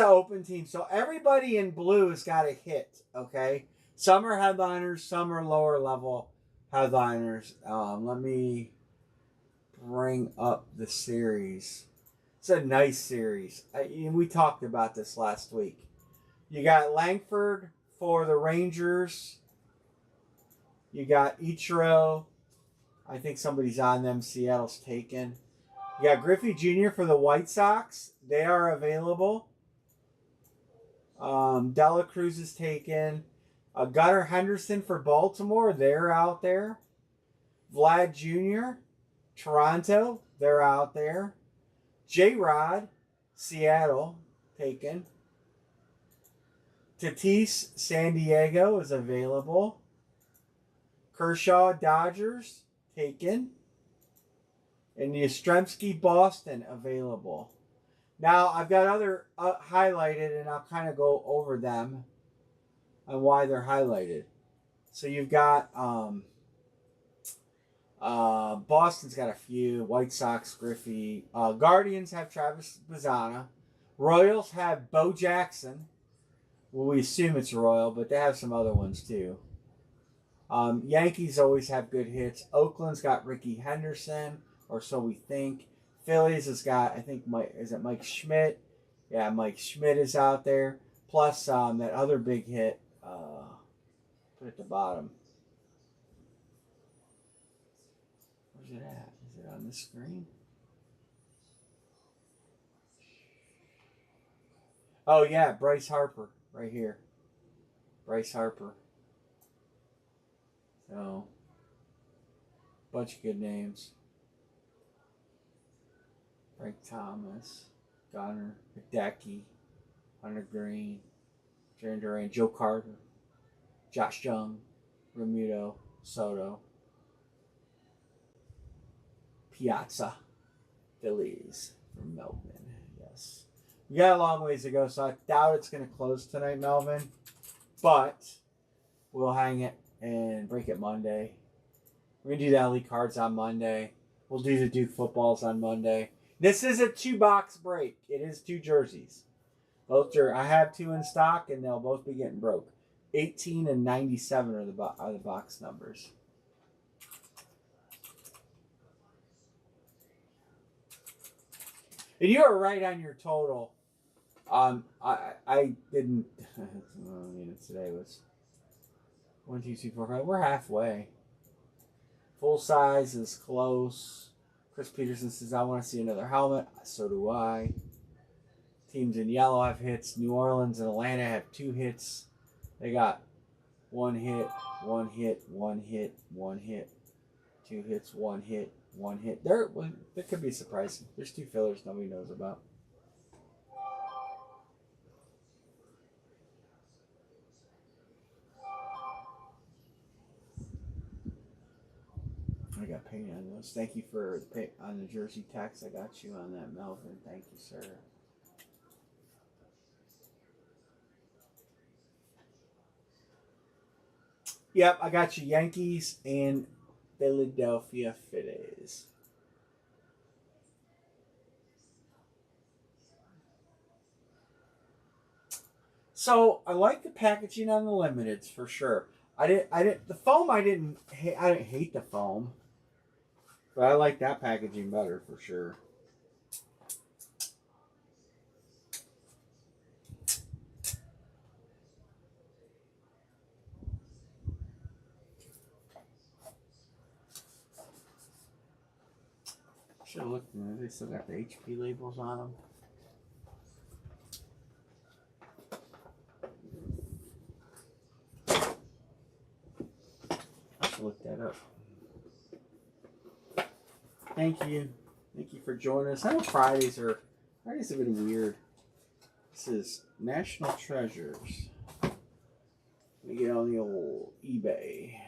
open team. So everybody in blue has got a hit. Okay, some are headliners, some are lower level headliners. Let me bring up the series. It's a nice series. We talked about this last week. You got Langford for the Rangers. You got Ichiro. I think somebody's on them. Seattle's taken. You got Griffey Jr. for the White Sox. They are available. Dela Cruz is taken. Gunnar Henderson for Baltimore. They're out there. Vlad Jr. Toronto. They're out there. J-Rod, Seattle, taken. Tatis, San Diego is available. Kershaw, Dodgers, taken. And Yastrzemski, Boston, available. Now, I've got other highlighted, and I'll kind of go over them and why they're highlighted. So you've got Boston's got a few. White Sox, Griffey. Guardians have Travis Bazzana. Royals have Bo Jackson. Well, we assume it's Royal, but they have some other ones too. Yankees always have good hits. Oakland's got Ricky Henderson, or so we think. Phillies has got, I think, Mike Schmidt? Yeah, Mike Schmidt is out there. Plus that other big hit, put at the bottom. Where's it at? Is it on the screen? Oh, yeah, Bryce Harper, right here. Bryce Harper. So, bunch of good names. Frank Thomas, Gunnar, Hideki, Hunter Green, Jaron Duran, Joe Carter, Josh Jung, Remuto, Soto, Piazza, Phillies from Melvin. Yes. We got a long ways to go, so I doubt it's going to close tonight, Melvin. But we'll hang it and break it Monday. We're going to do the LE cards on Monday. We'll do the Duke footballs on Monday. This is a 2-box break. It is 2 jerseys. I have 2 in stock, and they'll both be getting broke. 18 and 97 are the box numbers. And you are right on your total. I didn't. Today was 1, 2, 3, 4, 5. We're halfway. Full size is close. Chris Peterson says, I want to see another helmet. So do I. Teams in yellow have hits. New Orleans and Atlanta have 2 hits. They got 1 hit, 1 hit, 1 hit, 1 hit, 2 hits, 1 hit, 1 hit. That could be surprising. There's 2 fillers nobody knows about. I got paint on those. Thank you for the paint on the jersey text. I got you on that, Melvin. Thank you, sir. Yep, I got you Yankees and Philadelphia Phillies. So I like the packaging on the limiteds for sure. The foam I didn't hate the foam. But I like that packaging better for sure. Should have looked in there. They still got the HP labels on them. I should look that up. Thank you. Thank you for joining us. I know Fridays are Fridays have been weird. This is National Treasures. Let me get on the old eBay.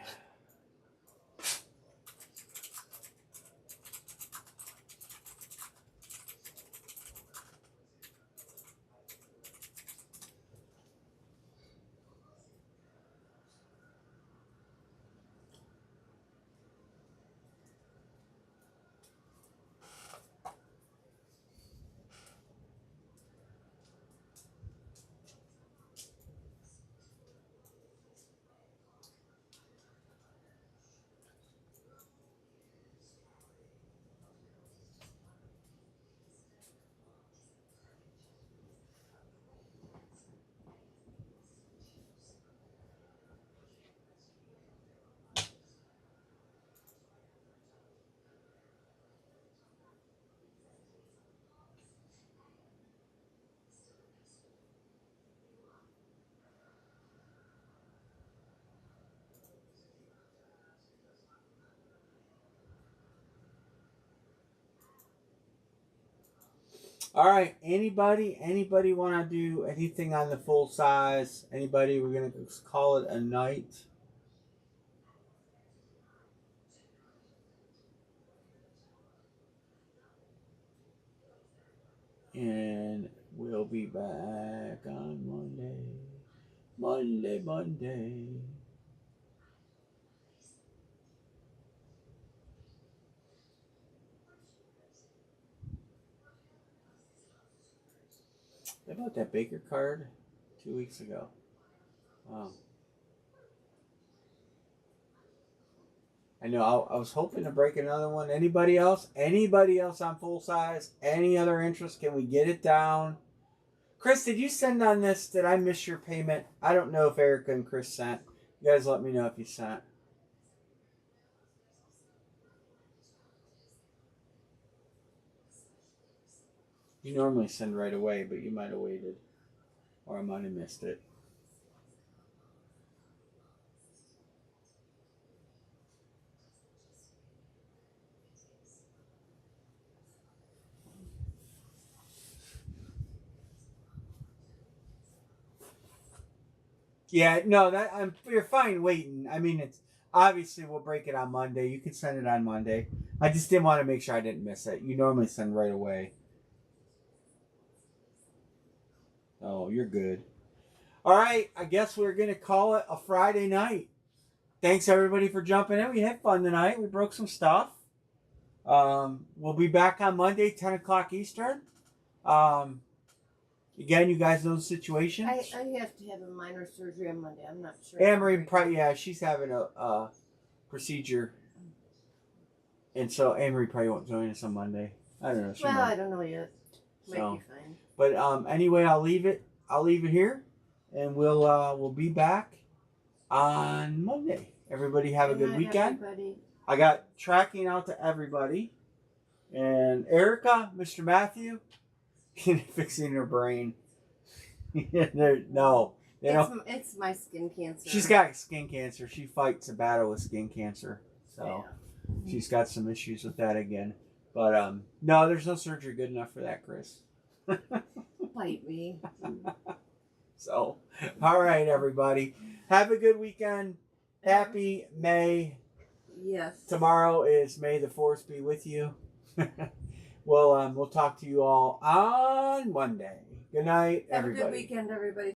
All right, anybody want to do anything on the full size? Anybody? We're gonna call it a night. And we'll be back on Monday. How about that Baker card 2 weeks ago? Wow. I know. I was hoping to break another one. Anybody else? Anybody else on full size? Any other interest? Can we get it down? Chris, did you send on this? Did I miss your payment? I don't know if Erica and Chris sent. You guys let me know if you sent. You normally send right away, but you might have waited. Or I might have missed it. Yeah, no, you're fine waiting. I mean, it's obviously we'll break it on Monday. You can send it on Monday. I just didn't want to make sure I didn't miss it. You normally send right away. Oh, you're good. All right, I guess we're gonna call it a Friday night. Thanks everybody for jumping in. We had fun tonight. We broke some stuff. We'll be back on Monday, 10 o'clock Eastern. Again, you guys know the situation. I have to have a minor surgery on Monday. I'm not sure. Amory, yeah, she's having a procedure. And so Amory probably won't join us on Monday. I don't know. I don't know yet. Might be fine. But anyway, I'll leave it here, and we'll be back on Monday. Everybody have a good weekend. Everybody. I got tracking out to everybody, and Erica, Mr. Matthew, fixing her brain. No, it's my skin cancer. She's got skin cancer. She fights a battle with skin cancer, so she's got some issues with that again. But no, there's no surgery good enough for that, Chris. Bite me. So, all right, everybody. Have a good weekend. Happy May. Yes. Tomorrow is May the 4th be with you. We'll talk to you all on Monday. Good night, everybody. Have a good weekend, everybody.